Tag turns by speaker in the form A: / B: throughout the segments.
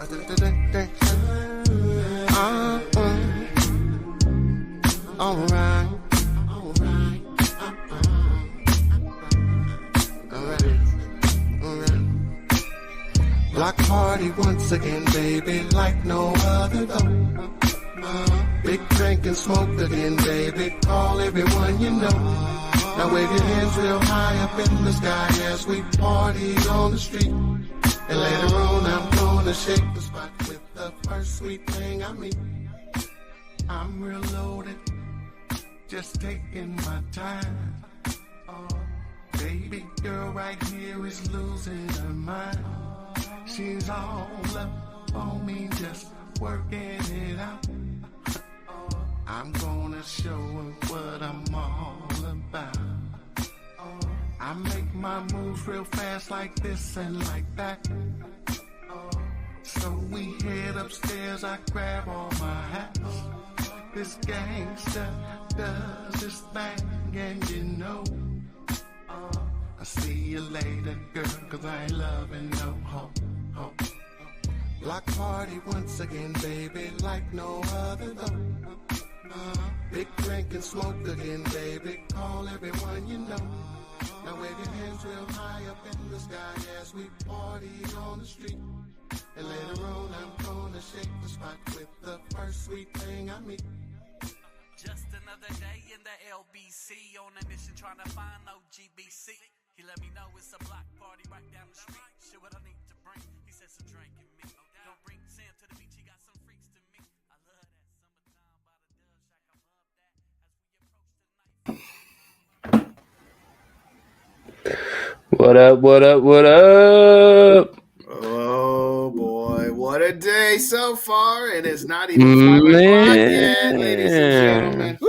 A: Alright. Block party once again, baby, like no other though. Big drink and smoke again, baby. Call everyone you know. Now wave your hands real high up in the sky as we party on the street. And later on, I'm gonna shake the spot with the first sweet thing I meet. I'm real loaded, just taking my time. Oh, baby girl right here is losing her mind. She's all up on me, just working it out. I'm gonna show her what I'm all about. I make my moves real fast like this and like that. So we head upstairs, I grab all my hats. This gangster does his thing, and you know I'll see you later, girl, cause I ain't loving no hoe. Block party once again, baby, like no other though. Big drink and smoke again, baby. Call everyone you know. Now wave your hands real high up in the sky as we party on the street. And later on, I'm gonna shake the spot with the first sweet thing I meet.
B: Just another day in the LBC on a mission trying to find OGBC. He let me know it's a block party right down the street. Shit, what I need to bring. He said some drink in me. Don't bring Sam to the beach. He got some freaks to me. I love that summertime by the Dove Shack. I love that as we approach the night.
C: What up, what up, what up?
D: Oh, boy. What a day so far. It is not even 5 o'clock yet, ladies and gentlemen.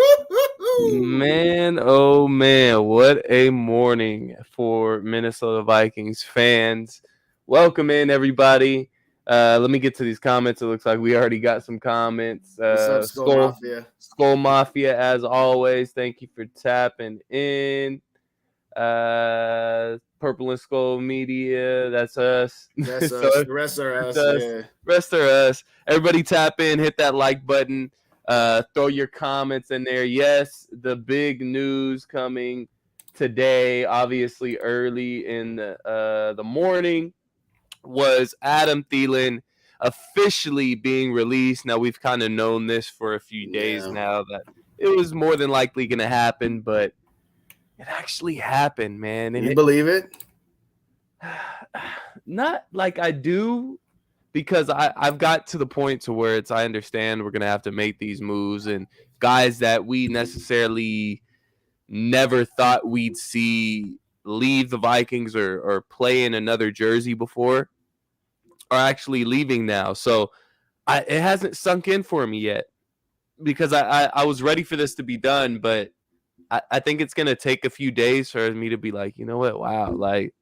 C: Man, oh, man. What a morning for Minnesota Vikings fans. Welcome in, everybody. Let me get to these comments. It looks like we already got some comments.
D: What's up, Skol Mafia?
C: Skol Mafia, as always. Thank you for tapping in. Purple and Skull Media, that's us.
D: That's
C: So
D: us. The rest are us. Yeah.
C: Rest are us. Everybody tap in, hit that like button, throw your comments in there. Yes, the big news coming today, obviously early in the morning, was Adam Thielen officially being released. Now, we've kind of known this for a few days now that it was more than likely going to happen, but it actually happened, man. And
D: you believe it?
C: Not like I do, because I've got to the point to where I understand we're going to have to make these moves, and guys that we necessarily never thought we'd see leave the Vikings or play in another jersey before are actually leaving now. So it hasn't sunk in for me yet, because I was ready for this to be done, but I think it's going to take a few days for me to be like, you know what? Wow. Like,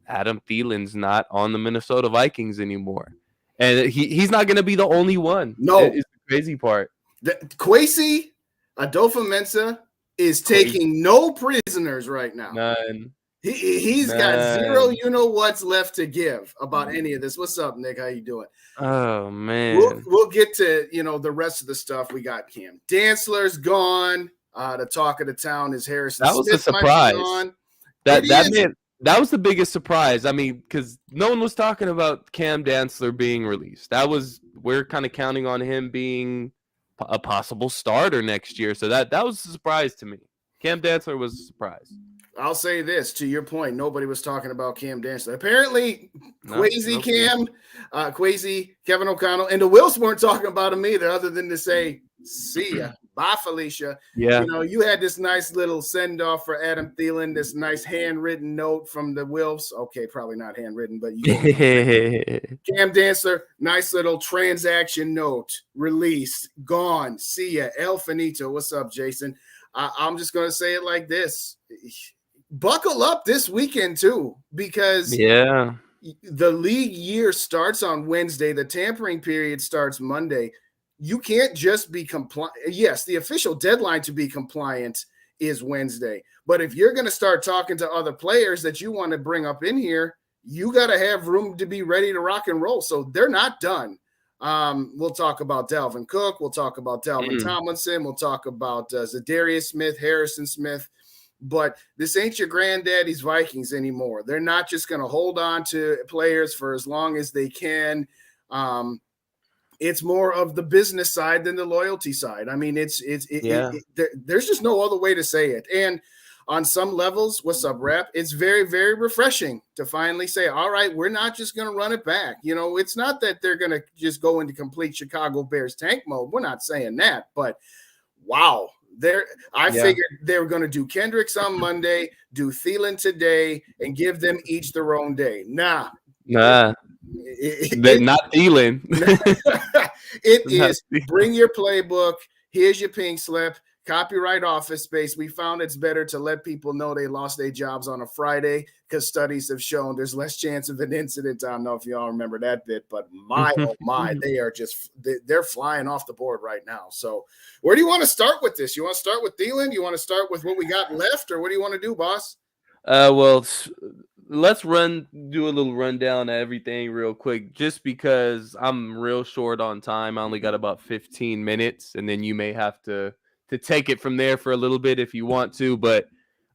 C: Adam Thielen's not on the Minnesota Vikings anymore. And he's not going to be the only one.
D: No.
C: It's the crazy part.
D: Kwesi Adofo-Mensah is taking no prisoners right now.
C: None.
D: He's got zero you-know-what's left to give about any of this. What's up, Nick? How you doing?
C: Oh, man.
D: We'll get to, the rest of the stuff. We got Cam Dantzler's gone. The talk of the town is Harrison
C: That was
D: Smith
C: a surprise. That was the biggest surprise. I mean, because no one was talking about Cam Dantzler being released. We're kind of counting on him being a possible starter next year. So that was a surprise to me. Cam Dantzler was a surprise.
D: I'll say this, to your point, nobody was talking about Cam Dantzler. Apparently, Kwesi, Kevin O'Connell, and the Wills weren't talking about him either, other than to say, see ya. Bye, Felicia.
C: Yeah.
D: You had this nice little send-off for Adam Thielen, this nice handwritten note from the Wills. Okay, probably not handwritten, but Cam Dantzler, nice little transaction note, released, gone, see ya. El Finito. What's up, Jason? I'm just going to say it like this. Buckle up this weekend, too, because the league year starts on Wednesday. The tampering period starts Monday. You can't just be compliant. Yes, the official deadline to be compliant is Wednesday. But if you're going to start talking to other players that you want to bring up in here, you got to have room to be ready to rock and roll. So they're not done. We'll talk about Dalvin Cook. We'll talk about Dalvin Tomlinson. We'll talk about Za'Darius Smith, Harrison Smith. But this ain't your granddaddy's Vikings anymore. They're not just going to hold on to players for as long as they can. It's more of the business side than the loyalty side. I mean, there's just no other way to say it. And on some levels, what's up, Rap? It's very, very refreshing to finally say, all right, we're not just going to run it back. You know, it's not that they're going to just go into complete Chicago Bears tank mode. We're not saying that, but wow. I figured they were going to do Kendricks on Monday, do Thielen today, and give them each their own day. Nah.
C: Not Thielen.
D: It is bring your playbook. Here's your pink slip. Copyright Office Space. We found it's better to let people know they lost their jobs on a Friday because studies have shown there's less chance of an incident. I don't know if you all remember that bit, but my, oh my, they're flying off the board right now. So where do you want to start with this? You want to start with Thielen? You want to start with what we got left, or what do you want to do, boss?
C: Well, let's do a little rundown of everything real quick, just because I'm real short on time. I only got about 15 minutes, and then you may have to take it from there for a little bit if you want to. But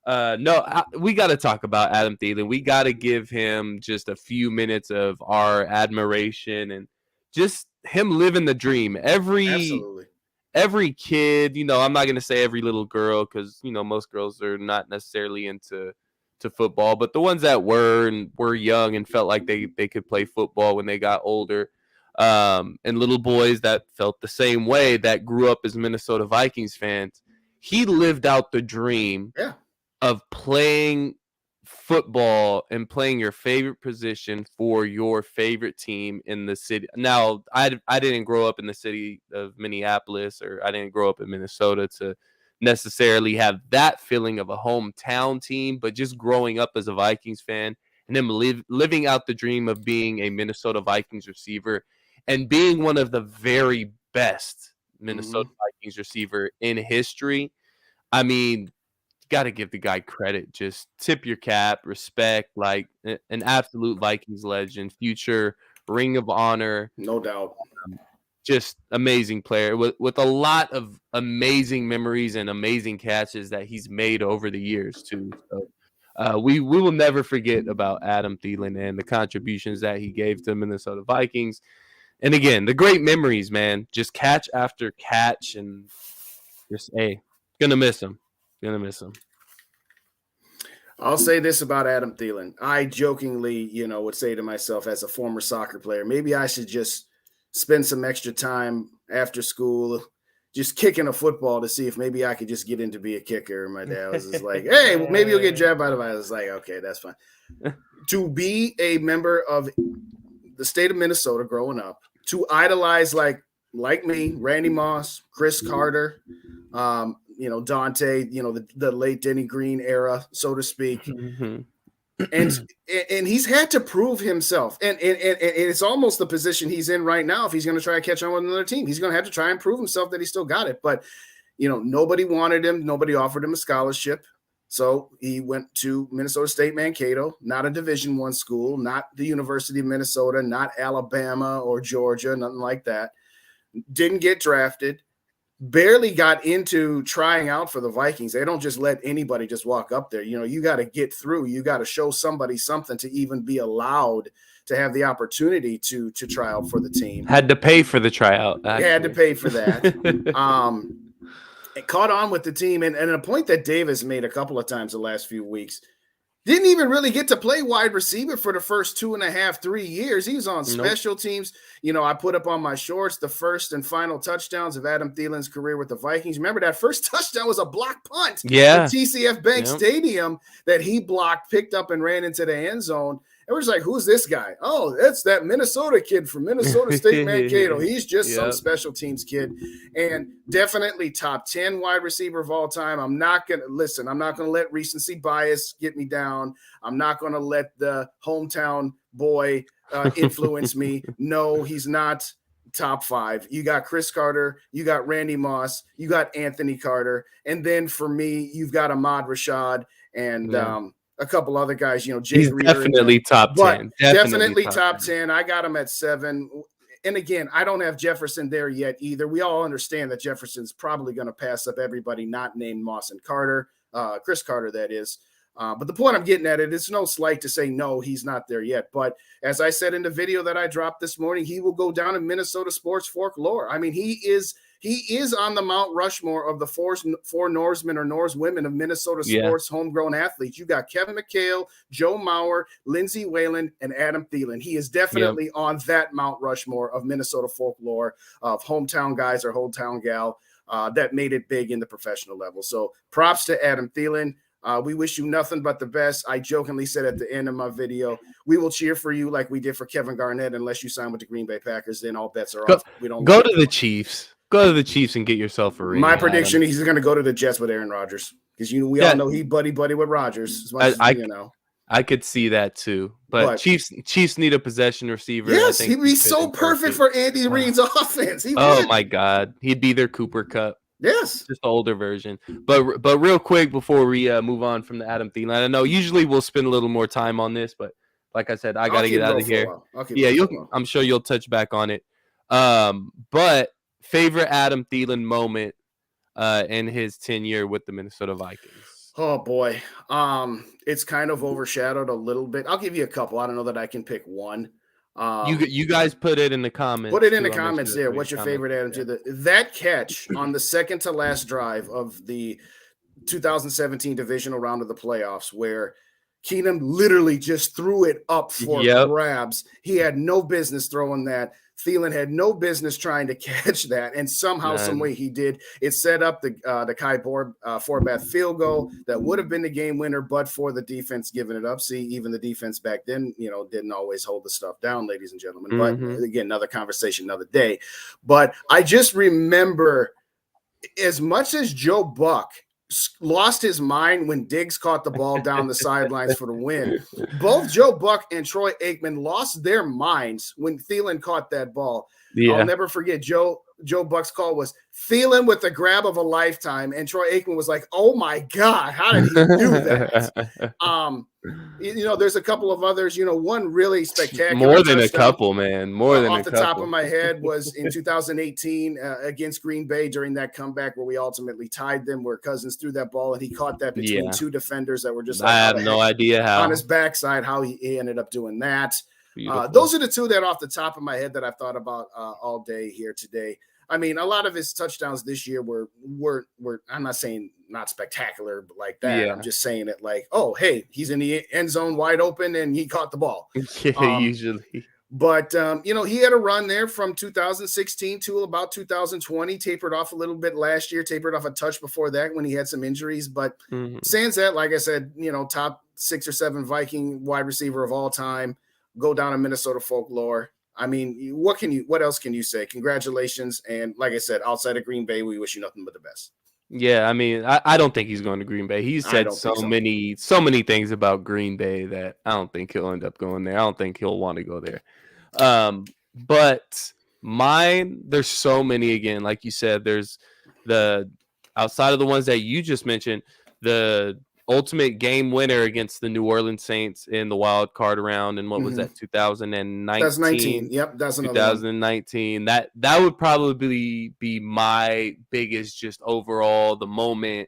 C: we got to talk about Adam Thielen. We got to give him just a few minutes of our admiration and just him living the dream. Every kid, you know, I'm not going to say every little girl because, you know, most girls are not necessarily into football, but the ones that were young and felt like they could play football when they got older, and little boys that felt the same way that grew up as Minnesota Vikings fans, he lived out the dream of playing football and playing your favorite position for your favorite team in the city. Now, I didn't grow up in the city of Minneapolis, or I didn't grow up in Minnesota to necessarily have that feeling of a hometown team, but just growing up as a Vikings fan and him living out the dream of being a Minnesota Vikings receiver and being one of the very best Minnesota Vikings receiver in history. I mean, got to give the guy credit. Just tip your cap, respect, like an absolute Vikings legend, future Ring of Honor.
D: No doubt.
C: Just amazing player with a lot of amazing memories and amazing catches that he's made over the years too. So we will never forget about Adam Thielen and the contributions that he gave to the Minnesota Vikings. And again, the great memories, man, just catch after catch, and just, gonna miss him.
D: I'll say this about Adam Thielen. I jokingly, would say to myself as a former soccer player, maybe I should just spend some extra time after school just kicking a football to see if maybe I could just get in to be a kicker. And my dad was just like, hey, maybe you'll get drafted by the Vikings. I was like, okay, that's fine. To be a member of the state of Minnesota growing up, to idolize like me, Randy Moss, Chris Carter, Dante, the late Denny Green era, so to speak. And he's had to prove himself. And it's almost the position he's in right now. If he's going to try to catch on with another team, he's going to have to try and prove himself that he still got it. But, nobody wanted him. Nobody offered him a scholarship. So he went to Minnesota State Mankato, not a Division I school, not the University of Minnesota, not Alabama or Georgia, nothing like that. Didn't get drafted. Barely got into trying out for the Vikings. They don't just let anybody just walk up there. You got to get through. You got to show somebody something to even be allowed to have the opportunity to try out for the team.
C: Had to pay for the tryout.
D: Had to pay for that. It caught on with the team. And a point that Davis made a couple of times the last few weeks, didn't even really get to play wide receiver for the first 2.5, 3 years. He was on special teams. I put up on my shorts the first and final touchdowns of Adam Thielen's career with the Vikings. Remember, that first touchdown was a block punt at TCF Bank Stadium that he blocked, picked up, and ran into the end zone. And we're just like, who's this guy? Oh, that's that Minnesota kid from Minnesota State Mankato. He's just some special teams kid, and definitely top 10 wide receiver of all time. I'm not going to let recency bias get me down. I'm not going to let the hometown boy influence me. No, he's not top 5. You got Chris Carter, you got Randy Moss, you got Anthony Carter, and then for me, you've got Ahmad Rashad and a couple other guys, Jake
C: He's
D: Reeder
C: definitely top 10.
D: Definitely top 10. I got him at 7. And again, I don't have Jefferson there yet either. We all understand that Jefferson's probably going to pass up everybody not named Moss and Carter, Chris Carter, that is. But the point I'm getting at, it's no slight to say, no, he's not there yet. But as I said in the video that I dropped this morning, he will go down in Minnesota sports folklore. I mean, he is on the Mount Rushmore of the four Norsemen or Norsewomen of Minnesota sports homegrown athletes. You got Kevin McHale, Joe Mauer, Lindsey Whalen, and Adam Thielen. He is definitely on that Mount Rushmore of Minnesota folklore of hometown guys or hometown gal that made it big in the professional level. So props to Adam Thielen. We wish you nothing but the best. I jokingly said at the end of my video, we will cheer for you like we did for Kevin Garnett unless you sign with the Green Bay Packers. Then all bets are off. We don't
C: go to the Chiefs. Go to the Chiefs and get yourself a ring.
D: My prediction: he's going to go to the Jets with Aaron Rodgers because we all know he buddy with Rodgers.
C: I could see that too, but Chiefs need a possession receiver.
D: Yes, he'd be so perfect for Andy Reid's offense.
C: My God, he'd be their Cooper Kupp.
D: Yes,
C: just the older version. But real quick before we move on from the Adam Thielen, I know usually we'll spend a little more time on this, but like I said, I got to get out of here. I'm sure you'll touch back on it. But favorite Adam Thielen moment in his tenure with the Minnesota Vikings?
D: Oh boy, it's kind of overshadowed a little bit. I'll give you a couple. I don't know that I can pick one.
C: You guys put it in the comments.
D: Put it in the comments there. What's your favorite Adam Thielen? That catch on the second to last drive of the 2017 divisional round of the playoffs, where Keenum literally just threw it up for grabs. He had no business throwing that. Thielen had no business trying to catch that, and somehow, some way he did. It set up the Kai Forbath field goal that would have been the game winner, but for the defense giving it up. See, even the defense back then, didn't always hold the stuff down, ladies and gentlemen. But again, another conversation, another day. But I just remember, as much as Joe Buck lost his mind when Diggs caught the ball down the sidelines for the win, both Joe Buck and Troy Aikman lost their minds when Thielen caught that ball. I'll never forget Joe Buck's call was Thielen with the grab of a lifetime, and Troy Aikman was like, "Oh my God, how did he do that?" There's a couple of others. One really spectacular.
C: More than a couple, man. More than a couple.
D: Off the top of my head was in 2018 against Green Bay during that comeback where we ultimately tied them, where Cousins threw that ball and he caught that between two defenders that were just.
C: I have no idea how
D: on his backside how he ended up doing that. Those are the two that off the top of my head that I've thought about all day here today. I mean, a lot of his touchdowns this year were I'm not saying not spectacular, but like that. I'm just saying it like, oh, hey, he's in the end zone wide open and he caught the ball.
C: Usually.
D: But, he had a run there from 2016 to about 2020, tapered off a little bit last year, tapered off a touch before that when he had some injuries. But sans that, like I said, top 6 or 7 Viking wide receiver of all time, go down in Minnesota folklore. I mean, what else can you say? Congratulations. And like I said, outside of Green Bay, we wish you nothing but the best.
C: Yeah, I mean, I don't think he's going to Green Bay. He's said so many things about Green Bay that I don't think he'll end up going there. I don't think he'll want to go there. But mine, there's so many again. Like you said, there's the outside of the ones that you just mentioned, the ultimate game winner against the New Orleans Saints in the wild card round. And what was that? 2019.
D: 2019. Yep. That's
C: 2019. That would probably be my biggest, just overall the moment,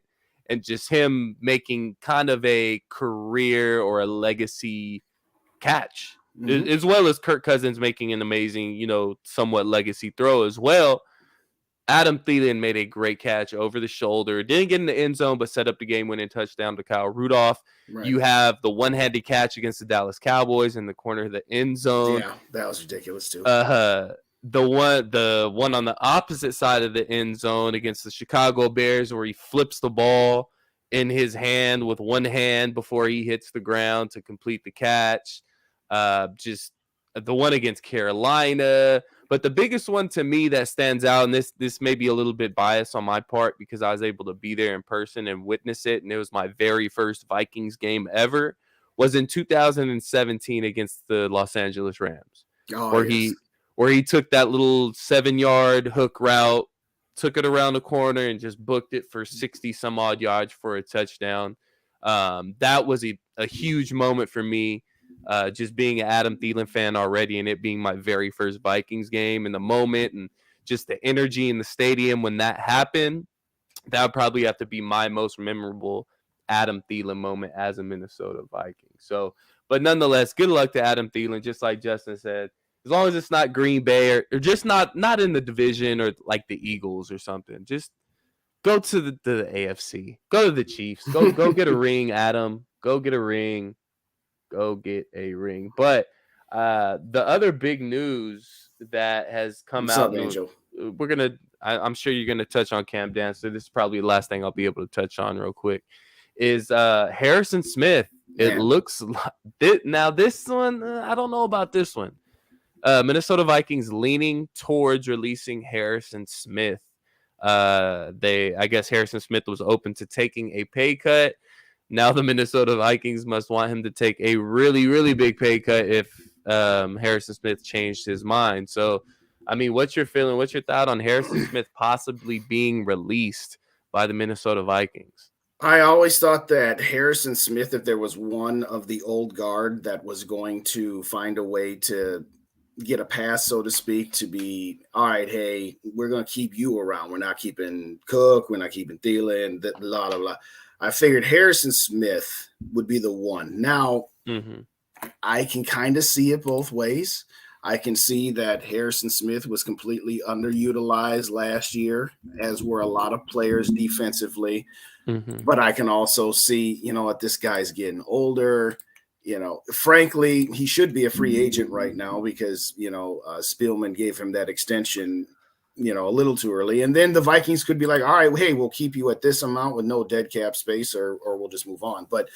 C: and just him making kind of a career or a legacy catch, as well as Kirk Cousins making an amazing, somewhat legacy throw as well. Adam Thielen made a great catch over the shoulder. Didn't get in the end zone, but set up the game-winning touchdown to Kyle Rudolph. Right. You have the one-handed catch against the Dallas Cowboys in the corner of the end zone.
D: Yeah, that was ridiculous too.
C: The one on the opposite side of the end zone against the Chicago Bears, where he flips the ball in his hand with one hand before he hits the ground to complete the catch. Just the one against Carolina. But the biggest one to me that stands out, and this may be a little bit biased on my part because I was able to be there in person and witness it, and it was my very first Vikings game ever, was in 2017 against the Los Angeles Rams, where he took that little 7-yard hook route, took it around the corner, and just booked it for 60 some odd yards for a touchdown. That was a huge moment for me. Just being an Adam Thielen fan already, and it being my very first Vikings game, and the moment and just the energy in the stadium when that happened, that would probably have to be my most memorable Adam Thielen moment as a Minnesota Viking. So, but nonetheless, good luck to Adam Thielen. Just like Justin said, as long as it's not Green Bay or just not in the division or like the Eagles or something, just go to the AFC. Go to the Chiefs. Go get a ring, Adam. Go get a ring. Go get a ring. But the other big news that has come
D: What's
C: out,
D: up, Angel?
C: I'm sure you're gonna touch on Cam Dancer. This is probably the last thing I'll be able to touch on real quick. Is Harrison Smith? It looks like now this one. I don't know about this one. Minnesota Vikings leaning towards releasing Harrison Smith. I guess Harrison Smith was open to taking a pay cut. Now the Minnesota Vikings must want him to take a really, really big pay cut if Harrison Smith changed his mind. So, I mean, what's your feeling? What's your thought on Harrison Smith possibly being released by the Minnesota Vikings?
D: I always thought that Harrison Smith, if there was one of the old guard that was going to find a way to get a pass, so to speak, to be, all right, hey, we're going to keep you around. We're not keeping Cook. We're not keeping Thielen, blah, blah, blah. I figured Harrison Smith would be the one. Now, I can kind of see it both ways. I can see that Harrison Smith was completely underutilized last year, as were a lot of players defensively. But I can also see, you know what, this guy's getting older. You know, frankly, he should be a free agent right now because, you know, Spielman gave him that extension, you know, a little too early. And then the Vikings could be like, all right, hey, we'll keep you at this amount with no dead cap space or we'll just move on. But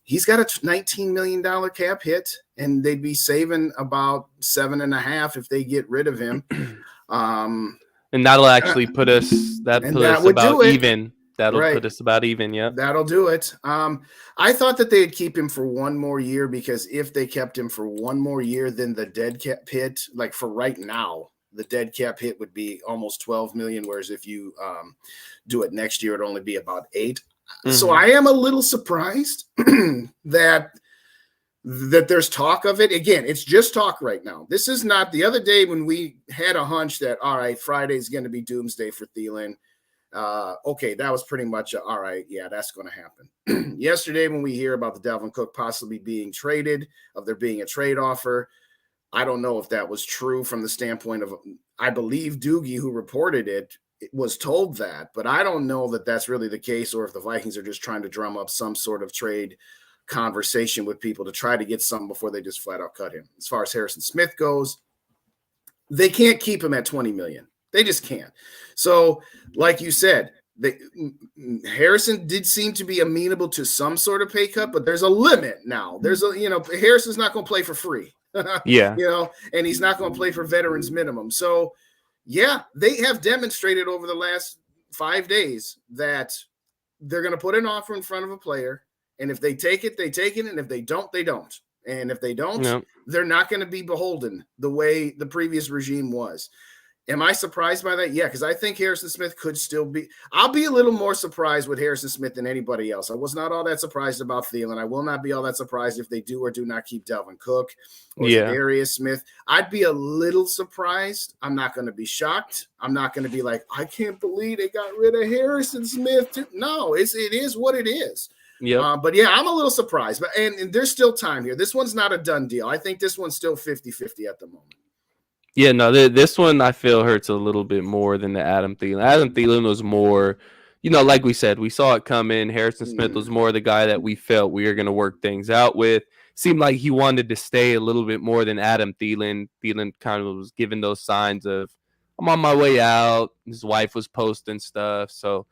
D: he's got a $19 million cap hit and they'd be saving about 7.5 if they get rid of him.
C: And that'll actually put us about even. That'll put us about even, yeah.
D: That'll do it. I thought that they'd keep him for one more year because if they kept him for one more year, then the dead cap hit, like for right now, the dead cap hit would be almost 12 million. Whereas if you do it next year, it'd only be about 8. So I am a little surprised that there's talk of it. Again, it's just talk right now. This is not the other day when we had a hunch that, all right, Friday's going to be doomsday for Thielen. Okay, that was pretty much all right. Yeah, that's going to happen. Yesterday, when we hear about the Dalvin Cook possibly being traded, of there being a trade offer, I don't know if that was true from the standpoint of, I believe Doogie, who reported it, was told that, but I don't know that that's really the case, or if the Vikings are just trying to drum up some sort of trade conversation with people to try to get something before they just flat out cut him. As far as Harrison Smith goes, they can't keep him at 20 million. They just can't. So, like you said, Harrison did seem to be amenable to some sort of pay cut, but there's a limit now. There's a, you know, Harrison's not going to play for free.
C: Yeah.
D: You know, and he's not going to play for veterans minimum. So, yeah, they have demonstrated over the last 5 days that they're going to put an offer in front of a player. And if they take it, they take it. And if they don't, they don't. And if they don't, they're not going to be beholden the way the previous regime was. Am I surprised by that? Yeah, because I think Harrison Smith could still be – I'll be a little more surprised with Harrison Smith than anybody else. I was not all that surprised about Thielen. I will not be all that surprised if they do or do not keep Dalvin Cook or Za'darius Smith. I'd be a little surprised. I'm not going to be shocked. I'm not going to be like, I can't believe they got rid of Harrison Smith. No, it is what it is.
C: Yeah.
D: But, yeah, I'm a little surprised. But and there's still time here. This one's not a done deal. I think this one's still 50-50 at the moment.
C: Yeah, no, this one I feel hurts a little bit more than the Adam Thielen. Adam Thielen was more, you know, like we said, we saw it come in. Harrison Smith was more the guy that we felt we were going to work things out with. Seemed like he wanted to stay a little bit more than Adam Thielen. Thielen kind of was giving those signs of, I'm on my way out. His wife was posting stuff. So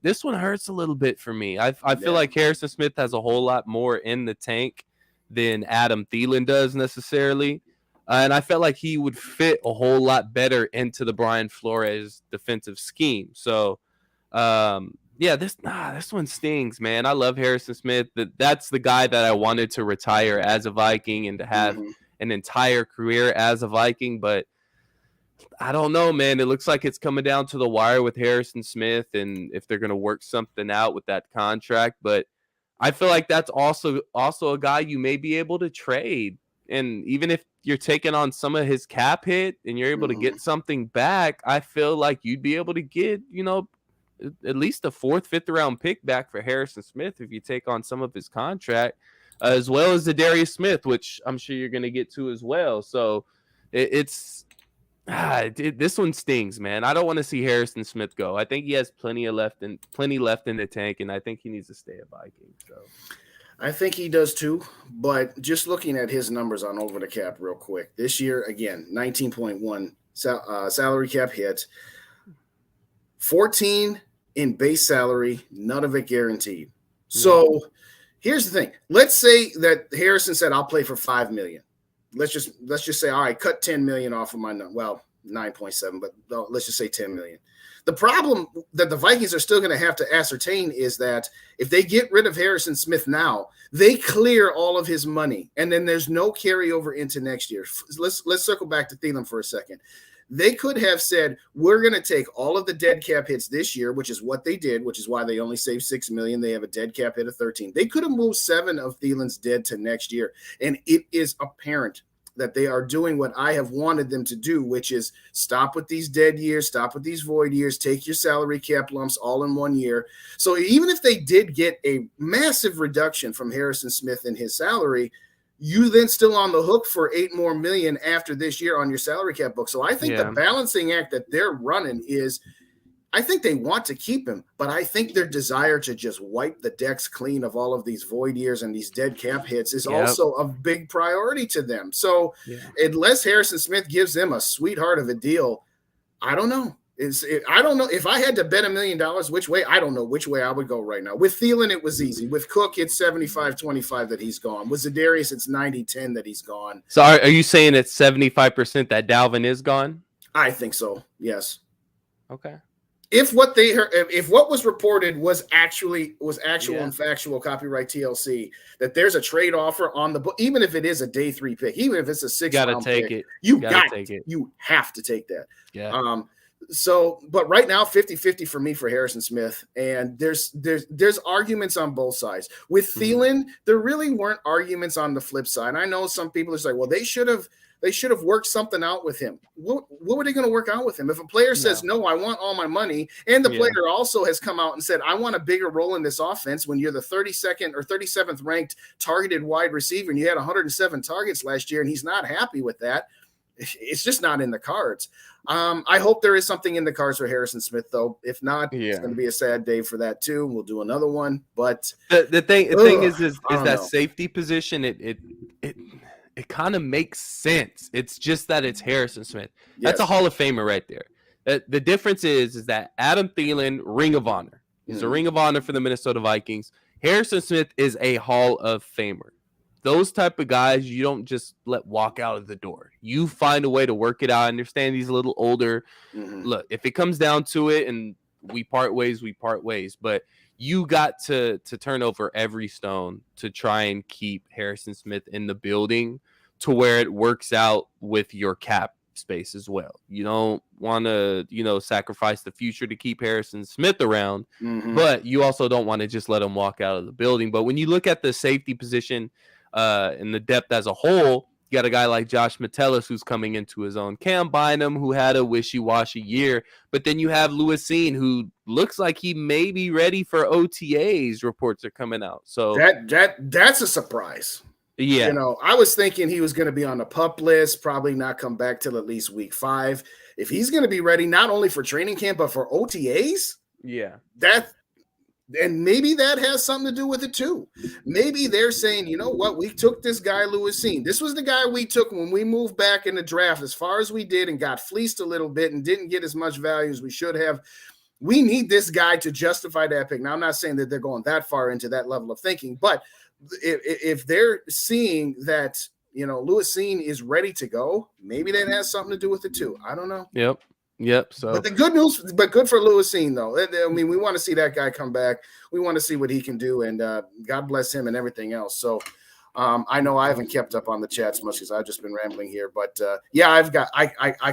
C: this one hurts a little bit for me. I feel like Harrison Smith has a whole lot more in the tank than Adam Thielen does necessarily. And I felt like he would fit a whole lot better into the Brian Flores defensive scheme. So, this one stings, man. I love Harrison Smith. That's the guy that I wanted to retire as a Viking and to have an entire career as a Viking. But I don't know, man. It looks like it's coming down to the wire with Harrison Smith and if they're going to work something out with that contract. But I feel like that's also a guy you may be able to trade. And even if you're taking on some of his cap hit and you're able to get something back, I feel like you'd be able to get, at least a 4th, 5th round pick back for Harrison Smith if you take on some of his contract, as well as Za'Darius Smith, which I'm sure you're going to get to as well. So this one stings, man. I don't want to see Harrison Smith go. I think he has plenty left in the tank, and I think he needs to stay a Viking. So
D: I think he does too. But just looking at his numbers on over the cap real quick, this year again, 19.1 salary cap hit, 14 in base salary, none of it guaranteed. So here's the thing. Let's say that Harrison said, "I'll play for $5 million." Let's just say, all right, cut $10 million off of my 9.7, but let's just say $10 million. The problem that the Vikings are still going to have to ascertain is that if they get rid of Harrison Smith now, they clear all of his money, and then there's no carryover into next year. Let's circle back to Thielen for a second. They could have said, we're going to take all of the dead cap hits this year, which is what they did, which is why they only saved $6 million. They have a dead cap hit of 13. They could have moved 7 of Thielen's dead to next year. And it is apparent that they are doing what I have wanted them to do, which is stop with these dead years, stop with these void years, take your salary cap lumps all in 1 year. So even if they did get a massive reduction from Harrison Smith in his salary, you then still on the hook for $8 more million after this year on your salary cap book. So I think the balancing act that they're running is, I think they want to keep him, but I think their desire to just wipe the decks clean of all of these void years and these dead cap hits is also a big priority to them. So unless Harrison Smith gives them a sweetheart of a deal, I don't know. I don't know if I had to bet $1 million which way. I don't know which way I would go right now. With Thielen, it was easy. With Cook, it's 75-25 that he's gone. With Za'Darius, it's 90-10 that he's gone.
C: So are you saying it's 75% that Dalvin is gone?
D: I think so. Yes.
C: Okay.
D: If what they heard, if what was reported was actual and factual, copyright TLC, that there's a trade offer on the book, even if it is a day 3 pick, even if it's a 6th round pick, you gotta take it. You have to take that.
C: Yeah.
D: So, but right now, 50-50 for me for Harrison Smith. And there's arguments on both sides. With Thielen, there really weren't arguments on the flip side. I know some people are saying, well, they should have worked something out with him. What were they going to work out with him? If a player says, no, I want all my money, and the player also has come out and said, I want a bigger role in this offense, when you're the 32nd or 37th ranked targeted wide receiver and you had 107 targets last year and he's not happy with that, it's just not in the cards. I hope there is something in the cards for Harrison Smith, though. If not, it's going to be a sad day for that too. We'll do another one. But
C: the thing is that safety position, it kind of makes sense. It's just that it's Harrison Smith. That's a Hall of Famer right there. The difference is that Adam Thielen, Ring of Honor. He's a Ring of Honor for the Minnesota Vikings. Harrison Smith is a Hall of Famer. Those type of guys, you don't just let walk out of the door. You find a way to work it out. I understand he's a little older. Look, if it comes down to it and we part ways, we part ways. But you got to turn over every stone to try and keep Harrison Smith in the building to where it works out with your cap space as well. You don't want to, sacrifice the future to keep Harrison Smith around, but you also don't want to just let him walk out of the building. But when you look at the safety position and the depth as a whole, you got a guy like Josh Metellus who's coming into his own. Cam Bynum, who had a wishy-washy year, but then you have Lewis Seen, who looks like he may be ready for OTAs. Reports are coming out, so
D: that's a surprise.
C: Yeah,
D: I was thinking he was going to be on the PUP list, probably not come back till at least week 5. If he's going to be ready not only for training camp but for OTAs, and maybe that has something to do with it too. Maybe they're saying, you know what, we took this guy Lewis Seen. This was the guy we took when we moved back in the draft as far as we did and got fleeced a little bit and didn't get as much value as we should have. We need this guy to justify that pick. Now, I'm not saying that they're going that far into that level of thinking, but if they're seeing that, Lewis Seen is ready to go, maybe that has something to do with it too. I don't know.
C: Yep. So,
D: but the good news, good for Lewis Seen though. I mean, we want to see that guy come back. We want to see what he can do, and God bless him and everything else. So, I know I haven't kept up on the chats much because I've just been rambling here, but I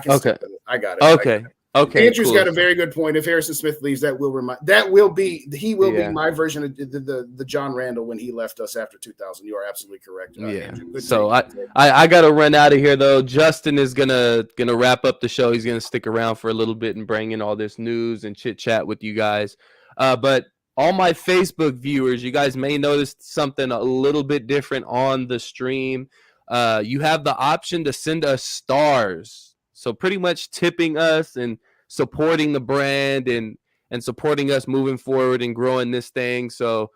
D: can stick with it. I got it.
C: Okay. Okay.
D: Andrew's
C: Cool.
D: got a very good point. If Harrison Smith leaves, he will be my version of the John Randall when he left us after 2000. You are absolutely correct. Andrew,
C: so I got to run out of here though. Justin is gonna wrap up the show. He's gonna stick around for a little bit and bring in all this news and chit chat with you guys. But all my Facebook viewers, you guys may notice something a little bit different on the stream. You have the option to send us stars. So pretty much tipping us and supporting the brand and supporting us moving forward and growing this thing. So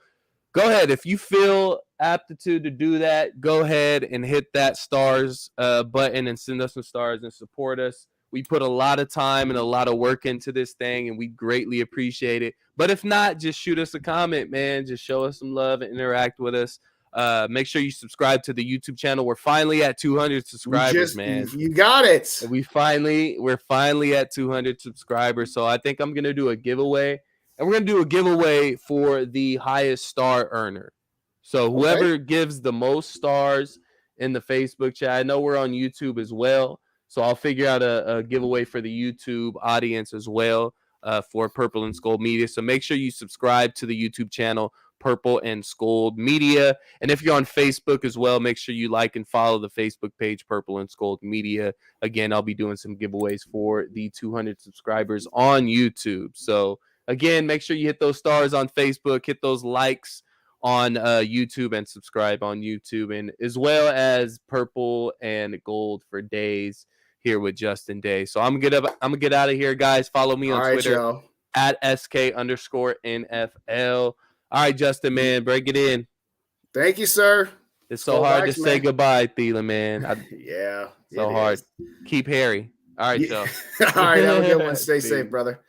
C: go ahead. If you feel aptitude to do that, go ahead and hit that stars button and send us some stars and support us. We put a lot of time and a lot of work into this thing, and we greatly appreciate it. But if not, just shoot us a comment, man. Just show us some love and interact with us. Make sure you subscribe to the YouTube channel. We're finally at 200 subscribers, man.
D: You got it.
C: We're finally at 200 subscribers. So I think I'm gonna do a giveaway, and we're gonna do a giveaway for the highest star earner. So whoever gives the most stars in the Facebook chat. I know we're on YouTube as well, so I'll figure out a giveaway for the YouTube audience as well for Purple and SKOL'd Media. So make sure you subscribe to the YouTube channel, Purple and SKOL'd Media. And if you're on Facebook as well, make sure you like and follow the Facebook page, Purple and SKOL'd Media. Again, I'll be doing some giveaways for the 200 subscribers on YouTube. So again, make sure you hit those stars on Facebook, hit those likes on YouTube, and subscribe on YouTube, and as well as Purple and Gold for Days here with Justin Day. So I'm gonna get out of here, guys. Follow me on Twitter at @SK_NFL. All right, Justin, man, break it in.
D: Thank you, sir.
C: It's so hard to say goodbye, Thielen, man. So hard. Keep Harry. All right, Joe.
D: All right, have a good one. Stay safe, brother.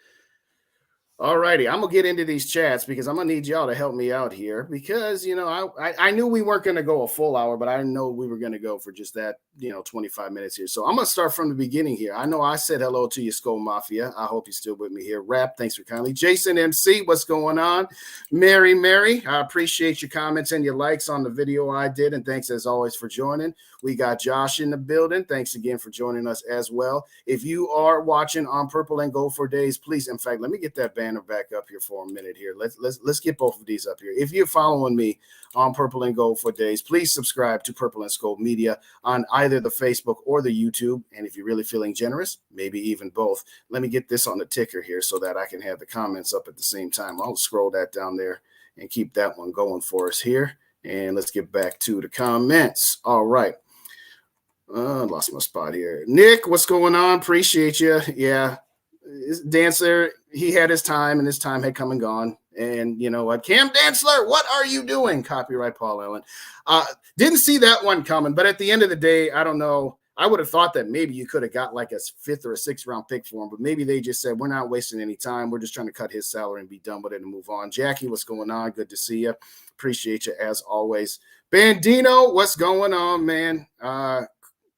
D: All righty, I'm gonna get into these chats because I'm gonna need y'all to help me out here because I knew we weren't gonna go a full hour, but I know we were gonna go for just that 25 minutes here. So I'm gonna start from the beginning here. I know I said hello to you, Skol Mafia. I hope you're still with me here. Rap, thanks for kindly. Jason MC, what's going on? Mary, I appreciate your comments and your likes on the video I did, and thanks as always for joining. We got Josh in the building. Thanks again for joining us as well. If you are watching on Purple and Gold for Days, please, in fact, let me get that banner back up here for a minute here. Let's get both of these up here. If you're following me on Purple and Gold for Days, please subscribe to Purple and SKOL'd Media on either the Facebook or the YouTube. And if you're really feeling generous, maybe even both. Let me get this on the ticker here so that I can have the comments up at the same time. I'll scroll that down there and keep that one going for us here. And let's get back to the comments. All right. Lost my spot here. Nick, what's going on? Appreciate you. Yeah. Dancer, he had his time, and his time had come and gone. And you know what? Cam Dantzler, what are you doing? Copyright Paul Allen. Didn't see that one coming, but at the end of the day, I don't know. I would have thought that maybe you could have got like a 5th or a 6th round pick for him, but maybe they just said, we're not wasting any time. We're just trying to cut his salary and be done with it and move on. Jackie, what's going on? Good to see you. Appreciate you as always. Bandino, what's going on, man?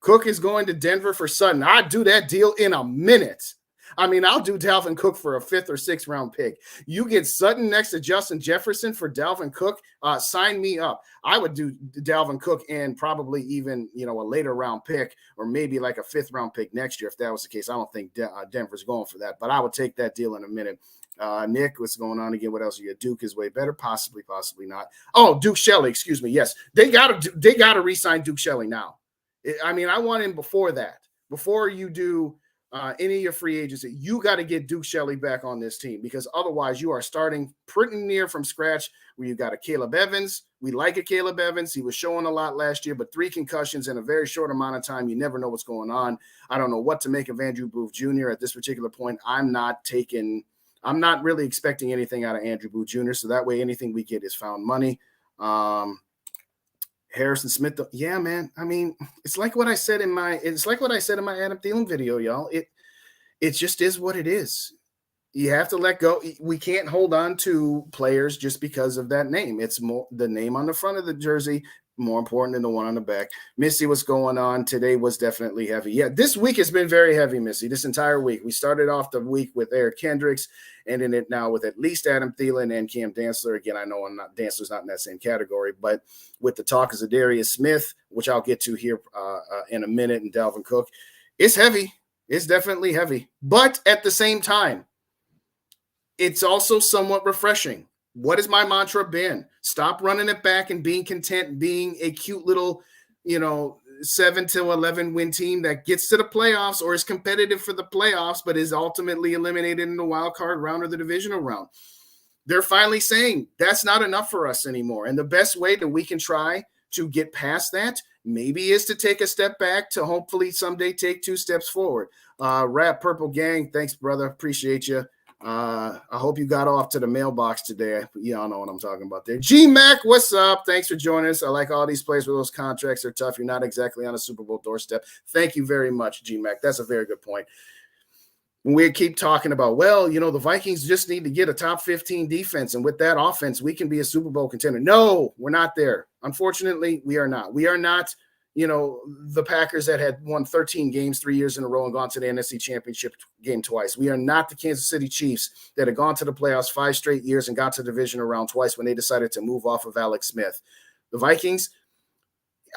D: Cook is going to Denver for Sutton. I'd do that deal in a minute. I mean, I'll do Dalvin Cook for a 5th or 6th round pick. You get Sutton next to Justin Jefferson for Dalvin Cook. Sign me up. I would do Dalvin Cook and probably even, a later round pick or maybe like a 5th round pick next year. If that was the case, I don't think Denver's going for that, but I would take that deal in a minute. Nick, what's going on again? What else you got? Duke is way better. Possibly not. Oh, Duke Shelley. Excuse me. Yes. They got to re-sign Duke Shelley now. I mean, I want him before that. Before you do any of your free agency, you got to get Duke Shelley back on this team because otherwise you are starting pretty near from scratch where you got a Caleb Evans. We like a Caleb Evans. He was showing a lot last year, but 3 concussions in a very short amount of time. You never know what's going on. I don't know what to make of Andrew Booth Jr. at this particular point. I'm not really expecting anything out of Andrew Booth Jr. So that way anything we get is found money. Harrison Smith, yeah, man. I mean, it's like what I said in my Adam Thielen video, y'all. It just is what it is. You have to let go. We can't hold on to players just because of that name. It's more the name on the front of the jersey, more important than the one on the back. Missy, what's going on? Today was definitely heavy. Yeah, this week has been very heavy, Missy. This entire week. We started off the week with Eric Kendricks, ending it now with at least Adam Thielen and Cam Dantzler. Again, I know Dantzler's not in that same category, but with the talk of Za'Darius Smith, which I'll get to here in a minute, and Dalvin Cook, it's heavy. It's definitely heavy. But at the same time, it's also somewhat refreshing. What has my mantra been? Stop running it back and being content, being a cute little, 7 to 11 win team that gets to the playoffs or is competitive for the playoffs, but is ultimately eliminated in the wild card round or the divisional round. They're finally saying that's not enough for us anymore. And the best way that we can try to get past that maybe is to take a step back to hopefully someday take 2 steps forward. Rap Purple Gang, thanks, brother. Appreciate you. I hope you got off to the mailbox today. Y'all know what I'm talking about there. G-Mac, what's up? Thanks for joining us. I like all these players where those contracts are tough. You're not exactly on a Super Bowl doorstep. Thank you very much, G-Mac. That's a very good point. We keep talking about, the Vikings just need to get a top 15 defense, and with that offense, we can be a Super Bowl contender. No, we're not there. Unfortunately, we are not. We are not, the Packers that had won 13 games 3 years in a row and gone to the NFC Championship game twice. We are not the Kansas City Chiefs that had gone to the playoffs 5 straight years and got to the divisional round twice when they decided to move off of Alex Smith. The Vikings,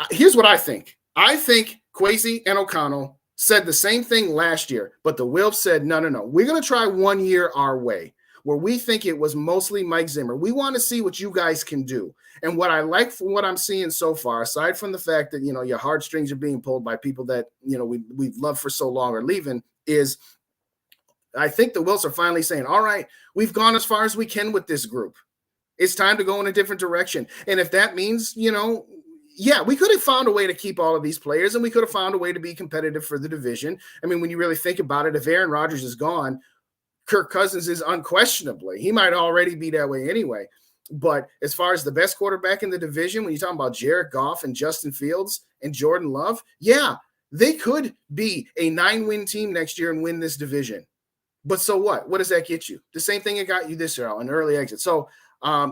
D: here's what I think. I think Kwesi and O'Connell said the same thing last year, but the Wilfs said, no. We're going to try 1 year our way, where we think it was mostly Mike Zimmer. We want to see what you guys can do. And what I like from what I'm seeing so far, aside from the fact that, your heartstrings are being pulled by people that, we've loved for so long are leaving, is I think the Wilfs are finally saying, all right, we've gone as far as we can with this group. It's time to go in a different direction. And if that means, we could have found a way to keep all of these players, and we could have found a way to be competitive for the division. I mean, when you really think about it, if Aaron Rodgers is gone, Kirk Cousins is unquestionably. He might already be that way anyway. But as far as the best quarterback in the division, when you're talking about Jared Goff and Justin Fields and Jordan Love, they could be a 9-win team next year and win this division. But so what? What does that get you? The same thing it got you this year, an early exit. So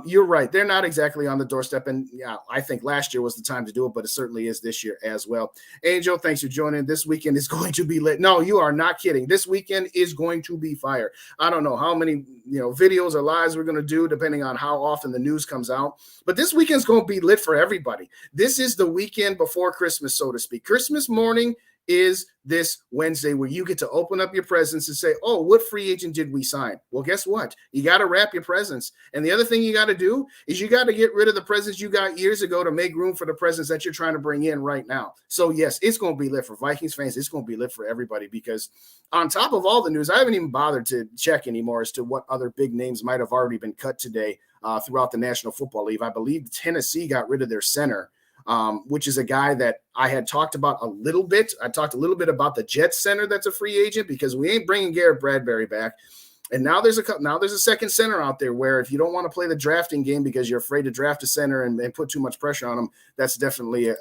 D: you're right. They're not exactly on the doorstep. And I think last year was the time to do it, but it certainly is this year as well. Angel, thanks for joining. This weekend is going to be lit. No, you are not kidding. This weekend is going to be fire. I don't know how many, videos or lives we're going to do, depending on how often the news comes out. But this weekend's going to be lit for everybody. This is the weekend before Christmas, so to speak. Christmas morning is this Wednesday, where you get to open up your presents and say, oh, what free agent did we sign? Well, guess what? You got to wrap your presents. And the other thing you got to do is you got to get rid of the presents you got years ago to make room for the presents that you're trying to bring in right now. So, yes, it's going to be lit for Vikings fans. It's going to be lit for everybody, because on top of all the news, I haven't even bothered to check anymore as to what other big names might have already been cut today throughout the National Football League. I believe Tennessee got rid of their center, which is a guy that I had talked about a little bit. I talked a little bit about the Jets center that's a free agent, because we ain't bringing Garrett Bradbury back. And now there's a second center out there where if you don't want to play the drafting game because you're afraid to draft a center and put too much pressure on them, that's definitely a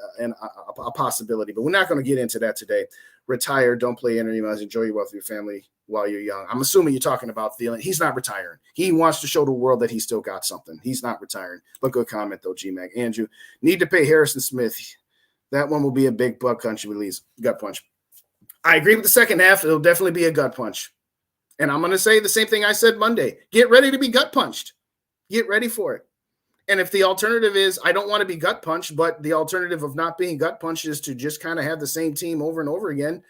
D: possibility. But we're not going to get into that today. Retire, don't play any of enjoy your wealth with your family while you're young. I'm assuming you're talking about Thielen. He's not retiring. He wants to show the world that he's still got something. He's not retiring. But good comment, though, G-Mac. Andrew, need to pay Harrison Smith. That one will be a big buck country release. Gut punch. I agree with the second half. It'll definitely be a gut punch. And I'm going to say the same thing I said Monday. Get ready to be gut punched. Get ready for it. And if the alternative is I don't want to be gut punched, but the alternative of not being gut punched is to just kind of have the same team over and over again,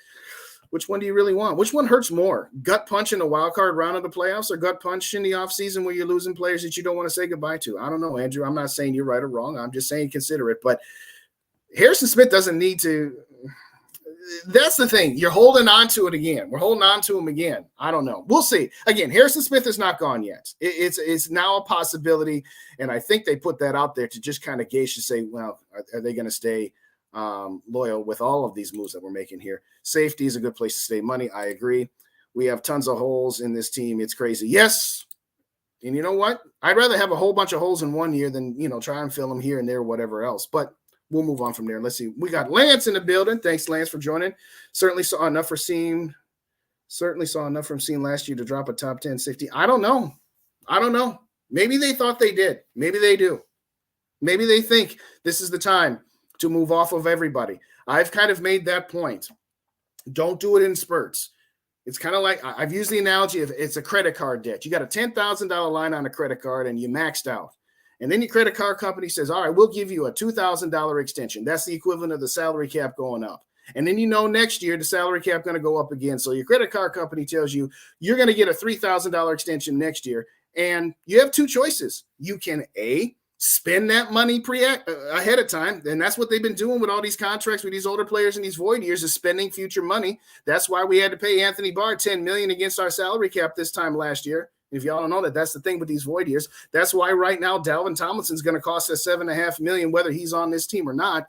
D: which one do you really want? Which one hurts more? Gut punch in the wild card round of the playoffs, or gut punch in the offseason where you're losing players that you don't want to say goodbye to? I don't know, Andrew. I'm not saying you're right or wrong. I'm just saying consider it. But Harrison Smith doesn't need to. That's the thing. You're holding on to it again. We're holding on to him again. I don't know. We'll see. Again, Harrison Smith is not gone yet. It's now a possibility, and I think they put that out there to just kind of gauge to say, well, are they going to stay loyal with all of these moves that we're making here? Safety is a good place to save money. I agree. We have tons of holes in this team. It's crazy. Yes. And you know what? I'd rather have a whole bunch of holes in 1 year than, try and fill them here and there, whatever else. But we'll move on from there. Let's see. We got Lance in the building. Thanks, Lance, for joining. Certainly saw enough from seeing last year to drop a top 10 safety. I don't know. Maybe they thought they did. Maybe they do. Maybe they think this is the time to move off of everybody. I've kind of made that point. Don't do it in spurts. It's kind of like I've used the analogy of it's a credit card debt. You got a $10,000 line on a credit card and you maxed out. And then your credit card company says, all right, we'll give you a $2,000 extension. That's the equivalent of the salary cap going up. And then next year the salary cap going to go up again. So your credit card company tells you you're going to get a $3,000 extension next year. And you have two choices. You can spend that money ahead of time. And that's what they've been doing with all these contracts with these older players in these void years, is spending future money. That's why we had to pay Anthony Barr $10 million against our salary cap this time last year. If y'all don't know that, that's the thing with these void years. That's why right now Dalvin Tomlinson's going to cost us $7.5 million, whether he's on this team or not.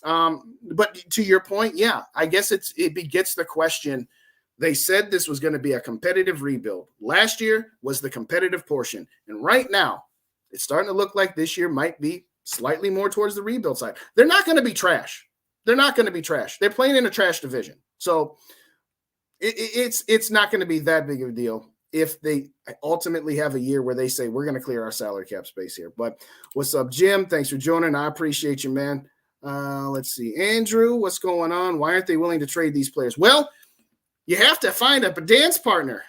D: But to your point, yeah, I guess it begets the question. They said this was going to be a competitive rebuild. Last year was the competitive portion. And right now, it's starting to look like this year might be slightly more towards the rebuild side. They're not going to be trash. They're playing in a trash division. So it's not going to be that big of a deal if they ultimately have a year where they say, we're going to clear our salary cap space here. But what's up, Jim? Thanks for joining. I appreciate you, man. Let's see. Andrew, what's going on? Why aren't they willing to trade these players? Well, you have to find a dance partner.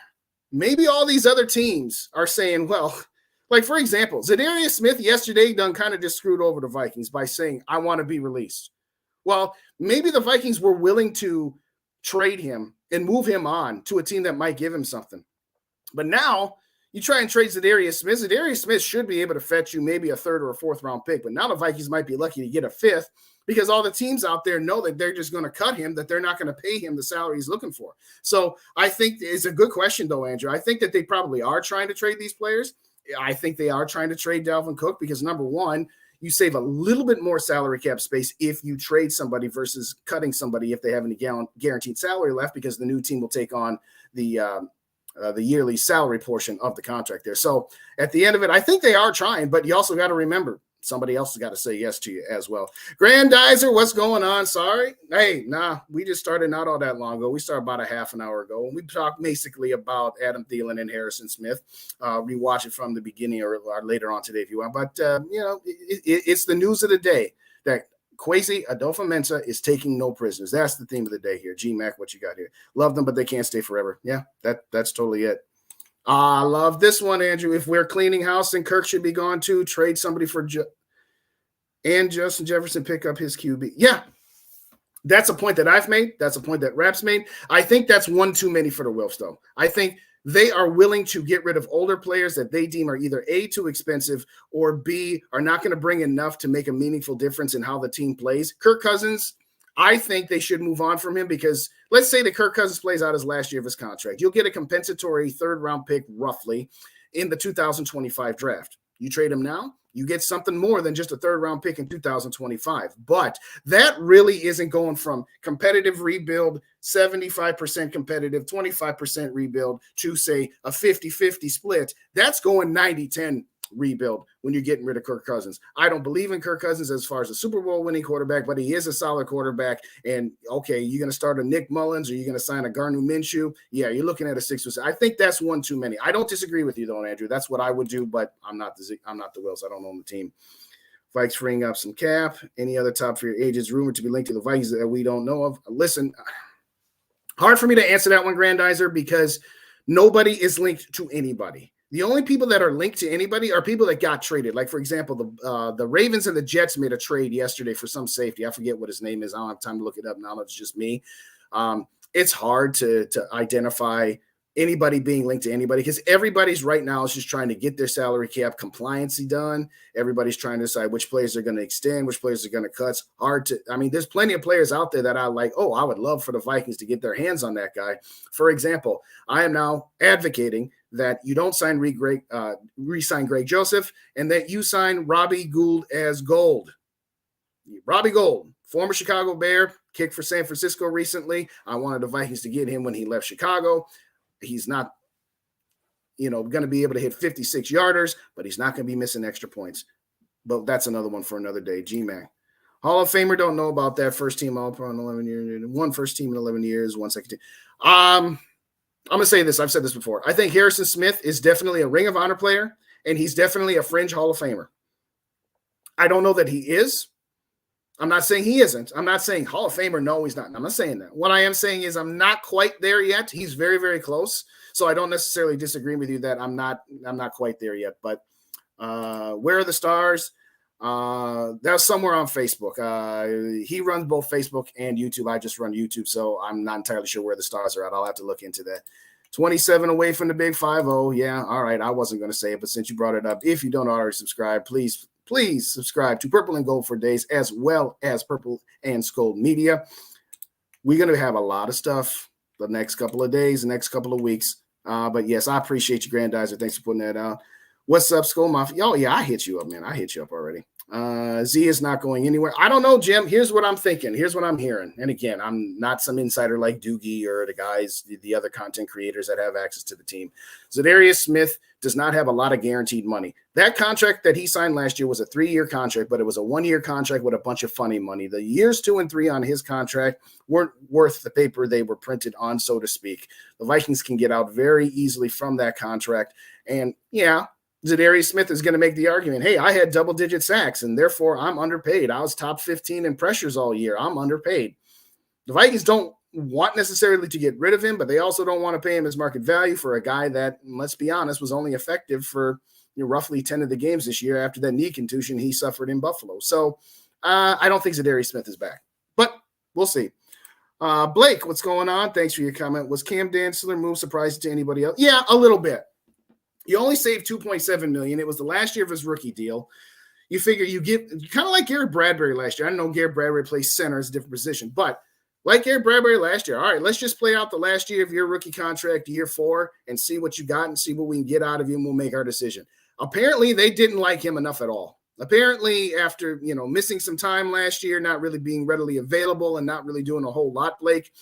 D: Maybe all these other teams are saying, well, like, for example, Za'Darius Smith yesterday done kind of just screwed over the Vikings by saying, I want to be released. Well, maybe the Vikings were willing to trade him and move him on to a team that might give him something. But now you try and trade Za'Darius Smith. Za'Darius Smith should be able to fetch you maybe a third or a fourth round pick. But now the Vikings might be lucky to get a fifth, because all the teams out there know that they're just going to cut him, that they're not going to pay him the salary he's looking for. So I think it's a good question, though, Andrew. I think that they probably are trying to trade these players. I think they are trying to trade Dalvin Cook because, number one, you save a little bit more salary cap space if you trade somebody versus cutting somebody if they have any guaranteed salary left, because the new team will take on the yearly salary portion of the contract there. So at the end of it, I think they are trying, but you also got to remember, somebody else has got to say yes to you as well. Grandizer, what's going on? Sorry. Hey, we just started not all that long ago. We started about a half an hour ago, and we talked basically about Adam Thielen and Harrison Smith. Rewatch it from the beginning or later on today if you want. But, it's the news of the day that Kwesi Adofo-Mensah is taking no prisoners. That's the theme of the day here. G-Mac, what you got here? Love them, but they can't stay forever. Yeah, that's totally it. I love this one, Andrew. If we're cleaning house, then Kirk should be gone too. Trade somebody for and Justin Jefferson, pick up his QB. Yeah, that's a point that I've made. That's a point that Raps made. I think that's one too many for the Wilfs, though. I think they are willing to get rid of older players that they deem are either A, too expensive, or B, are not going to bring enough to make a meaningful difference in how the team plays. Kirk Cousins, I think they should move on from him, because let's say that Kirk Cousins plays out his last year of his contract. You'll get a compensatory third-round pick, roughly, in the 2025 draft. You trade him now, you get something more than just a third-round pick in 2025. But that really isn't going from competitive rebuild, 75% competitive, 25% rebuild, to, say, a 50-50 split. That's going 90-10 rebuild when you're getting rid of Kirk Cousins. I don't believe in Kirk Cousins as far as a Super Bowl winning quarterback, but he is a solid quarterback. And okay, you're going to start a Nick Mullins, or you're going to sign a Gardner Minshew. Yeah, you're looking at a 6%. I think that's one too many. I don't disagree with you though, Andrew. That's what I would do, but I'm not the Wills. I don't own the team. Vikes freeing up some cap. Any other top tier agents rumored to be linked to the Vikings that we don't know of? Listen, hard for me to answer that one, Grandizer, because nobody is linked to anybody. The only people that are linked to anybody are people that got traded. Like, for example, the Ravens and the Jets made a trade yesterday for some safety. I forget what his name is. I don't have time to look it up now. It's just me. It's hard to identify anybody being linked to anybody, because everybody's right now is just trying to get their salary cap compliancy done. Everybody's trying to decide which players they're going to extend, which players are going to cut. There's plenty of players out there that I like, I would love for the Vikings to get their hands on that guy. For example, I am now advocating that you don't re-sign Greg Joseph, and that you sign Robbie Gould as Gold. Robbie Gould, former Chicago Bear, kicked for San Francisco recently. I wanted the Vikings to get him when he left Chicago. He's not, going to be able to hit 56 yarders, but he's not going to be missing extra points. But that's another one for another day. G-Mac. Hall of Famer, don't know about that. First team All-Pro in 11 years. One first team in 11 years, one second team. I'm going to say this. I've said this before. I think Harrison Smith is definitely a Ring of Honor player, and he's definitely a fringe Hall of Famer. I don't know that he is. I'm not saying he isn't. I'm not saying Hall of Famer. No, he's not. I'm not saying that. What I am saying is I'm not quite there yet. He's very, very close. So I don't necessarily disagree with you that I'm not quite there yet. But where are the stars? That was somewhere on Facebook. He runs both Facebook and YouTube. I just run YouTube, so I'm not entirely sure where the stars are at. I'll have to look into that. 27 away from the big 5-0. Yeah, all right. I wasn't going to say it, but since you brought it up, if you don't already subscribe, please subscribe to Purple and Gold for Days, as well as Purple and SKOL'd Media. We're going to have a lot of stuff the next couple of days, the next couple of weeks. But yes, I appreciate you, Grandizer. Thanks for putting that out. What's up, SKOL'd Mafia? Oh, yeah, I hit you up, man. I hit you up already. Z is not going anywhere. I don't know, Jim. Here's what I'm thinking. Here's what I'm hearing. And again, I'm not some insider like Doogie or the guys, the other content creators that have access to the team. Za'darius Smith does not have a lot of guaranteed money. That contract that he signed last year was a 3-year contract, but it was a 1-year contract with a bunch of funny money. The years 2 and 3 on his contract weren't worth the paper they were printed on, so to speak. The Vikings can get out very easily from that contract. And yeah, Za'darius Smith is going to make the argument, hey, I had double-digit sacks, and therefore I'm underpaid. I was top 15 in pressures all year. I'm underpaid. The Vikings don't want necessarily to get rid of him, but they also don't want to pay him his market value for a guy that, let's be honest, was only effective for roughly 10 of the games this year after that knee contusion he suffered in Buffalo. So I don't think Za'darius Smith is back, but we'll see. Blake, what's going on? Thanks for your comment. Was Cam Dantzler move surprising to anybody else? Yeah, a little bit. He only saved $2.7 million. It was the last year of his rookie deal. You figure you get kind of like Garrett Bradbury last year. I know Garrett Bradbury plays center, it's a different position, but like Garrett Bradbury last year, all right, let's just play out the last year of your rookie contract, year 4, and see what you got and see what we can get out of you, and we'll make our decision. Apparently, they didn't like him enough at all. Apparently, after missing some time last year, not really being readily available and not really doing a whole lot, Blake,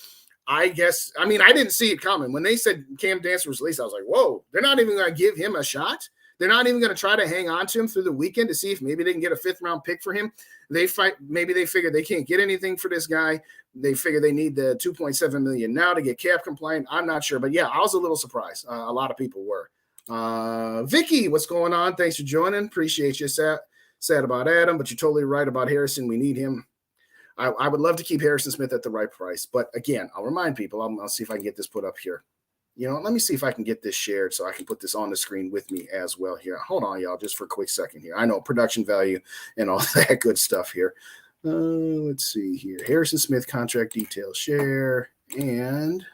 D: I didn't see it coming. When they said Cam Dantzler was released, I was like, whoa, they're not even going to give him a shot. They're not even going to try to hang on to him through the weekend to see if maybe they can get a 5th-round pick for him. Maybe they figure they can't get anything for this guy. They figure they need the $2.7 million now to get cap compliant. I'm not sure. But, yeah, I was a little surprised. A lot of people were. Vicky, what's going on? Thanks for joining. Appreciate you. Sad about Adam, but you're totally right about Harrison. We need him. I would love to keep Harrison Smith at the right price. But, again, I'll remind people. I'll see if I can get this put up here. Let me see if I can get this shared so I can put this on the screen with me as well here. Hold on, y'all, just for a quick second here. I know production value and all that good stuff here. Let's see here. Harrison Smith contract details share. And,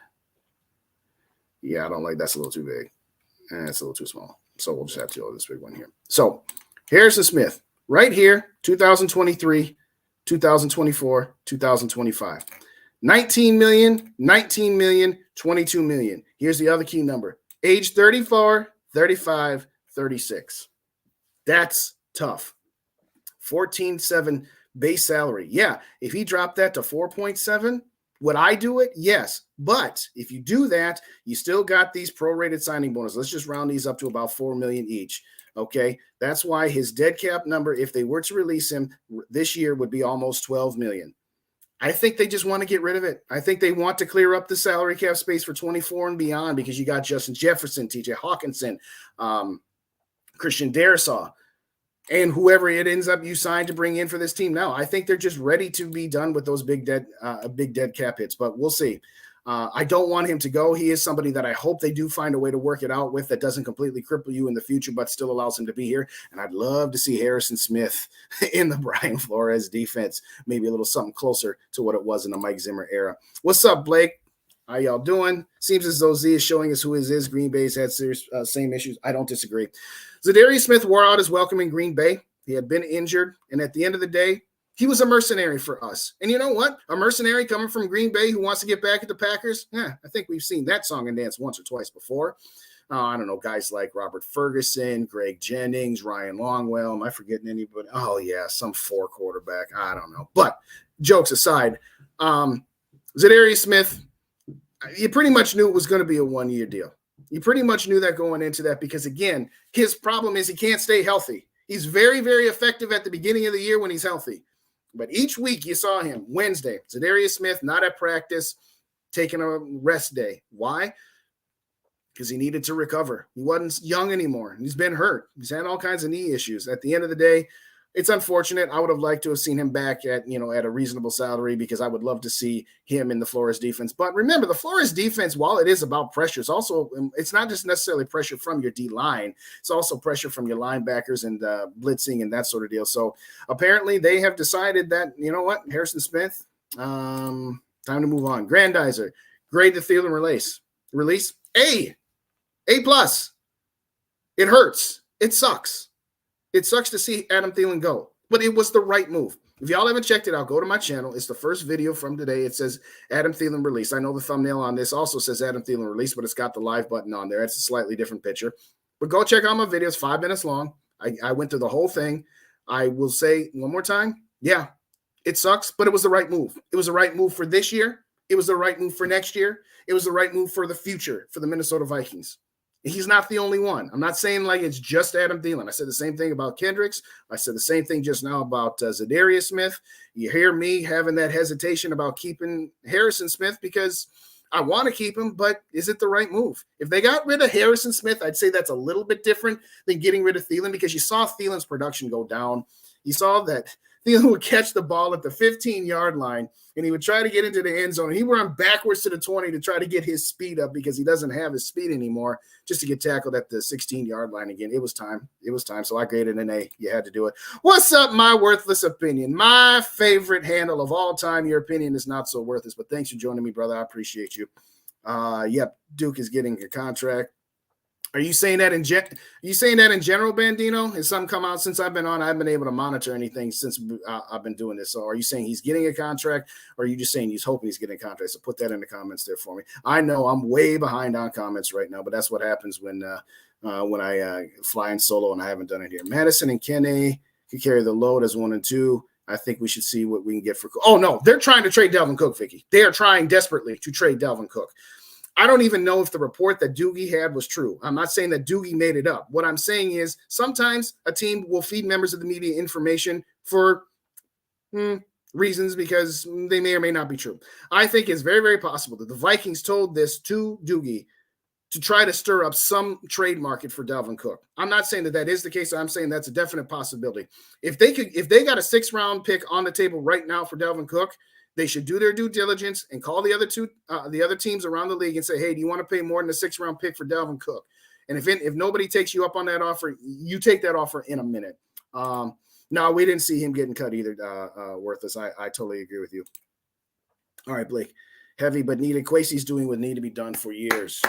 D: yeah, I don't like that's a little too big. It's a little too small. So we'll just have to do this big one here. So, Harrison Smith, right here, 2023. 2024, 2025. 19 million, 19 million, 22 million. Here's the other key number. Age 34, 35, 36. That's tough. 14.7 base salary. Yeah, if he dropped that to 4.7, would I do it? Yes. But if you do that, you still got these prorated signing bonuses. Let's just round these up to about 4 million each. Okay, that's why his dead cap number, if they were to release him this year, would be almost 12 million. I think they just want to get rid of it. I think they want to clear up the salary cap space for 24 and beyond because you got Justin Jefferson, TJ Hawkinson, Christian Darrisaw, and whoever it ends up you sign to bring in for this team now. I think they're just ready to be done with those big dead cap hits, but we'll see. I don't want him to go. He is somebody that I hope they do find a way to work it out with that doesn't completely cripple you in the future, but still allows him to be here. And I'd love to see Harrison Smith in the Brian Flores defense, maybe a little something closer to what it was in the Mike Zimmer era. What's up, Blake? How y'all doing? Seems as though Z is showing us who is. Green Bay's had serious same issues. I don't disagree. Za'darius Smith wore out his welcome in Green Bay. He had been injured, and at the end of the day, he was a mercenary for us. And you know what? A mercenary coming from Green Bay who wants to get back at the Packers? Yeah, I think we've seen that song and dance once or twice before. I don't know, guys like Robert Ferguson, Greg Jennings, Ryan Longwell. Am I forgetting anybody? Oh, yeah, some 4 quarterback. I don't know. But jokes aside, Za'darius Smith, you pretty much knew it was going to be a 1-year deal. You pretty much knew that going into that because, again, his problem is he can't stay healthy. He's very, very effective at the beginning of the year when he's healthy. But each week you saw him, Wednesday, Za'darius Smith not at practice, taking a rest day. Why? Because he needed to recover. He wasn't young anymore. He's been hurt. He's had all kinds of knee issues. At the end of the day, it's unfortunate. I would have liked to have seen him back at a reasonable salary, because I would love to see him in the Flores defense. But remember, the Flores defense, while it is about pressure, it's not just necessarily pressure from your D line. It's also pressure from your linebackers and blitzing and that sort of deal. So apparently they have decided that, you know what, Harrison Smith, time to move on. Grandizer, grade the Thielen release. A+. It hurts. It sucks. It sucks to see Adam Thielen go, but it was the right move. If y'all haven't checked it out, go to my channel. It's the first video from today. It says Adam Thielen release. I know the thumbnail on this also says Adam Thielen release, but it's got the live button on there. It's a slightly different picture. But go check out my videos, 5 minutes long. I went through the whole thing. I will say one more time, yeah, it sucks, but it was the right move. It was the right move for this year. It was the right move for next year. It was the right move for the future for the Minnesota Vikings. He's not the only one. I'm not saying like it's just Adam Thielen. I said the same thing about Kendricks. I said the same thing just now about Za'Darius Smith. You hear me having that hesitation about keeping Harrison Smith because I want to keep him, but is it the right move? If they got rid of Harrison Smith, I'd say that's a little bit different than getting rid of Thielen, because you saw Thielen's production go down. You saw that Thielen would catch the ball at the 15-yard line, and he would try to get into the end zone. And he would run backwards to the 20 to try to get his speed up, because he doesn't have his speed anymore, just to get tackled at the 16-yard line again. It was time. So I graded an A. You had to do it. What's up, my worthless opinion? My favorite handle of all time. Your opinion is not so worthless, but thanks for joining me, brother. I appreciate you. Yep, Duke is getting a contract. Are you saying that in general, Bandino? Has something come out since I've been on? I haven't been able to monitor anything since I've been doing this. So are you saying he's getting a contract, or are you just saying he's hoping he's getting a contract? So put that in the comments there for me. I know I'm way behind on comments right now, but that's what happens when I fly in solo and I haven't done it here. Madison and Kenny can carry the load as 1 and 2. I think we should see what we can get for Cook. Oh, no, they're trying to trade Dalvin Cook, Vicky. They are trying desperately to trade Dalvin Cook. I don't even know if the report that Doogie had was true. I'm not saying that Doogie made it up. What I'm saying is sometimes a team will feed members of the media information for reasons because they may or may not be true. I think it's very, very possible that the Vikings told this to Doogie to try to stir up some trade market for Dalvin Cook. I'm not saying that is the case. I'm saying that's a definite possibility. If they got a 6th-round pick on the table right now for Dalvin Cook, they should do their due diligence and call the other teams around the league and say, hey, do you want to pay more than a 6th-round pick for Dalvin Cook? And if nobody takes you up on that offer, you take that offer in a minute. No, we didn't see him getting cut either, Worthless. I totally agree with you. All right, Blake. Heavy but needed. Quasey's doing what needed to be done for years.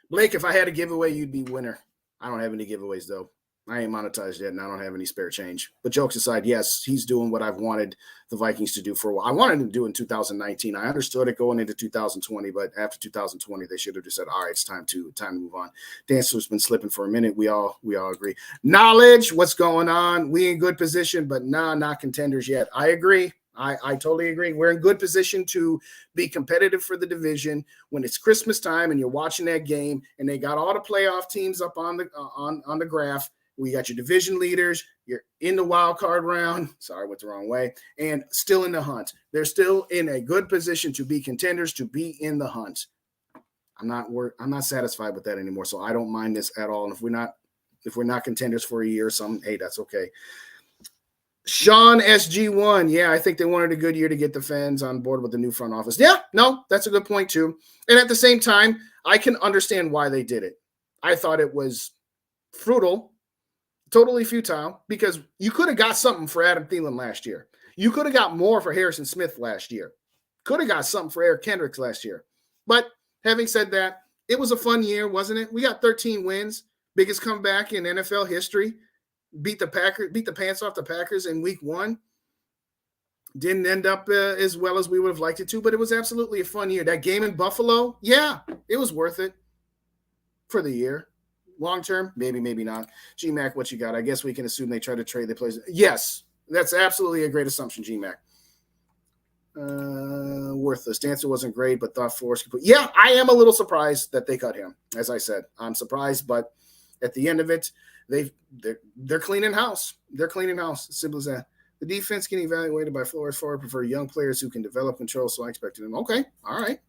D: Blake, if I had a giveaway, you'd be winner. I don't have any giveaways, though. I ain't monetized yet, and I don't have any spare change. But jokes aside, yes, he's doing what I've wanted the Vikings to do for a while. I wanted him to do in 2019. I understood it going into 2020, but after 2020, they should have just said, all right, it's time to move on. Dancer's been slipping for a minute. We all agree. Knowledge, what's going on? We in good position, but not contenders yet. I agree. I totally agree. We're in good position to be competitive for the division when it's Christmas time and you're watching that game and they got all the playoff teams up on the graph. We got your division leaders. You're in the wild card round. Sorry, I went the wrong way. And still in the hunt. They're still in a good position to be contenders, to be in the hunt. I'm not satisfied with that anymore. So I don't mind this at all. And if we're not contenders for a year or something, hey, that's okay. Sean SG1. Yeah, I think they wanted a good year to get the fans on board with the new front office. Yeah, no, that's a good point too. And at the same time, I can understand why they did it. I thought it was totally futile, because you could have got something for Adam Thielen last year. You could have got more for Harrison Smith last year. Could have got something for Eric Kendricks last year. But having said that, it was a fun year, wasn't it? We got 13 wins, biggest comeback in NFL history. Beat the pants off the Packers in week 1. Didn't end up as well as we would have liked it to, but it was absolutely a fun year. That game in Buffalo, yeah, it was worth it for the year. Long term, maybe not. G-Mac, what you got? I guess we can assume they try to trade the players. Yes, that's absolutely a great assumption, G-Mac. Worthless. Dancer wasn't great, but thought Flores could put. Yeah, I am a little surprised that they cut him. As I said, I'm surprised, but at the end of it, they're cleaning house. They're cleaning house. As simple as that. The defense getting evaluated by Flores. Forward prefer young players who can develop control, so I expected them. Okay, all right.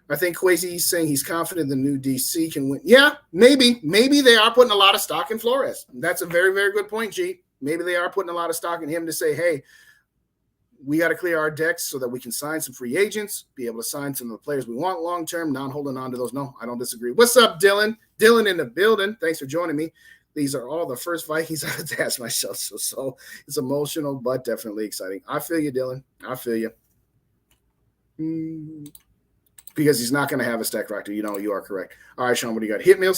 D: I think Kwesi's saying he's confident the new DC can win. Yeah, maybe. Maybe they are putting a lot of stock in Flores. That's a very, very good point, G. Maybe they are putting a lot of stock in him to say, hey, we got to clear our decks so that we can sign some free agents, be able to sign some of the players we want long-term, not holding on to those. No, I don't disagree. What's up, Dylan? Dylan in the building. Thanks for joining me. These are all the first Vikings I had to ask myself. So it's emotional, but definitely exciting. I feel you, Dylan. I feel you. Because he's not going to have a stack factor. You know, you are correct. All right, Sean, what do you got? Hitman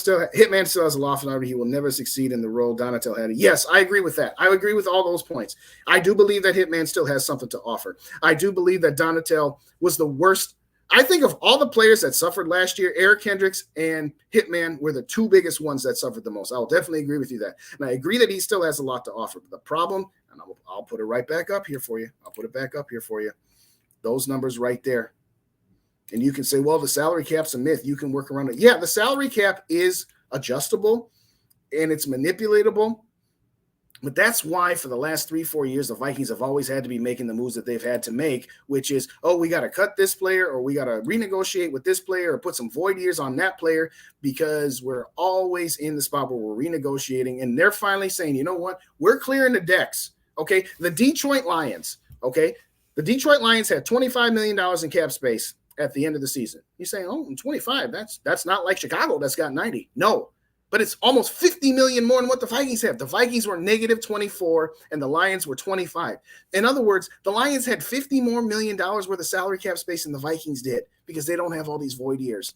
D: still has a loft number. He will never succeed in the role Donatel had. Yes, I agree with that. I agree with all those points. I do believe that Hitman still has something to offer. I do believe that Donatel was the worst. I think of all the players that suffered last year, Eric Kendricks and Hitman were the two biggest ones that suffered the most. I'll definitely agree with you that. And I agree that he still has a lot to offer. But the problem, and I'll put it right back up here for you. Those numbers right there. And you can say, well, the salary cap's a myth. You can work around it. Yeah, the salary cap is adjustable and it's manipulatable. But that's why for the last 3-4 years, the Vikings have always had to be making the moves that they've had to make, which is, oh, we got to cut this player or we got to renegotiate with this player or put some void years on that player because we're always in the spot where we're renegotiating. And they're finally saying, you know what? We're clearing the decks. Okay. The Detroit Lions. Okay. The Detroit Lions had $25 million in cap space at the end of the season. You're saying, oh, 25, that's not like Chicago that's got 90. No, but it's almost 50 million more than what the Vikings have. The Vikings were negative 24 and the Lions were 25. In other words, the Lions had $50 million worth of salary cap space than the Vikings did because they don't have all these void years.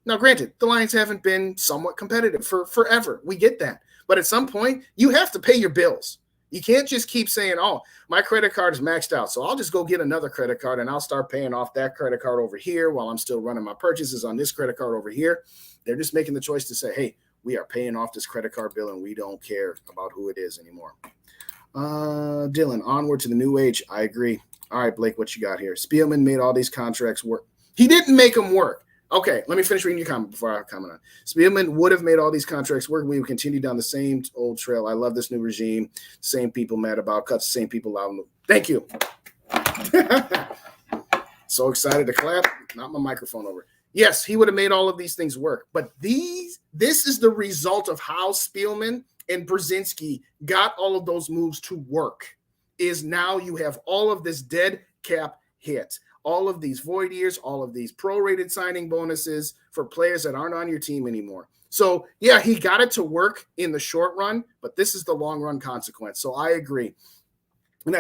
D: Now, granted, the Lions haven't been somewhat competitive for forever. We get that. But at some point, you have to pay your bills. You can't just keep saying, oh, my credit card is maxed out, so I'll just go get another credit card and I'll start paying off that credit card over here while I'm still running my purchases on this credit card over here. They're just making the choice to say, hey, we are paying off this credit card bill and we don't care about who it is anymore. Dylan, onward to the new age. I agree. All right, Blake, what you got here? Spielman made all these contracts work. He didn't make them work. Okay, let me finish reading your comment before I comment on it. Spielman would have made all these contracts work. We would continue down the same old trail. I love this new regime. Same people mad about cuts, same people loud. Thank you. So excited to clap. Not my microphone over. Yes, he would have made all of these things work. But this is the result of how Spielman and Brzezinski got all of those moves to work, is now you have all of this dead cap hit. All of these void years, all of these prorated signing bonuses for players that aren't on your team anymore. So, yeah, he got it to work in the short run, but this is the long run consequence. So I agree. And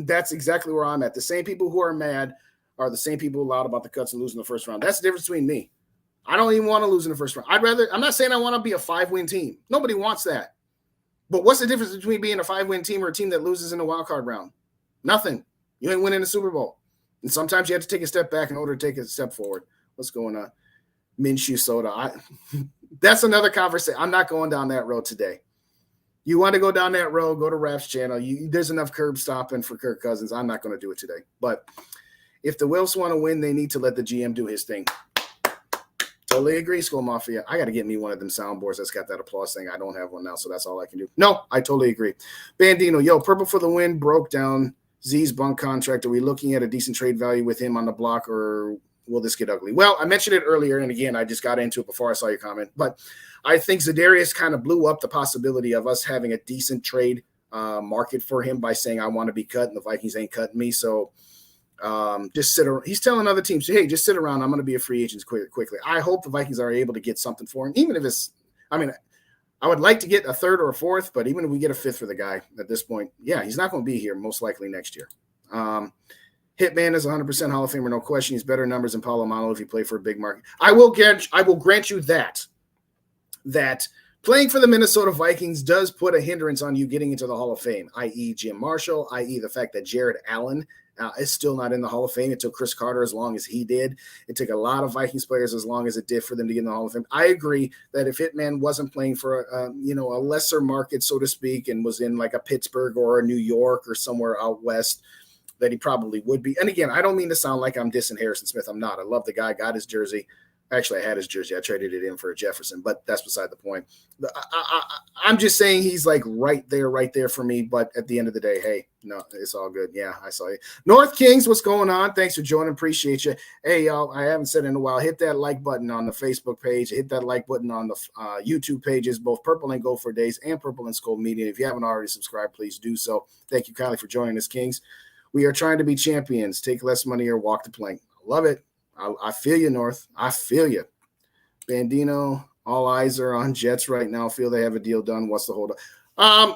D: that's exactly where I'm at. The same people who are mad are the same people loud about the cuts and losing the first round. That's the difference between me. I don't even want to lose in the first round. I'm not saying I want to be a 5-win team. Nobody wants that. But what's the difference between being a 5-win team or a team that loses in the wild card round? Nothing. You ain't winning the Super Bowl. And sometimes you have to take a step back in order to take a step forward. What's going on? Minshew soda. That's another conversation. I'm not going down that road today. You want to go down that road, go to Rap's channel. There's enough curb stopping for Kirk Cousins. I'm not going to do it today. But if the Wilfs want to win, they need to let the GM do his thing. Totally agree, Skull Mafia. I got to get me one of them soundboards that's got that applause thing. I don't have one now, so that's all I can do. No, I totally agree. Bandino, yo, Purple for the win broke down Z's bunk contract. Are we looking at a decent trade value with him on the block, or will this get ugly? Well, I mentioned it earlier, and again, I just got into it before I saw your comment, but I think Za'Darius kind of blew up the possibility of us having a decent trade market for him by saying, I want to be cut, and the Vikings ain't cutting me. So just sit around. He's telling other teams, hey, just sit around. I'm going to be a free agent quickly. I hope the Vikings are able to get something for him, even if it's, I would like to get a third or a fourth, but even if we get a fifth for the guy at this point, yeah, he's not going to be here most likely next year. Hitman is 100% Hall of Famer, no question. He's better numbers than Palomalo if he played for a big market. I will grant you that playing for the Minnesota Vikings does put a hindrance on you getting into the Hall of Fame, i.e. Jim Marshall, i.e. the fact that Jared Allen is still not in the Hall of Fame. It took Chris Carter as long as he did. It took a lot of Vikings players as long as it did for them to get in the Hall of Fame. I agree that if Hitman wasn't playing for a lesser market, so to speak, and was in like a Pittsburgh or a New York or somewhere out west, that he probably would be. And again, I don't mean to sound like I'm dissing Harrison Smith. I'm not. I love the guy, got his jersey. Actually, I had his jersey. I traded it in for a Jefferson, but that's beside the point. I'm just saying he's like right there for me. But at the end of the day, hey, no, it's all good. Yeah, I saw you. North Kings, what's going on? Thanks for joining. Appreciate you. Hey, y'all, I haven't said it in a while. Hit that like button on the Facebook page. Hit that like button on the YouTube pages, both Purple and Gold for Days and Purple and SKOL'd Media. If you haven't already subscribed, please do so. Thank you, Kylie, for joining us, Kings. We are trying to be champions. Take less money or walk the plank. Love it. I feel you, North. I feel you. Bandino, all eyes are on Jets right now. Feel they have a deal done. What's the holdup?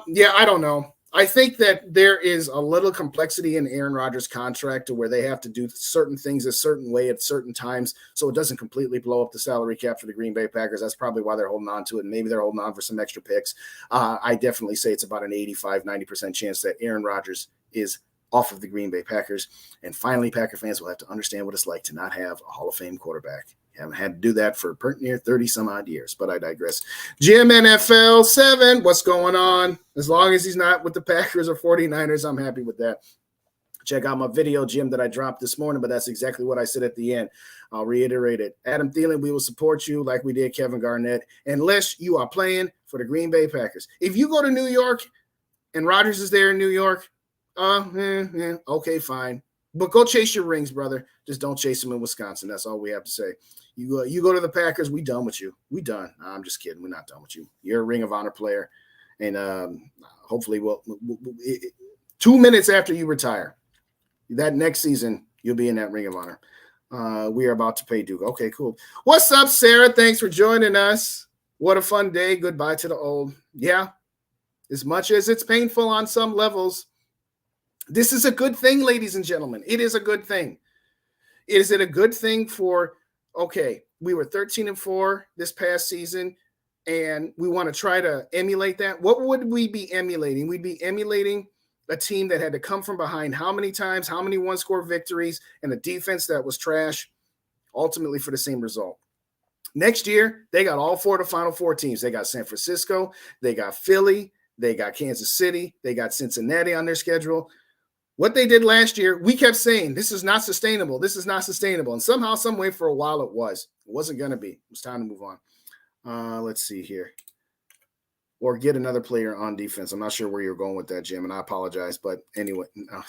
D: Yeah, I don't know. I think that there is a little complexity in Aaron Rodgers' contract to where they have to do certain things a certain way at certain times so it doesn't completely blow up the salary cap for the Green Bay Packers. That's probably why they're holding on to it, and maybe they're holding on for some extra picks. I definitely say it's about an 85-90% chance that Aaron Rodgers is off of the Green Bay Packers. And finally, Packer fans will have to understand what it's like to not have a Hall of Fame quarterback. You haven't had to do that for near 30 some odd years, but I digress. Jim NFL 7, what's going on? As long as he's not with the Packers or 49ers, I'm happy with that. Check out my video, Jim, that I dropped this morning, but that's exactly what I said at the end. I'll reiterate it. Adam Thielen, we will support you like we did Kevin Garnett, unless you are playing for the Green Bay Packers. If you go to New York and Rodgers is there in New York, okay, fine. But go chase your rings, brother. Just don't chase them in Wisconsin. That's all we have to say. You go to the Packers, we done with you. We done. I'm just kidding. We're not done with you. You're a Ring of Honor player. And hopefully we'll 2 minutes after you retire, that next season, you'll be in that Ring of Honor. We are about to pay Duke. Okay, cool. What's up, Sarah? Thanks for joining us. What a fun day. Goodbye to the old. Yeah, as much as it's painful on some levels, this is a good thing, ladies and gentlemen. It is a good thing. Is it a good thing for, okay, we were 13-4 this past season, and we want to try to emulate that? What would we be emulating? We'd be emulating a team that had to come from behind how many times, how many one-score victories, and a defense that was trash, ultimately for the same result. Next year, they got all four of the Final Four teams. They got San Francisco, they got Philly, they got Kansas City, they got Cincinnati on their schedule. What they did last year, we kept saying, this is not sustainable. This is not sustainable. And somehow, some way, for a while, it was. It wasn't going to be. It was time to move on. Let's see here. Or get another player on defense. I'm not sure where you're going with that, Jim, and I apologize. But anyway, no.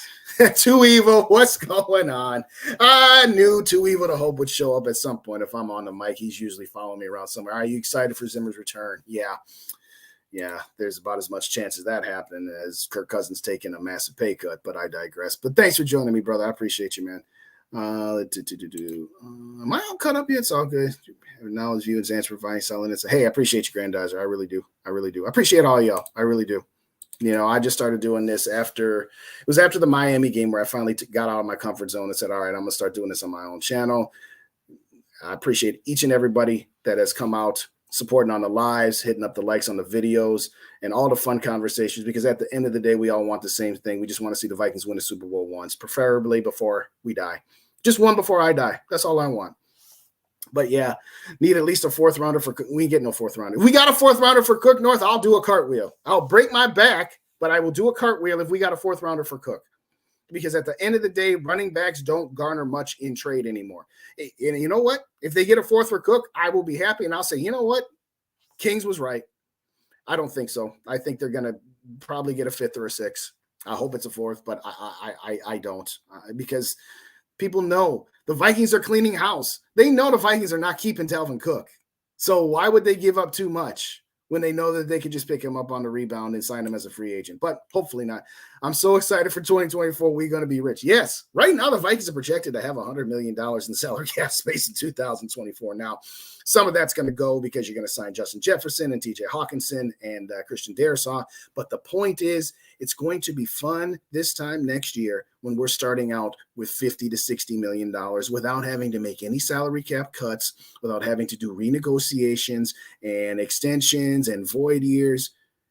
D: Too Evil, what's going on? I knew Too Evil to Hope would show up at some point. If I'm on the mic, he's usually following me around somewhere. Are you excited for Zimmer's return? Yeah, there's about as much chance of that happening as Kirk Cousins taking a massive pay cut, but I digress. But thanks for joining me, brother. I appreciate you, man. Am I all cut up yet? It's all good. Knowledge, view, and answer for selling it. Hey, I appreciate you, Grandizer. I really do. I appreciate all y'all. I really do. You know, I just started doing this after the Miami game where I finally got out of my comfort zone and said, all right, I'm going to start doing this on my own channel. I appreciate each and everybody that has come out, supporting on the lives, hitting up the likes on the videos, and all the fun conversations, because at the end of the day, we all want the same thing. We just want to see the Vikings win the Super Bowl once, preferably before we die. Just one before I die. That's all I want. But yeah, need at least a fourth rounder for Cook. We ain't getting no fourth rounder. If we got a fourth rounder for Cook North, I'll do a cartwheel. I'll break my back, but I will do a cartwheel if we got a fourth rounder for Cook. Because at the end of the day, running backs don't garner much in trade anymore. And you know what? If they get a fourth for Cook, I will be happy. And I'll say, you know what? Kings was right. I don't think so. I think they're going to probably get a fifth or a sixth. I hope it's a fourth, but I don't. Because people know the Vikings are cleaning house. They know the Vikings are not keeping Dalvin Cook. So why would they give up too much when they know that they could just pick him up on the rebound and sign him as a free agent? But hopefully not. I'm so excited for 2024. We're going to be rich. Yes, right now the Vikings are projected to have $100 million in salary cap space in 2024. Now, some of that's going to go because you're going to sign Justin Jefferson and TJ Hawkinson and Christian Darrisaw. But the point is, it's going to be fun this time next year when we're starting out with $50 to $60 million without having to make any salary cap cuts, without having to do renegotiations and extensions and void years,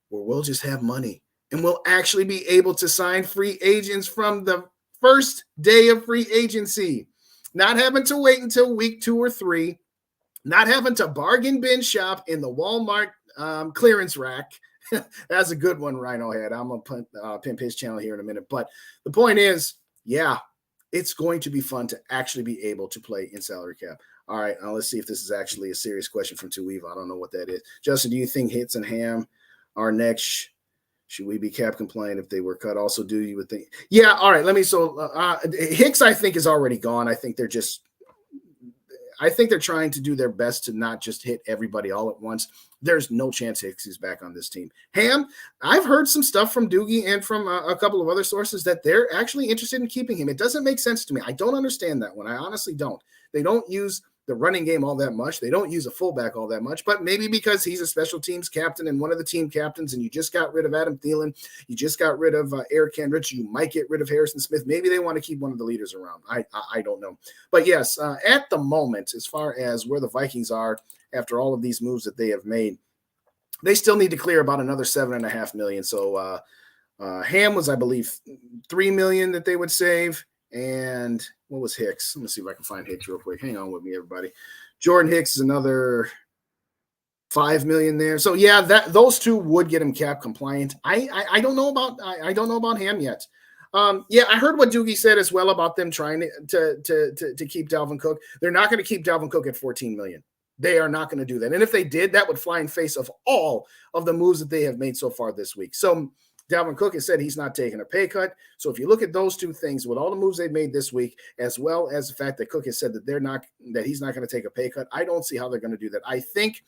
D: where we'll just have money. And we'll actually be able to sign free agents from the first day of free agency, not having to wait until week 2 or 3, not having to bargain bin shop in the Walmart clearance rack. That's a good one Rhino had. I'm going to pimp his channel here in a minute. But the point is, yeah, it's going to be fun to actually be able to play in salary cap. All right, now let's see if this is actually a serious question from Tuiva. I don't know what that is. Justin, do you think Hicks and Ham are next? Should we be cap compliant if they were cut? Also, do you would think? Yeah, all right. Hicks, I think, is already gone. I think they're trying to do their best to not just hit everybody all at once. There's no chance Hicks is back on this team. Ham, I've heard some stuff from Doogie and from a couple of other sources that they're actually interested in keeping him. It doesn't make sense to me. I don't understand that one. I honestly don't. They don't use the running game all that much. They don't use a fullback all that much, but maybe because he's a special teams captain and one of the team captains, and you just got rid of Adam Thielen, you just got rid of Eric Kendricks, you might get rid of Harrison Smith. Maybe they want to keep one of the leaders around. I don't know. But yes, at the moment, as far as where the Vikings are after all of these moves that they have made, they still need to clear about another $7.5 million. So Ham was, I believe, $3 million that they would save. And what was Hicks? Let me see if I can find Hicks real quick. Hang on with me, everybody. Jordan Hicks is another $5 million there. So yeah, those two would get him cap compliant. I don't know about Ham yet. Yeah, I heard what Doogie said as well about them trying to keep Dalvin Cook. They're not going to keep Dalvin Cook at $14 million. They are not going to do that. And if they did, that would fly in face of all of the moves that they have made so far this week. So Dalvin Cook has said he's not taking a pay cut. So if you look at those two things, with all the moves they've made this week, as well as the fact that Cook has said that he's not going to take a pay cut, I don't see how they're going to do that. I think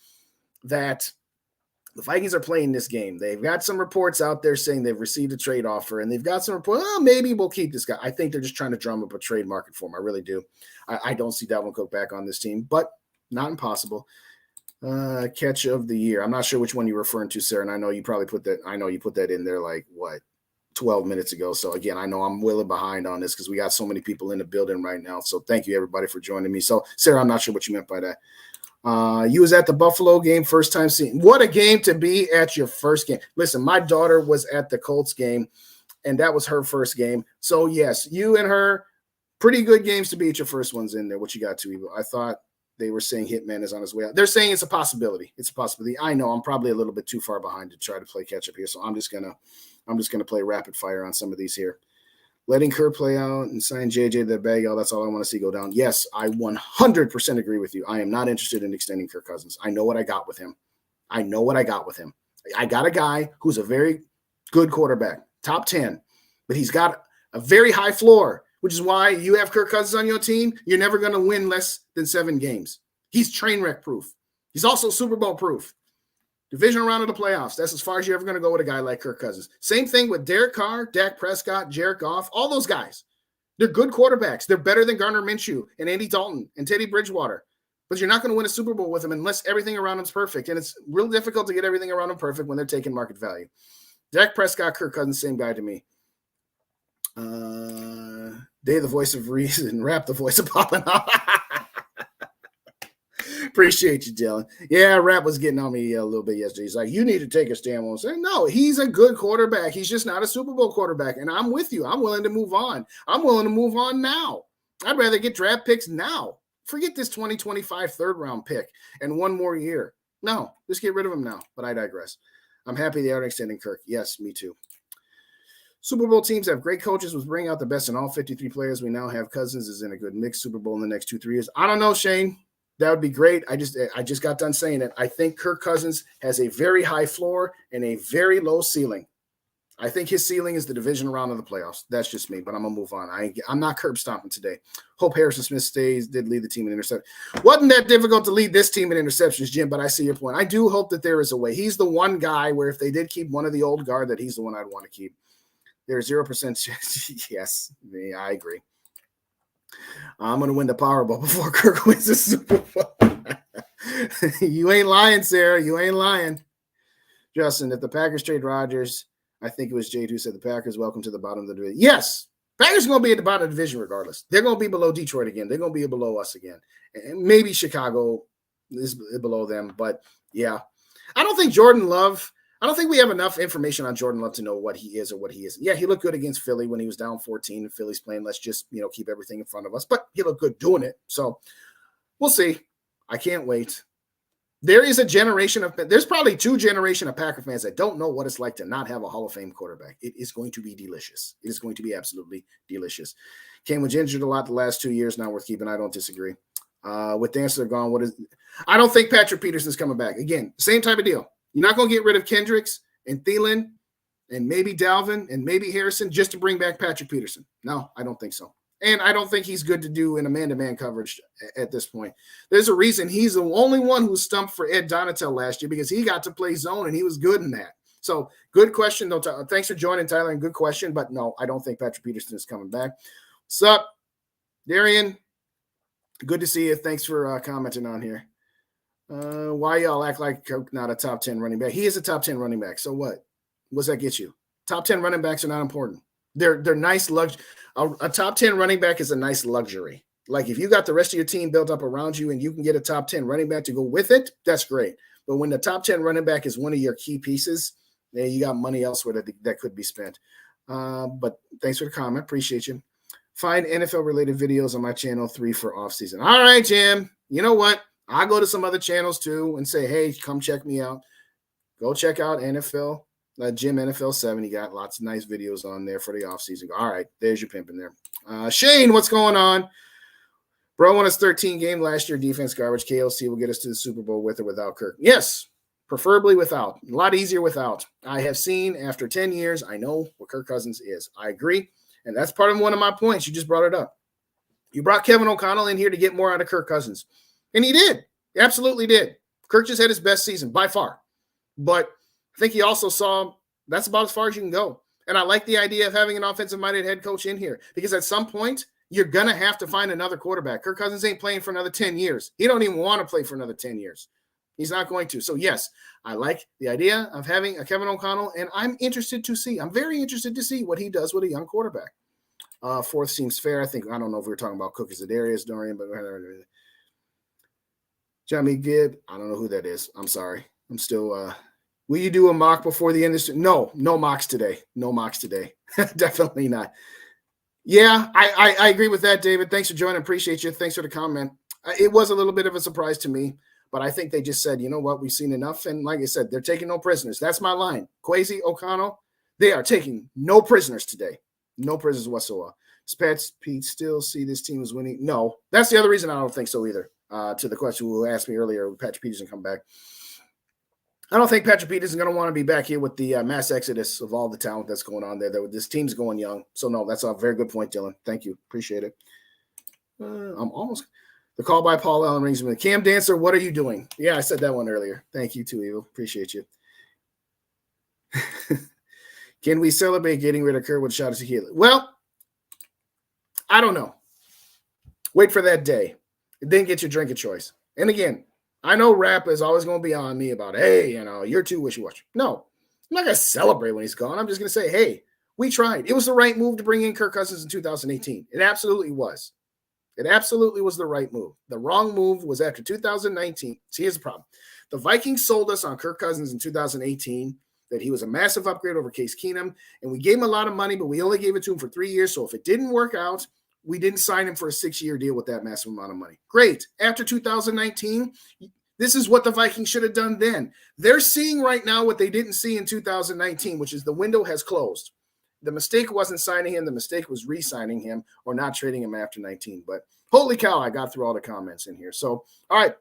D: that the Vikings are playing this game. They've got some reports out there saying they've received a trade offer, and they've got some reports, maybe we'll keep this guy. I think they're just trying to drum up a trade market for him. I really do. I don't see Dalvin Cook back on this team, but not impossible. Catch of the year. I'm not sure which one you're referring to, Sarah, and I know you probably put that in there 12 minutes ago. So again, I know I'm willing behind on this because we got so many people in the building right now. So thank you everybody for joining me. So Sarah, I'm not sure what you meant by that. You was at the Buffalo game, first time seeing. What a game to be at your first game. Listen, my daughter was at the Colts game, and that was her first game. So yes, you and her, pretty good games to be at your first ones in there. What you got to, Evo? I thought they were saying Hitman is on his way out. They're saying it's a possibility. It's a possibility. I know I'm probably a little bit too far behind to try to play catch up here. So I'm just gonna play rapid fire on some of these here. Letting Kerr play out and sign JJ to the bag. That's all I want to see go down. Yes, I 100% agree with you. I am not interested in extending Kirk Cousins. I know what I got with him. I got a guy who's a very good quarterback, top 10, but he's got a very high floor, which is why you have Kirk Cousins on your team. You're never going to win less than 7 games. He's train wreck proof. He's also Super Bowl proof. Division round of the playoffs. That's as far as you're ever going to go with a guy like Kirk Cousins. Same thing with Derek Carr, Dak Prescott, Jared Goff, all those guys. They're good quarterbacks. They're better than Gardner Minshew and Andy Dalton and Teddy Bridgewater. But you're not going to win a Super Bowl with them unless everything around them's perfect. And it's real difficult to get everything around them perfect when they're taking market value. Dak Prescott, Kirk Cousins, same guy to me. Day the voice of reason, rap the voice of popping off. Appreciate you, Dylan. Yeah, Rap was getting on me a little bit yesterday. He's like, you need to take a stand on saying, no, he's a good quarterback. He's just not a Super Bowl quarterback. And I'm with you. I'm willing to move on. I'm willing to move on now. I'd rather get draft picks now. Forget this 2025 third round pick and one more year. No, just get rid of him now. But I digress. I'm happy they are extending Kirk. Yes, me too. Super Bowl teams have great coaches, which bring out the best in all 53 players. We now have Cousins is in a good mix Super Bowl in the next 2-3 years. I don't know, Shane. That would be great. I just got done saying it. I think Kirk Cousins has a very high floor and a very low ceiling. I think his ceiling is the division round of the playoffs. That's just me, but I'm going to move on. I'm not curb stomping today. Hope Harrison Smith did lead the team in interception. Wasn't that difficult to lead this team in interceptions, Jim, but I see your point. I do hope that there is a way. He's the one guy where if they did keep one of the old guard, that he's the one I'd want to keep. There's 0%. Yes, I agree. I'm going to win the Powerball before Kirk wins the Super Bowl. You ain't lying, Sarah. You ain't lying. Justin, if the Packers trade Rodgers, I think it was Jade who said the Packers welcome to the bottom of the division. Yes, Packers are going to be at the bottom of the division regardless. They're going to be below Detroit again. They're going to be below us again. And maybe Chicago is below them. But, yeah, I don't think we have enough information on Jordan Love to know what he is or what he isn't. Yeah, he looked good against Philly when he was down 14 and Philly's playing. Let's just, keep everything in front of us. But he looked good doing it. So we'll see. I can't wait. There's probably 2 generations of Packer fans that don't know what it's like to not have a Hall of Fame quarterback. It is going to be delicious. It is going to be absolutely delicious. Cam was injured a lot the last 2 years. Not worth keeping. I don't disagree. With Dancer gone, I don't think Patrick Peterson's coming back. Again, same type of deal. You're not going to get rid of Kendricks and Thielen and maybe Dalvin and maybe Harrison just to bring back Patrick Peterson. No, I don't think so. And I don't think he's good to do in a man-to-man coverage at this point. There's a reason he's the only one who stumped for Ed Donatel last year because he got to play zone and he was good in that. So good question, though. Thanks for joining, Tyler, and good question. But no, I don't think Patrick Peterson is coming back. What's up, Darian? Good to see you. Thanks for commenting on here. Why y'all act like Cook not a top 10 running back? He is a top 10 running back. So what? What's that get you? Top 10 running backs are not important. They're nice luxury. A top 10 running back is a nice luxury. Like if you got the rest of your team built up around you and you can get a top 10 running back to go with it, that's great. But when the top 10 running back is one of your key pieces, then you got money elsewhere that could be spent. But thanks for the comment. Appreciate you. Find NFL-related videos on my channel 3 for off-season. All right, Jim. You know what? I'll go to some other channels too and say, hey, come check me out. Go check out NFL. Jim NFL 7, he got lots of nice videos on there for the offseason. All right, there's your pimp in there. Shane, what's going on? Bro won his 13 game last year. Defense garbage. KLC will get us to the Super Bowl with or without Kirk. Yes, preferably without. A lot easier without. I have seen after 10 years, I know what Kirk Cousins is. I agree, and that's part of one of my points. You just brought it up. You brought Kevin O'Connell in here to get more out of Kirk Cousins, and he did. He absolutely did. Kirk just had his best season by far, but I think he also saw that's about as far as you can go. And I like the idea of having an offensive-minded head coach in here because at some point, you're going to have to find another quarterback. Kirk Cousins ain't playing for another 10 years. He don't even want to play for another 10 years. He's not going to. So, yes, I like the idea of having a Kevin O'Connell, and I'm interested to see. I'm very interested to see what he does with a young quarterback. Fourth seems fair. I don't know if we were talking about Cook or Za'Darius, Dorian, but Johnny Gibb, I don't know who that is. I'm sorry. I'm still will you do a mock before the end of the No mocks today. No mocks today. Definitely not. Yeah, I agree with that, David. Thanks for joining. Appreciate you. Thanks for the comment. It was a little bit of a surprise to me, but I think they just said, you know what, we've seen enough. And like I said, they're taking no prisoners. That's my line. Kwesi, O'Connell, they are taking no prisoners today. No prisoners whatsoever. Spats, Pete, still see this team is winning? No, that's the other reason I don't think so either. To the question who asked me earlier, will Patrick Peterson come back? I don't think Patrick Peterson is going to want to be back here with the mass exodus of all the talent that's going on there. This team's going young. So, no, that's a very good point, Dylan. Thank you. Appreciate it. I'm almost – the call by Paul Allen rings me. Cam Dancer, what are you doing? Yeah, I said that one earlier. Thank you, too, Evil. Appreciate you. Can we celebrate getting rid of Kerr with a shot of tequila? Well, I don't know. Wait for that day. Then get your drink of choice. And again, I know rap is always going to be on me about, hey, you're too wishy-washy. No, I'm not going to celebrate when he's gone. I'm just going to say, hey, we tried. It was the right move to bring in Kirk Cousins in 2018. It absolutely was. It absolutely was the right move. The wrong move was after 2019. See, here's the problem. The Vikings sold us on Kirk Cousins in 2018 that he was a massive upgrade over Case Keenum, and we gave him a lot of money, but we only gave it to him for 3 years. So if it didn't work out, we didn't sign him for a 6-year deal with that massive amount of money. Great. After 2019, this is what the Vikings should have done then. They're seeing right now what they didn't see in 2019, which is the window has closed. The mistake wasn't signing him. The mistake was re-signing him or not trading him after 19. But holy cow, I got through all the comments in here. So, all right.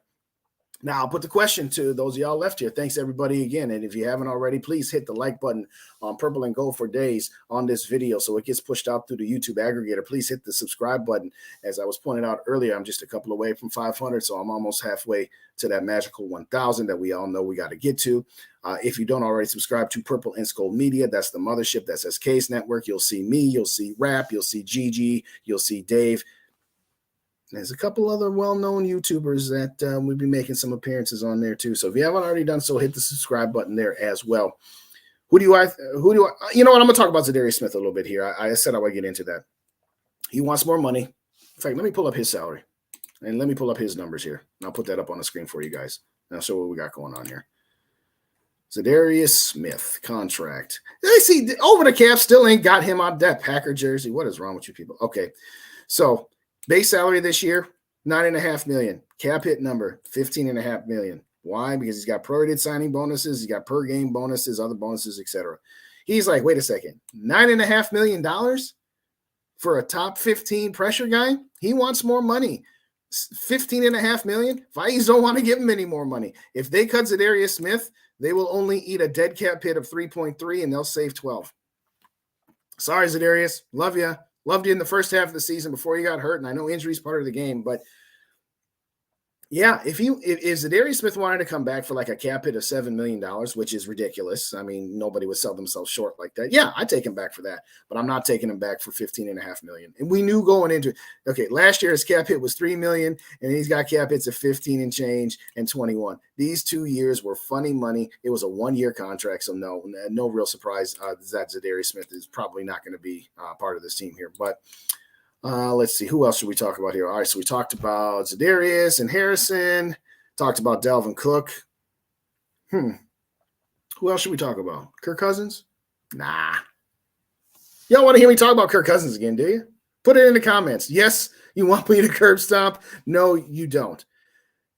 D: Now, I'll put the question to those of y'all left here. Thanks, everybody, again. And if you haven't already, please hit the like button on Purple and Gold for Days on this video so it gets pushed out through the YouTube aggregator. Please hit the subscribe button. As I was pointing out earlier, I'm just a couple away from 500, so I'm almost halfway to that magical 1,000 that we all know we got to get to. If you don't already subscribe to Purple and SKOL'd Media, that's the mothership. That's SK's network. You'll see me. You'll see Rap. You'll see Gigi. You'll see Dave. There's a couple other well-known YouTubers that we'll be making some appearances on there too. So if you haven't already done so, hit the subscribe button there as well. You know what? I'm going to talk about Za'Darius Smith a little bit here. I said I would get into that. He wants more money. In fact, let me pull up his salary and let me pull up his numbers here. And I'll put that up on the screen for you guys. And I'll show what we got going on here. Za'Darius Smith contract. I see over the cap still ain't got him on that Packer jersey. What is wrong with you people? Okay. So, base salary this year, $9.5 million. Cap hit number, $15.5 million. Why? Because he's got prorated signing bonuses, he's got per game bonuses, other bonuses, etc. He's like, wait a second, $9.5 million for a top 15 pressure guy? He wants more money. $15.5 million. Vikings don't want to give him any more money. If they cut Za'Darius Smith, they will only eat a dead cap hit of 3.3 and they'll save 12. Sorry, Za'Darius. Love you. Loved you in the first half of the season before you got hurt. And I know injury is part of the game, but yeah, if Za'Darius Smith wanted to come back for like a cap hit of $7 million, which is ridiculous. I mean, nobody would sell themselves short like that. Yeah, I'd take him back for that, but I'm not taking him back for $15.5 million. And we knew going into it, okay, last year his cap hit was $3 million, and he's got cap hits of 15 and change and 21. These 2 years were funny money. It was a 1-year contract, so no real surprise that Za'Darius Smith is probably not going to be part of this team here, but let's see. Who else should we talk about here? All right, so we talked about Za'Darius and Harrison. Talked about Dalvin Cook. Who else should we talk about? Kirk Cousins? Nah. Y'all want to hear me talk about Kirk Cousins again, do you? Put it in the comments. Yes, you want me to curb stomp? No, you don't.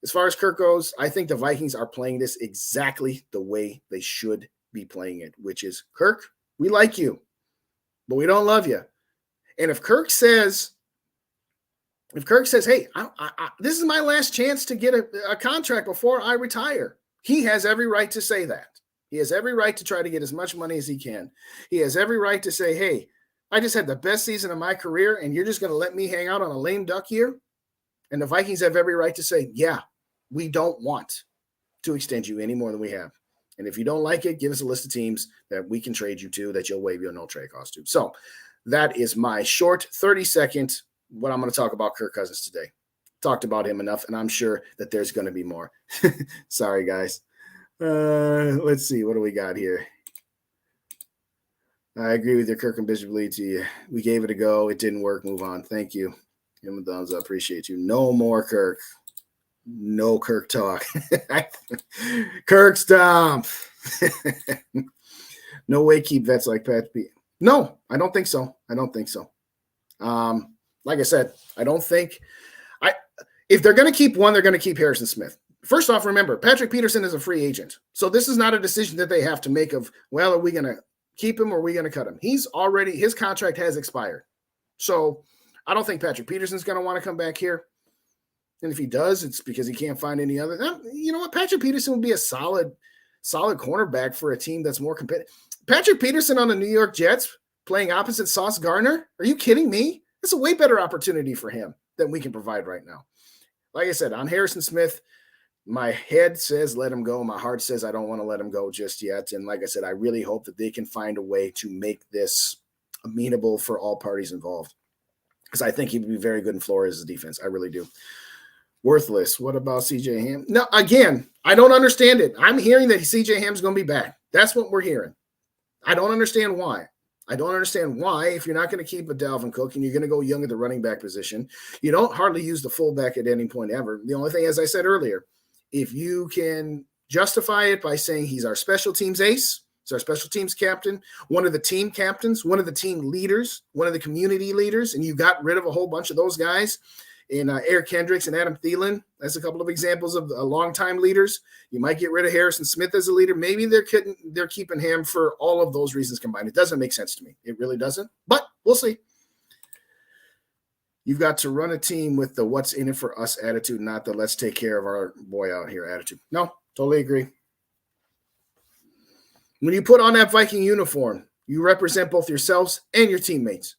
D: As far as Kirk goes, I think the Vikings are playing this exactly the way they should be playing it, which is, Kirk, we like you, but we don't love you. And if Kirk says, hey, this is my last chance to get a contract before I retire, he has every right to say that. He has every right to try to get as much money as he can. He has every right to say, hey, I just had the best season of my career, and you're just going to let me hang out on a lame duck here? And the Vikings have every right to say, yeah, we don't want to extend you any more than we have. And if you don't like it, give us a list of teams that we can trade you to that you'll waive your no trade cost to. So that is my short 30-second what I'm going to talk about Kirk Cousins today. Talked about him enough, and I'm sure that there's going to be more. Sorry, guys. Let's see. What do we got here? I agree with your Kirk and Bishop Lee to you. We gave it a go. It didn't work. Move on. Thank you. Give him a thumbs up. Appreciate you. No more Kirk. No Kirk talk. Kirk stomp. No way keep vets like Pat B. No, I don't think so. Like I said, I don't think if they're going to keep one, they're going to keep Harrison Smith. First off, remember, Patrick Peterson is a free agent. So this is not a decision that they have to make of, well, are we going to keep him or are we going to cut him? His contract has expired. So I don't think Patrick Peterson's going to want to come back here. And if he does, it's because he can't find any other. You know what? Patrick Peterson would be a solid cornerback for a team that's more competitive. Patrick Peterson on the New York Jets playing opposite Sauce Gardner? Are you kidding me? It's a way better opportunity for him than we can provide right now. Like I said, on Harrison Smith, my head says let him go. My heart says I don't want to let him go just yet. And like I said, I really hope that they can find a way to make this amenable for all parties involved, because I think he would be very good in Flores' defense. I really do. Worthless. What about CJ Ham? No, again, I don't understand it. I'm hearing that CJ Ham's going to be back. That's what we're hearing. I don't understand why. If you're not going to keep a Dalvin Cook and you're going to go young at the running back position, you don't hardly use the fullback at any point ever. The only thing, as I said earlier, if you can justify it by saying he's our special teams ace, he's our special teams captain, one of the team captains, one of the team leaders, one of the community leaders, and you got rid of a whole bunch of those guys in Eric Kendricks and Adam Thielen. That's a couple of examples of longtime leaders. You might get rid of Harrison Smith as a leader. Maybe they're keeping him for all of those reasons combined. It doesn't make sense to me. It really doesn't, but we'll see. You've got to run a team with the what's in it for us attitude, not the let's take care of our boy out here attitude. No, totally agree. When you put on that Viking uniform, you represent both yourselves and your teammates.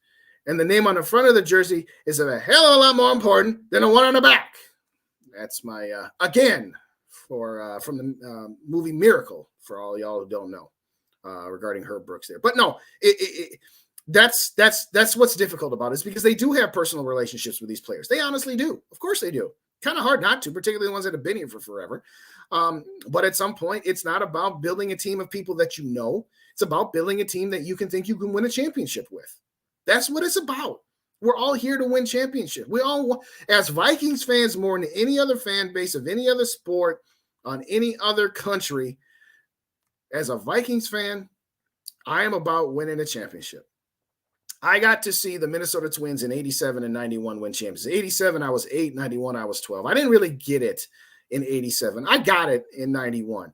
D: And the name on the front of the jersey is a hell of a lot more important than the one on the back. That's my, again, from the movie Miracle, for all y'all who don't know, regarding Herb Brooks there. But no, that's what's difficult about it, is because they do have personal relationships with these players. They honestly do. Of course they do. Kind of hard not to, particularly the ones that have been here for forever. But at some point, it's not about building a team of people that you know. It's about building a team that you can think you can win a championship with. That's what it's about. We're all here to win championship. We all, as Vikings fans, more than any other fan base of any other sport on any other country, as a Vikings fan, I am about winning a championship. I got to see the Minnesota Twins in 87 and 91 win championships. 87, I was 8. 91, I was 12. I didn't really get it in 87. I got it in 91.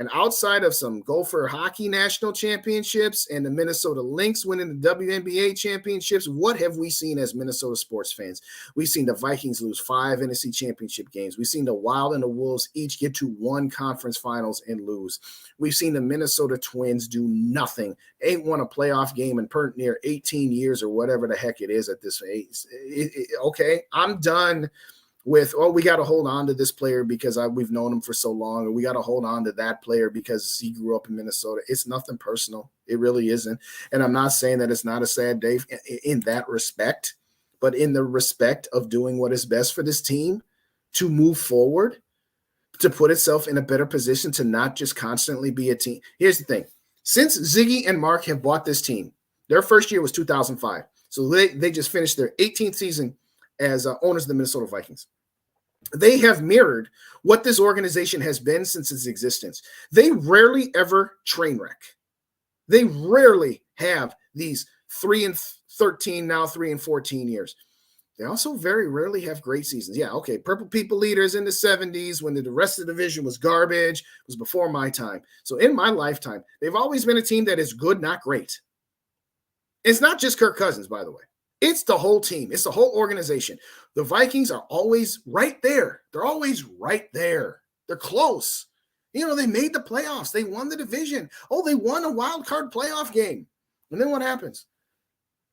D: And outside of some Gopher hockey national championships and the Minnesota Lynx winning the WNBA championships, what have we seen as Minnesota sports fans? We've seen the Vikings lose 5 NFC championship games. We've seen the Wild and the Wolves each get to 1 conference finals and lose. We've seen the Minnesota Twins do nothing. Ain't won a playoff game in near 18 years or whatever the heck it is at this age. Okay, I'm done with, we got to hold on to this player because we've known him for so long, or we got to hold on to that player because he grew up in Minnesota. It's nothing personal. It really isn't. And I'm not saying that it's not a sad day in that respect, but in the respect of doing what is best for this team to move forward, to put itself in a better position to not just constantly be a team. Here's the thing. Since Ziggy and Mark have bought this team, their first year was 2005. So they just finished their 18th season as owners of the Minnesota Vikings. They have mirrored what this organization has been since its existence. They rarely ever train wreck. They rarely have these 3-13, now 3-14 years. They also very rarely have great seasons. Yeah, okay, Purple People leaders in the 70s when the rest of the division was garbage, was before my time. So in my lifetime, they've always been a team that is good, not great. It's not just Kirk Cousins, by the way. It's the whole team. It's the whole organization. The Vikings are always right there. They're always right there. They're close. You know, they made the playoffs. They won the division. Oh, they won a wild card playoff game. And then what happens?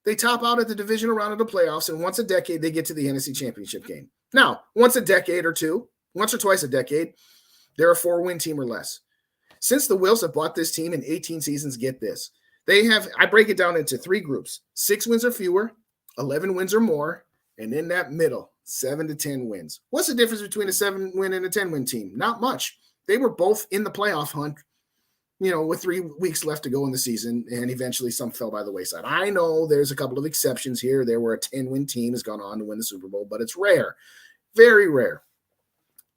D: They top out at the divisional round of the playoffs, and once a decade, they get to the NFC Championship game. Now, once a decade or two, once or twice a decade, they're a 4-win team or less. Since the Wills have bought this team in 18 seasons, get this. They have, I break it down into 3 groups, 6 wins or fewer, 11 wins or more, and in that middle, 7 to 10 wins. What's the difference between a 7-win and a 10-win team? Not much. They were both in the playoff hunt, you know, with 3 weeks left to go in the season, and eventually some fell by the wayside. I know there's a couple of exceptions here. There where a 10-win team has gone on to win the Super Bowl, but it's rare, very rare.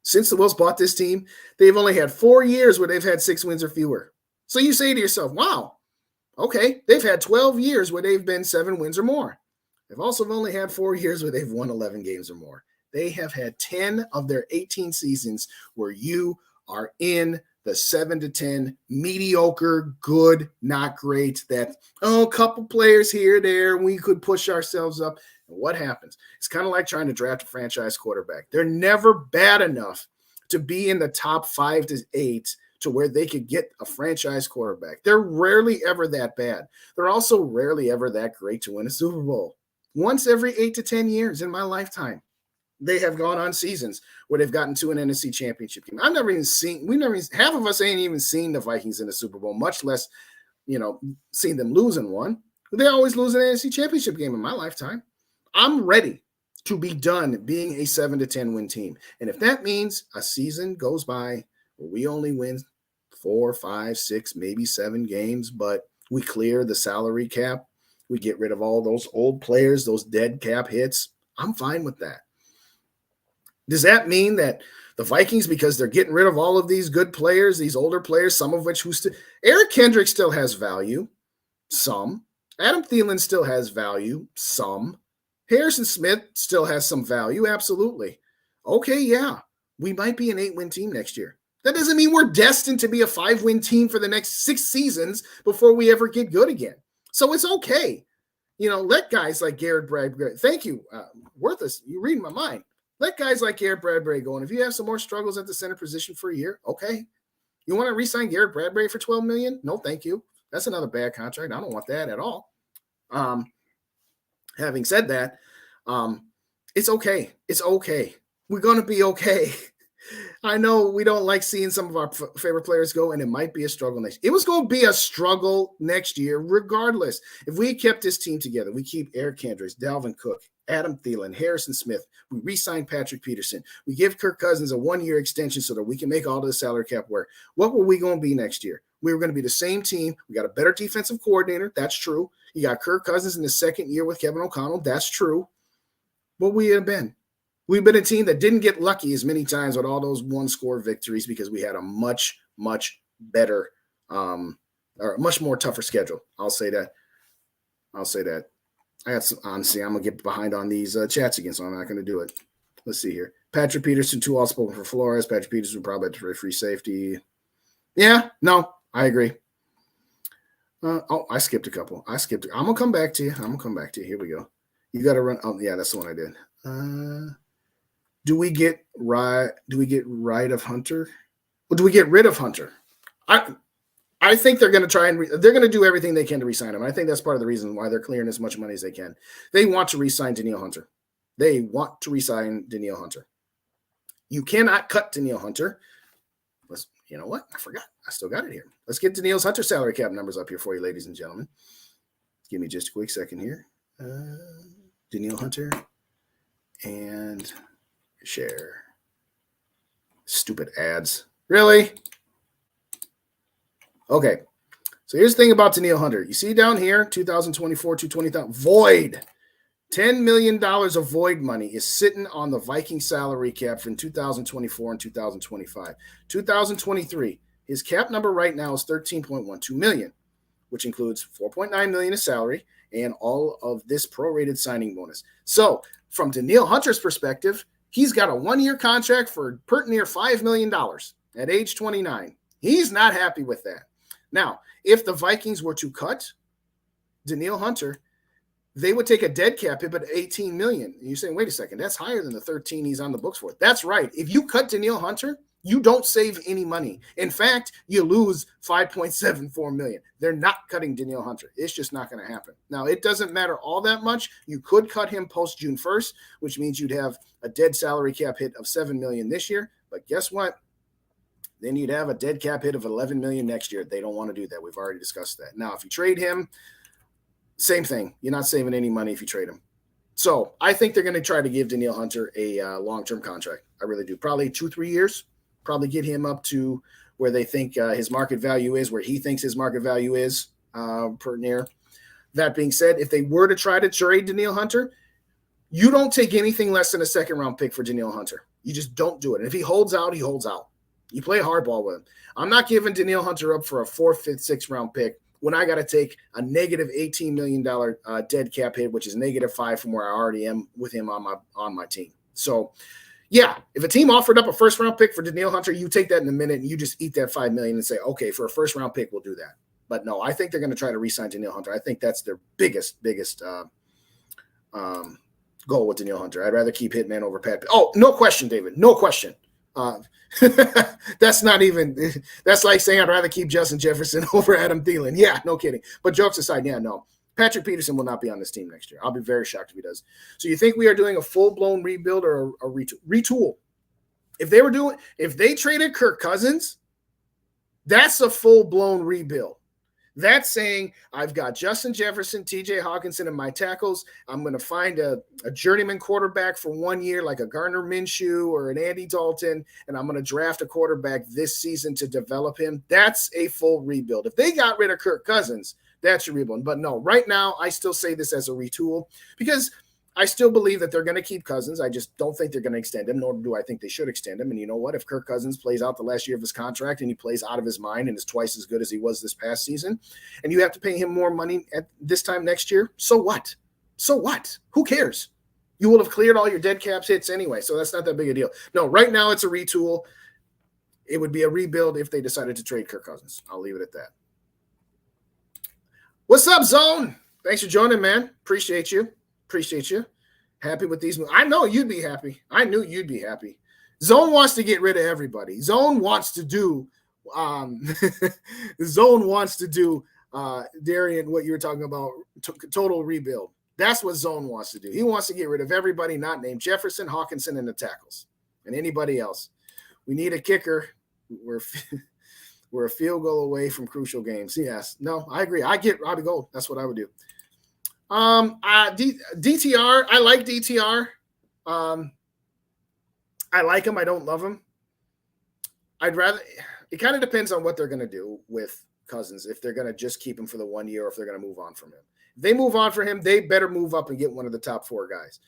D: Since the Wills bought this team, they've only had 4 years where they've had 6 wins or fewer. So you say to yourself, wow, okay, they've had 12 years where they've been 7 wins or more. They've also only had 4 years where they've won 11 games or more. They have had 10 of their 18 seasons where you are in the 7 to 10 mediocre, good, not great, that, a couple players here, there, we could push ourselves up. And what happens? It's kind of like trying to draft a franchise quarterback. They're never bad enough to be in the top 5 to 8 to where they could get a franchise quarterback. They're rarely ever that bad. They're also rarely ever that great to win a Super Bowl. Once every 8 to 10 years in my lifetime, they have gone on seasons where they've gotten to an NFC championship game. Half of us ain't even seen the Vikings in the Super Bowl, much less, you know, seen them losing one. They always lose an NFC championship game in my lifetime. I'm ready to be done being a 7 to 10 win team. And if that means a season goes by where we only win 4, 5, 6, maybe 7 games, but we clear the salary cap, we get rid of all those old players, those dead cap hits, I'm fine with that. Does that mean that the Vikings, because they're getting rid of all of these good players, these older players, some of which Eric Kendrick still has value, some. Adam Thielen still has value, some. Harrison Smith still has some value, absolutely. Okay, yeah, we might be an 8-win team next year. That doesn't mean we're destined to be a 5-win team for the next 6 seasons before we ever get good again. So it's okay. You know, let guys like Garrett Bradbury, thank you, Worthless, you read my mind. Let guys like Garrett Bradbury go. And if you have some more struggles at the center position for a year, okay. You want to re-sign Garrett Bradbury for $12 million? No, thank you. That's another bad contract. I don't want that at all. Having said that, it's okay. It's okay. We're going to be okay. I know we don't like seeing some of our favorite players go, and it might be a struggle next year. It was going to be a struggle next year, regardless. If we kept this team together, we keep Eric Kendrick, Dalvin Cook, Adam Thielen, Harrison Smith. We re-sign Patrick Peterson. We give Kirk Cousins a 1-year extension so that we can make all of the salary cap work. What were we going to be next year? We were going to be the same team. We got a better defensive coordinator. That's true. You got Kirk Cousins in the 2nd year with Kevin O'Connell. That's true. What we have been. We've been a team that didn't get lucky as many times with all those 1-score victories because we had a much, much better or much more tougher schedule. I'll say that. I got some, honestly, I'm going to get behind on these chats again, so I'm not going to do it. Let's see here. Patrick Peterson, 2 all spoken for Flores. Patrick Peterson probably at free safety. Yeah, no, I agree. I skipped a couple. I'm gonna come back to you. Here we go. You got to run. Oh, yeah, that's the one I did. Do we get rid of Hunter? Well, do we get rid of Hunter? I think they're going to try and they're going to do everything they can to re-sign him. I think that's part of the reason why they're clearing as much money as they can. They want to re-sign Danielle Hunter. You cannot cut Danielle Hunter. You know what? I forgot. I still got it here. Let's get Danielle's Hunter salary cap numbers up here for you, ladies and gentlemen. Give me just a quick second here. Danielle Hunter and share. Stupid ads. Really? Okay. So here's the thing about Danielle Hunter. You see down here, 2024, 220,000 void. $10 million of void money is sitting on the Viking salary cap from 2024 and 2025. 2023, his cap number right now is $13.12 million, which includes $4.9 million in salary and all of this prorated signing bonus. So from Danielle Hunter's perspective, he's got a one-year contract for pert near $5 million at age 29. He's not happy with that. Now, if the Vikings were to cut Danielle Hunter, they would take a dead cap hit at $18 million. And you're saying, wait a second, that's higher than the 13 he's on the books for. That's right. If you cut Danielle Hunter, you don't save any money. In fact, you lose $5.74 million. They're not cutting Danielle Hunter. It's just not going to happen. Now, it doesn't matter all that much. You could cut him post June 1st, which means you'd have a dead salary cap hit of $7 million this year. But guess what? Then you'd have a dead cap hit of $11 million next year. They don't want to do that. We've already discussed that. Now, if you trade him, same thing. You're not saving any money if you trade him. So I think they're going to try to give Danielle Hunter a long-term contract. I really do. Probably 2-3 years. Probably get him up to where they think his market value is, where he thinks his market value is per year. That being said, if they were to try to trade Danielle Hunter, you don't take anything less than a second-round pick for Danielle Hunter. You just don't do it. And if he holds out, he holds out. You play hardball with him. I'm not giving Danielle Hunter up for a 4th, 5th, 6th round pick when I got to take a negative $18 million dead cap hit, which is -5 from where I already am with him on my team. So, yeah, if a team offered up a 1st round pick for Danielle Hunter, you take that in a minute and you just eat that $5 million and say, okay, for a 1st round pick, we'll do that. But no, I think they're going to try to re-sign Danielle Hunter. I think that's their biggest goal with Danielle Hunter. I'd rather keep Hitman over Pat. Oh, no question, David. No question. That's like saying I'd rather keep Justin Jefferson over Adam Thielen. Yeah, no kidding. But jokes aside, yeah, no. Patrick Peterson will not be on this team next year. I'll be very shocked if he does. So you think we are doing a full-blown rebuild or a retool? If they traded Kirk Cousins, that's a full-blown rebuild. That's saying I've got Justin Jefferson, TJ Hawkinson, and my tackles. I'm going to find a journeyman quarterback for 1 year, like a Gardner Minshew or an Andy Dalton, and I'm going to draft a quarterback this season to develop him. That's a full rebuild. If they got rid of Kirk Cousins, that's a rebuild. But no, right now, I still say this as a retool because I still believe that they're going to keep Cousins. I just don't think they're going to extend him, nor do I think they should extend him. And you know what? If Kirk Cousins plays out the last year of his contract and he plays out of his mind and is twice as good as he was this past season, and you have to pay him more money at this time next year, so what? So what? Who cares? You will have cleared all your dead caps hits anyway, so that's not that big a deal. No, right now it's a retool. It would be a rebuild if they decided to trade Kirk Cousins. I'll leave it at that. What's up, Zone? Thanks for joining, man. Appreciate you. Happy with these moves. I know you'd be happy. I knew you'd be happy. Zone wants to get rid of everybody. Zone wants to do Darian, what you were talking about, total rebuild. That's what Zone wants to do. He wants to get rid of everybody not named Jefferson, Hawkinson, and the tackles, and anybody else. We need a kicker. We're a field goal away from crucial games. Yes. No, I agree. I get Robbie Gould. That's what I would do. DTR, I like DTR. I like him. I don't love him. It kind of depends on what they're going to do with Cousins. If they're going to just keep him for the 1 year or if they're going to move on from him. If they move on for him, they better move up and get one of the top 4 guys.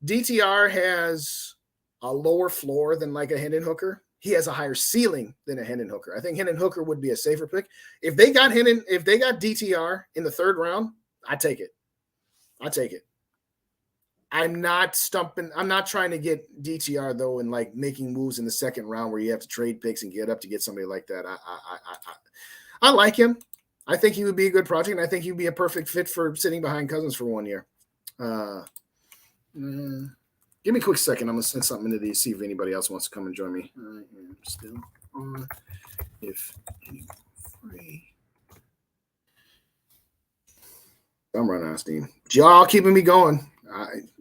D: DTR has a lower floor than like a Hendon Hooker. He has a higher ceiling than a Hendon Hooker. I think Hendon Hooker would be a safer pick. If they got DTR in the 3rd round, I'd take it. I'm not trying to get DTR though, and like making moves in the second round where you have to trade picks and get up to get somebody like that. I like him. I think he would be a good project, and I think he'd be a perfect fit for sitting behind Cousins for 1 year. Give me a quick second. I'm gonna send something into these, see if anybody else wants to come and join me. I am still on. If any free. I'm running out of steam. Y'all keeping me going.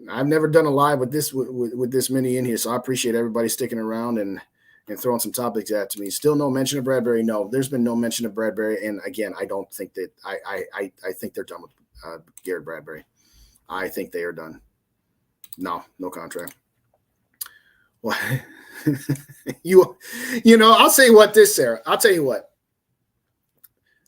D: I've never done a live with this many in here, so I appreciate everybody sticking around and throwing some topics at me. Still no mention of Bradbury. No, there's been no mention of Bradbury, and again, I don't think that I think they're done with Garrett Bradbury. I think they are done. No contract. Well, I'll say what this, Sarah. I'll tell you what.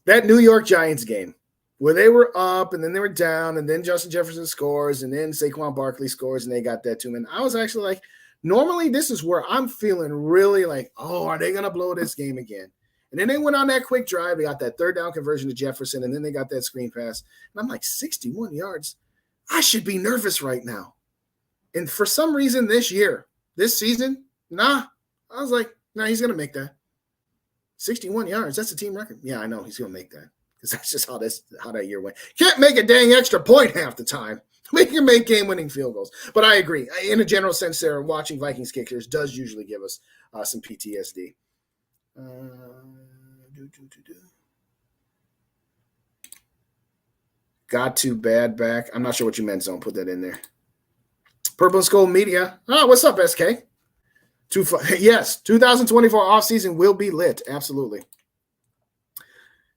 D: That New York Giants game, where they were up and then they were down, and then Justin Jefferson scores, and then Saquon Barkley scores, and they got that 2-man. I was actually like, normally this is where I'm feeling really like, oh, are they going to blow this game again? And then they went on that quick drive. They got that third down conversion to Jefferson, and then they got that screen pass. And I'm like, 61 yards? I should be nervous right now. And for some reason this season, nah. I was like, nah, he's going to make that. 61 yards, that's a team record. Yeah, I know he's going to make that. Because that's just how that year went. Can't make a dang extra point half the time. You can make game-winning field goals. But I agree. In a general sense, Sarah, watching Vikings kickers does usually give us some PTSD. Got to bad back. I'm not sure what you meant, so I'll put that in there. Purple and SKOL'd Media. Oh, what's up, SK? Yes, 2024 offseason will be lit. Absolutely.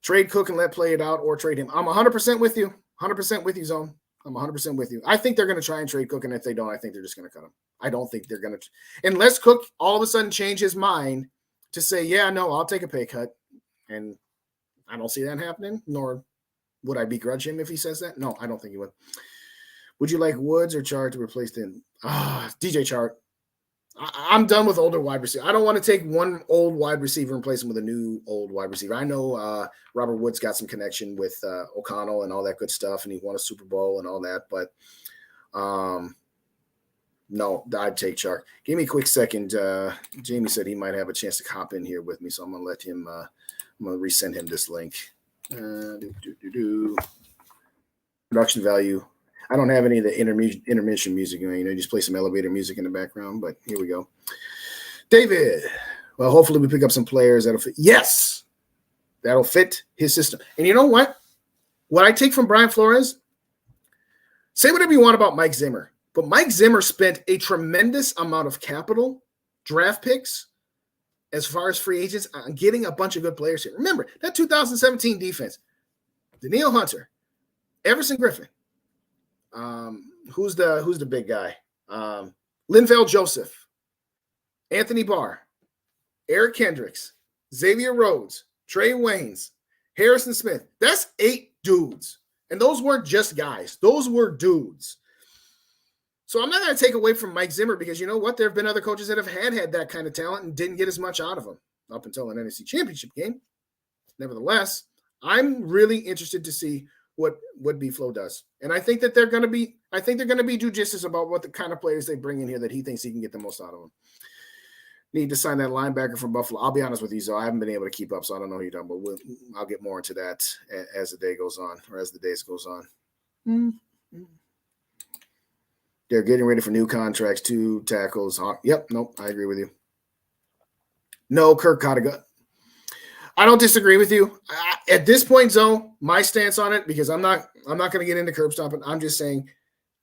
D: Trade Cook and let play it out, or trade him. I'm 100% with you. 100% with you, Zone. I'm 100% with you. I think they're going to try and trade Cook, and if they don't, I think they're just going to cut him. I don't think they're going to – unless Cook all of a sudden change his mind to say, yeah, no, I'll take a pay cut. And I don't see that happening, nor would I begrudge him if he says that. No, I don't think he would. Would you like Woods or Chart to replace them? DJ Chart. I'm done with older wide receiver. I don't want to take one old wide receiver and replace him with a new old wide receiver. I know Robert Woods got some connection with O'Connell and all that good stuff, and he won a Super Bowl and all that. But no, I'd take Chark. Give me a quick second. Jamie said he might have a chance to hop in here with me, so I'm going to let him I'm going to resend him this link. Production value. I don't have any of the intermission music. Just play some elevator music in the background, but here we go. David. Well, hopefully we pick up some players that'll fit. Yes, that'll fit his system. And you know what? What I take from Brian Flores, say whatever you want about Mike Zimmer, but Mike Zimmer spent a tremendous amount of capital, draft picks, as far as free agents, on getting a bunch of good players here. Remember, that 2017 defense, Danielle Hunter, Everson Griffin, who's the big guy? Linval Joseph, Anthony Barr, Eric Kendricks, Xavier Rhodes, Trey Waynes, Harrison Smith. That's 8 dudes. And those weren't just guys. Those were dudes. So I'm not going to take away from Mike Zimmer, because you know what? There have been other coaches that have had that kind of talent and didn't get as much out of them up until an NFC Championship game. Nevertheless, I'm really interested to see what B-Flow does. And I think that they're going to be judicious about what the kind of players they bring in here that he thinks he can get the most out of them. Need to sign that linebacker from Buffalo. I'll be honest with you, so I haven't been able to keep up, so I don't know who you're talking about. I'll get more into that as the day goes on, or as the days goes on. Mm-hmm. They're getting ready for new contracts, 2 tackles. Yep, nope, I agree with you. No, Kirk Cotiga. I don't disagree with you. At this point, Zoe, my stance on it, because I'm not going to get into curb stomping. I'm just saying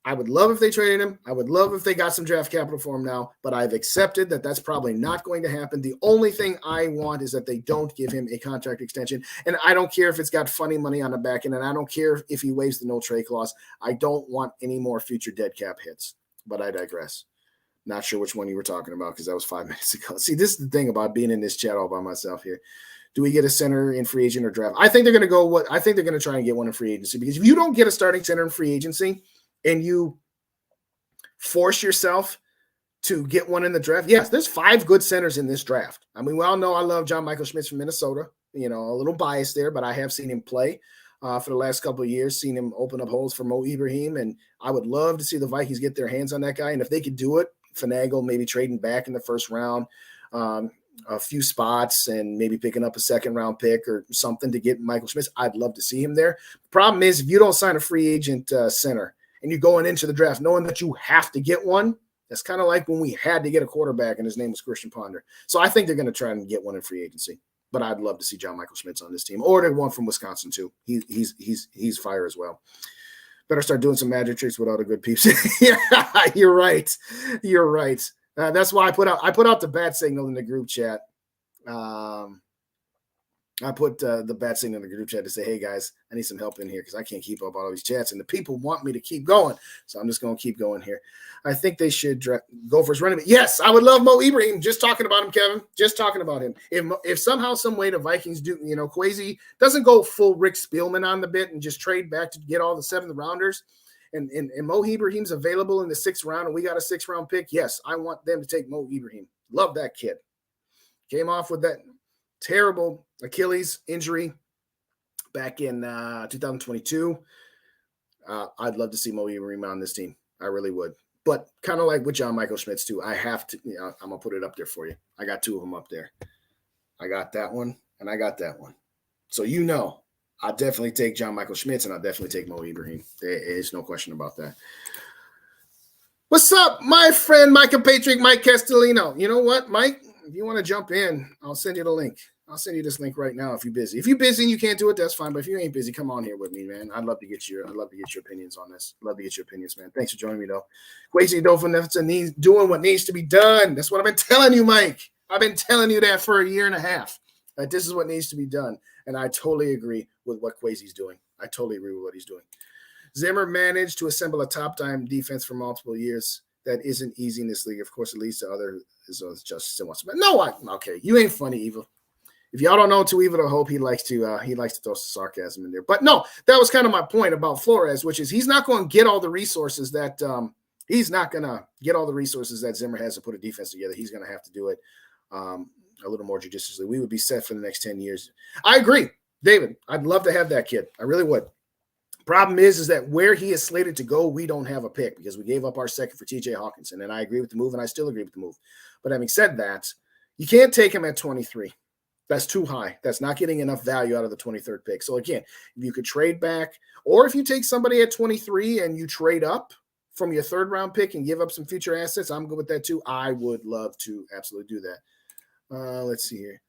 D: I would love if they traded him. I would love if they got some draft capital for him now, but I've accepted that that's probably not going to happen. The only thing I want is that they don't give him a contract extension, and I don't care if it's got funny money on the back end, and I don't care if he waives the no trade clause. I don't want any more future dead cap hits, but I digress. Not sure which one you were talking about, because that was 5 minutes ago. See, this is the thing about being in this chat all by myself here. Do we get a center in free agent or draft? I think they're going to I think they're going to try and get one in free agency, because if you don't get a starting center in free agency and you force yourself to get one in the draft, yes, there's 5 good centers in this draft. I mean, we all know I love John Michael Schmitz from Minnesota. A little biased there, but I have seen him play. for the last couple of years, seen him open up holes for Mo Ibrahim, and I would love to see the Vikings get their hands on that guy. And if they could do it, finagle maybe trading back in the first round, a few spots, and maybe picking up a second-round pick or something to get Michael Schmitz, I'd love to see him there. Problem is, if you don't sign a free agent center and you're going into the draft knowing that you have to get one, that's kind of like when we had to get a quarterback and his name was Christian Ponder. So I think they're going to try and get one in free agency. But I'd love to see John Michael Schmitz on this team, or the one from Wisconsin too. He's fire as well. Better start doing some magic tricks with all the good peeps. Yeah, you're right. You're right. That's why I put out the bat signal in the group chat. I put the bat signal in the group chat to say, hey, guys, I need some help in here because I can't keep up all these chats. And the people want me to keep going. So I'm just going to keep going here. I think they should go for his running back. Yes, I would love Mo Ibrahim. Just talking about him, Kevin. Just talking about him. If somehow, some way the Vikings do, Kwesi doesn't go full Rick Spielman on the bit and just trade back to get all the seventh rounders, and Mo Ibrahim's available in the sixth round and we got a 6th round pick, yes, I want them to take Mo Ibrahim. Love that kid. Came off with that terrible Achilles injury back in 2022. I'd love to see Mo Ibrahim on this team. I really would. But kind of like with John Michael Schmitz too, I have to, I'm going to put it up there for you. I got 2 of them up there. I got that one and I got that one. So I'll definitely take John Michael Schmitz and I'll definitely take Mo Ibrahim. There is no question about that. What's up, my friend, my compatriot, Mike Castellino? You know what, Mike? If you want to jump in, I'll send you the link. I'll send you this link right now if you're busy. If you're busy and you can't do it, that's fine. But if you ain't busy, come on here with me, man. I'd love to get your opinions on this. Love to get your opinions, man. Thanks for joining me, though. Kwesi Adofo-Mensah doing what needs to be done. That's what I've been telling you, Mike. I've been telling you that for a year and a half. That this is what needs to be done. And I totally agree with what Kwesi's doing. I totally agree with what he's doing. Zimmer managed to assemble a top-time defense for multiple years. That isn't easy in this league. Of course, it leads to other just wants. Okay, you ain't funny, Evil. If y'all don't know too evil to hope, he likes to throw some sarcasm in there. But no, that was kind of my point about Flores, which is he's not going to get all the resources that Zimmer has to put a defense together. He's going to have to do it a little more judiciously. We would be set for the next 10 years. I agree, David. I'd love to have that kid. I really would. Problem is that where he is slated to go, we don't have a pick because we gave up our second for TJ Hawkinson. And I agree with the move, and I still agree with the move. But having said that, you can't take him at 23. That's too high. That's not getting enough value out of the 23rd pick. So again, if you could trade back, or if you take somebody at 23 and you trade up from your 3rd round pick and give up some future assets, I'm good with that too. I would love to absolutely do that. Let's see here.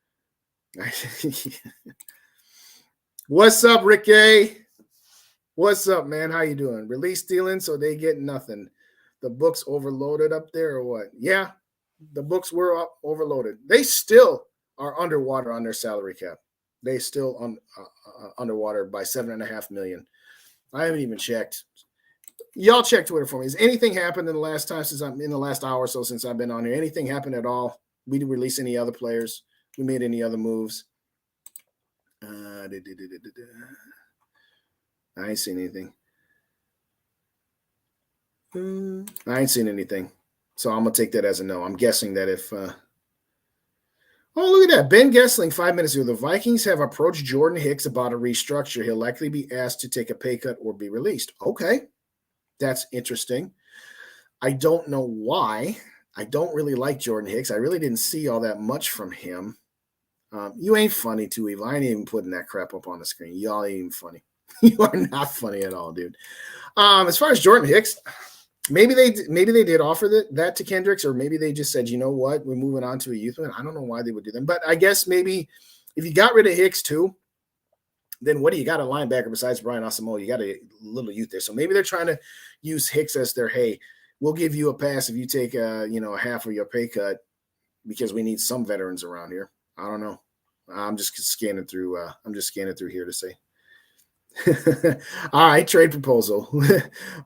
D: What's up, Rick A? What's up, man? How you doing? Release Thielen so they get nothing. The books overloaded up there or what? Yeah, the books were overloaded. They still are underwater on their salary cap. They still underwater by $7.5 million. I haven't even checked. Y'all check Twitter for me. Has anything happened in the last time since I'm in the last hour or so since I've been on here? Anything happened at all? We didn't release any other players. We made any other moves? I ain't seen anything. I ain't seen anything. So I'm going to take that as a no. I'm guessing that if oh, look at that. Ben Gessling, 5 minutes ago. The Vikings have approached Jordan Hicks about a restructure. He'll likely be asked to take a pay cut or be released. Okay. That's interesting. I don't know why. I don't really like Jordan Hicks. I really didn't see all that much from him. You ain't funny too, Evil. I ain't even putting that crap up on the screen. Y'all ain't even funny. You are not funny at all, dude. As far as Jordan Hicks, maybe they did offer that to Kendricks, or maybe they just said, you know what, we're moving on to a youth one. I don't know why they would do that, but I guess maybe if you got rid of Hicks too, then what do you got a linebacker besides Brian Asamoah? You got a little youth there, so maybe they're trying to use Hicks as their, hey, we'll give you a pass if you take a half of your pay cut because we need some veterans around here. I don't know. I'm just scanning through. Here to say. All right, trade proposal.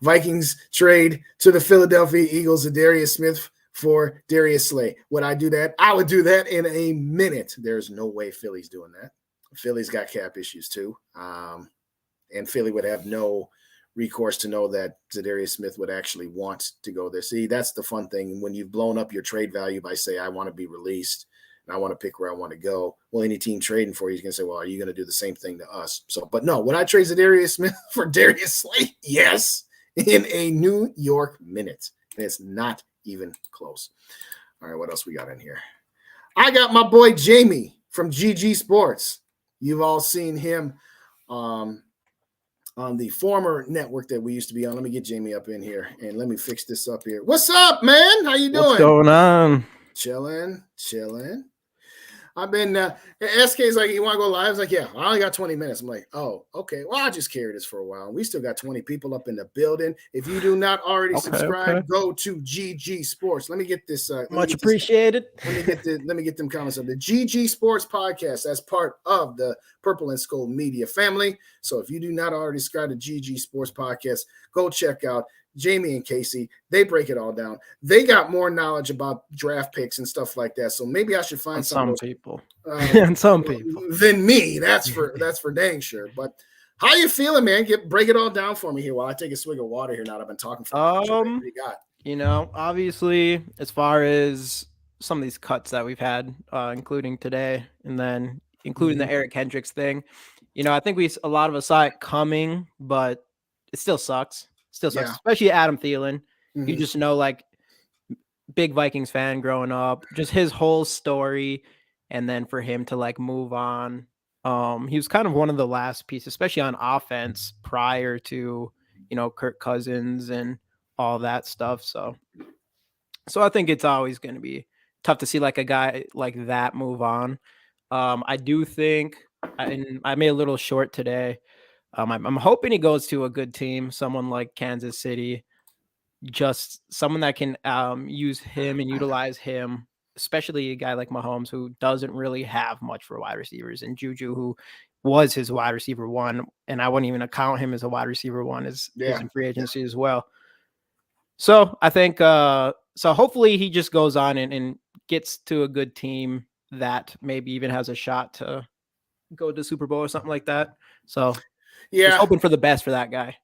D: Vikings trade to the Philadelphia Eagles Za'Darius Smith for Darius Slay. Would I do that? I would do that in a minute. There's no way Philly's doing that. Philly's got cap issues too. And Philly would have no recourse to know that Za'Darius Smith would actually want to go there. See, that's the fun thing. When you've blown up your trade value by say, I want to be released, and I want to pick where I want to go. Well, any team trading for you is going to say, well, are you going to do the same thing to us? So, but no, would I trade Za'Darius Smith for Darius Slay? Yes, in a New York minute. And it's not even close. All right, what else we got in here? I got my boy Jamie from GG Sports. You've all seen him on the former network that we used to be on. Let me get Jamie up in here, and let me fix this up here. What's up, man? How you doing?
E: What's going on?
D: Chilling. I've been SK's like, you want to go live? I was like, yeah, I only got 20 minutes. I'm like, oh, okay. Well, I'll just carry this for a while. We still got 20 people up in the building. If you do not already subscribe, go to GG Sports. Let me get this.
E: Much appreciated.
D: Let me get them comments up. The GG Sports podcast, that's part of the Purple and SKOL'd Media family. So if you do not already subscribe to GG Sports podcast, go check out Jamie and Casey. They break it all down. They got more knowledge about draft picks and stuff like that. So maybe I should find
E: some people and some people
D: than me. That's for dang sure. But how you feeling, man? Break it all down for me here while I take a swig of water here. Now that I've been talking for what you got.
E: You know, obviously, as far as some of these cuts that we've had, including today, and then including the Eric Hendricks thing, you know, I think a lot of us saw it coming, but it still sucks. Especially Adam Thielen. You just know, like, big Vikings fan growing up, just his whole story, and then for him to like move on. He was kind of one of the last pieces, especially on offense, prior to, you know, Kirk Cousins and all that stuff. So I think it's always going to be tough to see like a guy like that move on. I do think, and I made a little short today. I'm hoping he goes to a good team, someone like Kansas City, just someone that can use him and utilize him, especially a guy like Mahomes, who doesn't really have much for wide receivers, and Juju, who was his wide receiver one, and I wouldn't even account him as a wide receiver one, is in free agency as well. So I think so hopefully he just goes on and gets to a good team that maybe even has a shot to go to the Super Bowl or something like that. So just hoping for the best for that guy.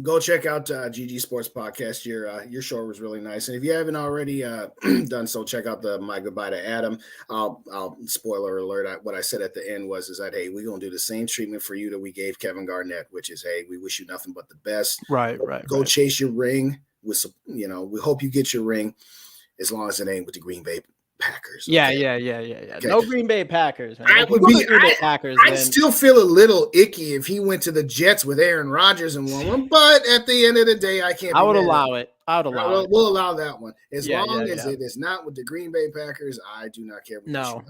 D: Go check out GG Sports Podcast. Your show was really nice, and if you haven't already done so, check out My Goodbye to Adam. I'll spoiler alert. What I said at the end is that, hey, we're gonna do the same treatment for you that we gave Kevin Garnett, which is, hey, we wish you nothing but the best.
E: Right.
D: Go chase your ring. We hope you get your ring, as long as it ain't with the Green Bay Packers. Okay?
E: Yeah. Okay. No Green Bay Packers, man.
D: I'd still feel a little icky if he went to the Jets with Aaron Rodgers and won one, but at the end of the day, I would allow it. We'll allow that one. As long as it is not with the Green Bay Packers, I do not care.
E: No.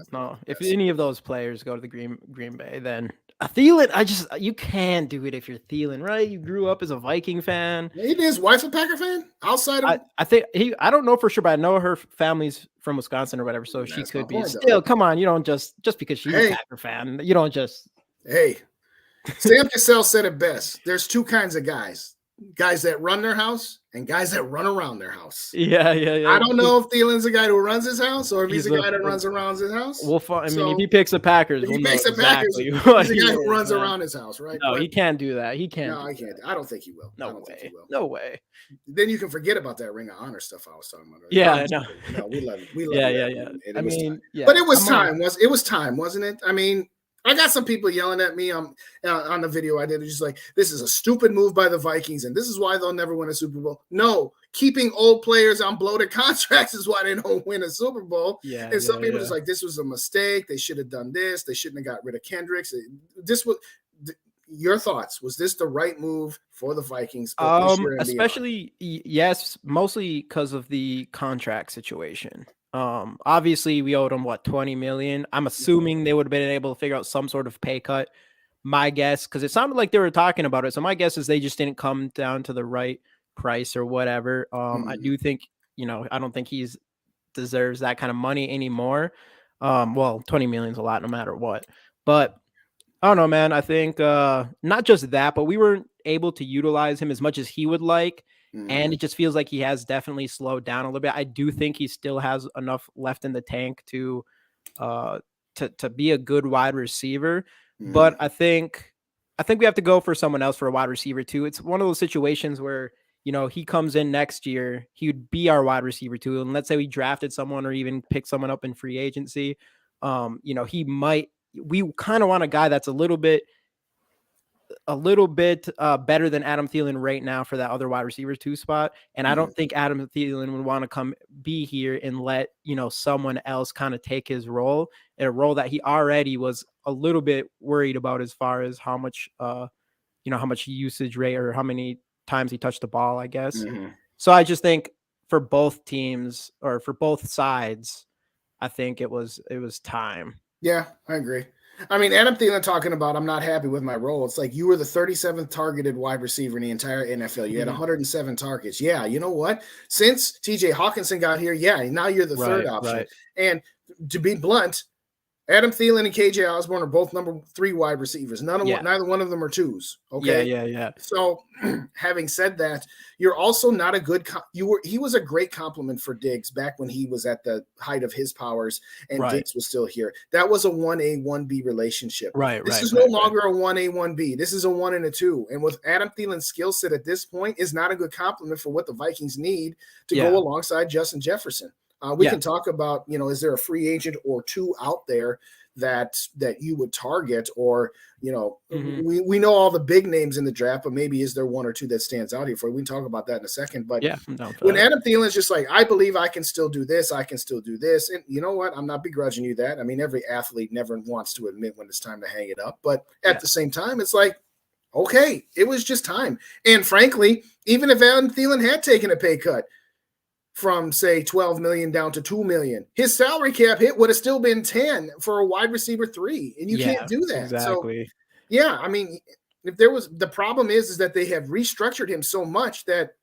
E: If any of those players go to the Green Bay, then Thielen, you can do it if you're Thielen, right? You grew up as a Viking fan.
D: Maybe his wife's a Packer fan outside of
E: I think I don't know for sure, but I know her family's from Wisconsin or whatever, so she could be. Still, come on, you don't just because she's a Packer fan, you don't just.
D: Hey, Sam Cassell said it best. There's two kinds of guys that run their house and guys that run around their house.
E: Yeah.
D: I don't know if Thielen's a guy who runs his house or if he's a guy that runs around his house.
E: If he picks the Packers,
D: he's a guy who runs around his house, right?
E: No, he can't do that. He can't.
D: No, he can't. I don't think he will.
E: No way.
D: Then you can forget about that Ring of Honor stuff I was talking about.
E: Yeah, I know.
D: No, we love it.
E: Yeah.
D: But it was time. It was time, wasn't it? I mean, I got some people yelling at me on the video I did. Just like, this is a stupid move by the Vikings, and this is why they'll never win a Super Bowl. No, keeping old players on bloated contracts is why they don't win a Super Bowl.
E: Yeah,
D: and some people just like, this was a mistake. They should have done this. They shouldn't have got rid of Kendricks. Your thoughts? Was this the right move for the Vikings?
E: Especially, yes, mostly because of the contract situation. Obviously we owed them $20 million. I'm assuming they would have been able to figure out some sort of pay cut. My guess, because it sounded like they were talking about it. So my guess is they just didn't come down to the right price or whatever. I do think, I don't think he's deserves that kind of money anymore. Well, 20 million is a lot no matter what, but I don't know, man. I think not just that, but we weren't able to utilize him as much as he would like. And it just feels like he has definitely slowed down a little bit. I do think he still has enough left in the tank to be a good wide receiver. But I think we have to go for someone else for a wide receiver too. It's one of those situations where he comes in next year, he would be our wide receiver 2. And let's say we drafted someone or even picked someone up in free agency. We kind of want a guy that's a little bit better than Adam Thielen right now for that other wide receiver 2 spot. And I don't think Adam Thielen would want to come be here and let, someone else kind of take his role, in a role that he already was a little bit worried about as far as how much, how much usage rate or how many times he touched the ball, I guess. So I just think for both teams or for both sides, I think it was time.
D: Yeah, I agree. I mean, Adam Thielen talking about, I'm not happy with my role. It's like you were the 37th targeted wide receiver in the entire NFL. You had 107 targets. Yeah, you know what? Since TJ Hawkinson got here, now you're the third option. Right. And to be blunt, Adam Thielen and KJ Osborne are both number 3 wide receivers. Neither one of them are 2s. Okay.
E: Yeah.
D: So, having said that, you're also not a good. He was a great compliment for Diggs back when he was at the height of his powers, and Diggs was still here. That was a 1A 1B relationship. This is no longer a 1A 1B. This is a 1 and a 2. And with Adam Thielen's skill set at this point, is not a good compliment for what the Vikings need to go alongside Justin Jefferson. We can talk about, is there a free agent or 2 out there that you would target, or, we know all the big names in the draft, but maybe is there 1 or 2 that stands out here for you? We can talk about that in a second. But when Adam Thielen's just like, I believe I can still do this, I can still do this. And you know what? I'm not begrudging you that. I mean, every athlete never wants to admit when it's time to hang it up. But at the same time, it's like, okay, it was just time. And frankly, even if Adam Thielen had taken a pay cut from, say, $12 million down to $2 million, his salary cap hit would have still been 10 for a wide receiver 3, and you can't do that.
E: Exactly.
D: So, I mean, if there was, the problem is that they have restructured him so much that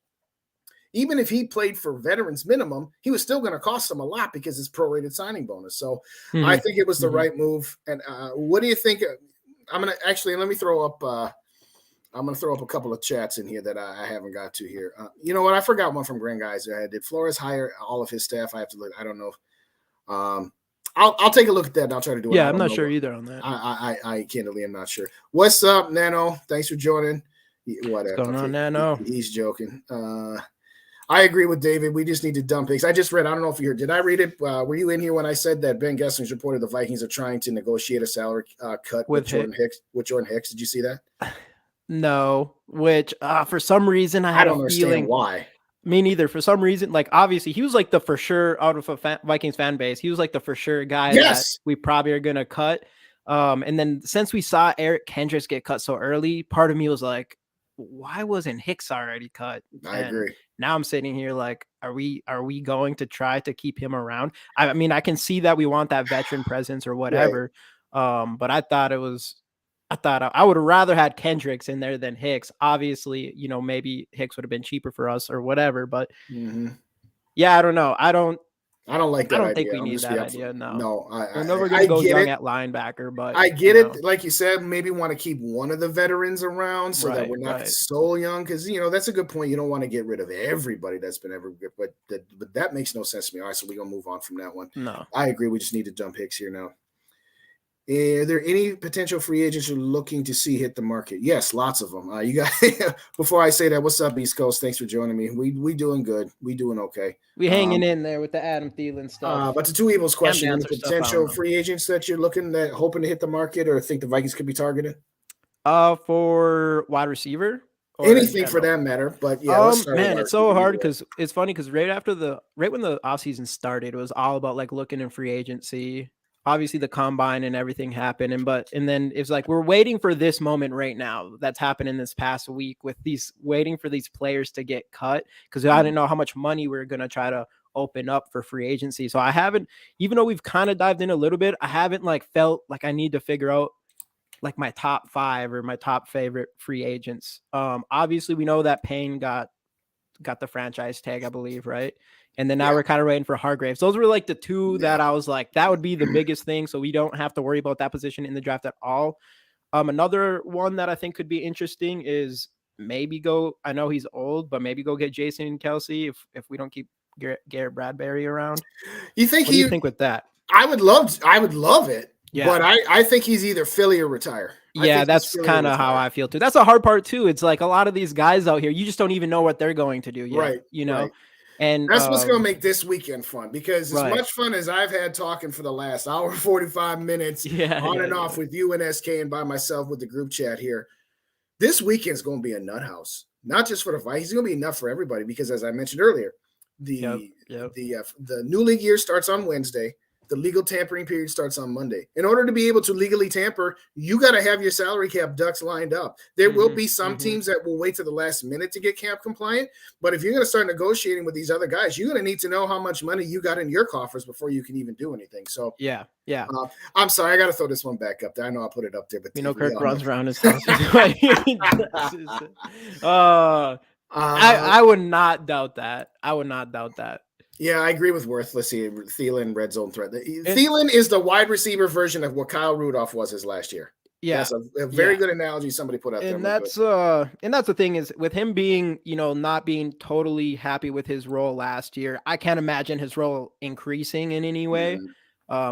D: even if he played for veterans minimum, he was still going to cost them a lot because it's prorated signing bonus. So I think it was the right move. And what do you think? I'm going to actually, let me throw up a couple of chats in here that I haven't got to here. You know what? I forgot one from Grand Geyser. Did Flores hire all of his staff? I have to look. I don't know. I'll take a look at that and I'll try to do it.
E: Yeah, I'm not sure either on that.
D: I candidly am not sure. What's up, Nano? Thanks for joining. Whatever.
E: What's going on, Nano?
D: He's joking. I agree with David. We just need to dump picks. I just read, I don't know if you heard, did I read it? Were you in here when I said that Ben Gessling's reported the Vikings are trying to negotiate a salary cut with Jordan Hicks? Did you see that?
E: No, which for some reason I don't understand
D: why.
E: Me neither. For some reason, like obviously he was like the for sure out of a Vikings fan base. He was like the for sure guy that we probably are gonna cut. And then since we saw Eric Kendricks get cut so early, part of me was like, why wasn't Hicks already cut?
D: I agree.
E: Now I'm sitting here like, are we going to try to keep him around? I mean, I can see that we want that veteran presence or whatever. Right. But I thought I would have rather had Kendricks in there than Hicks. Obviously, maybe Hicks would have been cheaper for us or whatever. But I don't know. I don't like that. I don't think we need that idea. No, I know we're gonna go young at linebacker, but
D: I get it. Like you said, maybe want to keep one of the veterans around so that we're not so young. Because that's a good point. You don't want to get rid of everybody that's been ever good, but that makes no sense to me. All right, so we're gonna move on from that one.
E: No,
D: I agree. We just need to dump Hicks here now. Are there any potential free agents you're looking to see hit the market? Yes, lots of them. You got. Before I say that, what's up, East Coast? Thanks for joining me. We doing good. We doing okay.
E: We hanging in there with the Adam Thielen stuff.
D: But to Two Evils question, any potential free agents that you're hoping to hit the market, or think the Vikings could be targeted?
E: For wide receiver,
D: anything for that matter. But
E: man, it's so hard because it's funny because right when the offseason started, it was all about like looking in free agency. Obviously the combine and everything happened. And then it's like, we're waiting for this moment right now that's happened in this past week with waiting for these players to get cut. Cause I didn't know how much money we are going to try to open up for free agency. So I haven't, even though we've kind of dived in a little bit, I haven't like felt like I need to figure out like my top 5 or my top favorite free agents. Obviously we know that Payne got the franchise tag, I believe. Right. And then now we're kind of waiting for Hargraves. Those were like the 2 that I was like, that would be the biggest thing. So we don't have to worry about that position in the draft at all. Another one that I think could be interesting is maybe I know he's old, but maybe go get Jason Kelsey if we don't keep Garrett Bradbury around.
D: You think
E: what do you think with that?
D: I would love it. Yeah. But I think he's either Philly or retire.
E: Yeah, that's kind of how I feel too. That's a hard part too. It's like a lot of these guys out here, you just don't even know what they're going to do yet,
D: Right,
E: you know?
D: right.
E: And
D: that's what's going to make this weekend fun, because as
E: right.
D: much fun as I've had talking for the last hour, 45 minutes on and off with you and SK and by myself with the group chat here, this weekend's going to be a nut house, not just for the Vikings. It's going to be enough for everybody, because as I mentioned earlier, the new league year starts on Wednesday. The legal tampering period starts on Monday. In order to be able to legally tamper, you got to have your salary cap ducks lined up. There will be some teams that will wait to the last minute to get cap compliant. But if you're going to start negotiating with these other guys, you're going to need to know how much money you got in your coffers before you can even do anything. So
E: yeah.
D: I'm sorry, I got to throw this one back up there. I know I'll put it up there, but
E: Kirk runs around his house. I would not doubt that.
D: Yeah, I agree with Worth. Let's see, Thielen, red zone threat. Thielen is the wide receiver version of what Kyle Rudolph was his last year.
E: Yeah,
D: that's a very good analogy somebody put out there.
E: And that's the thing is, with him being, not being totally happy with his role last year, I can't imagine his role increasing in any way.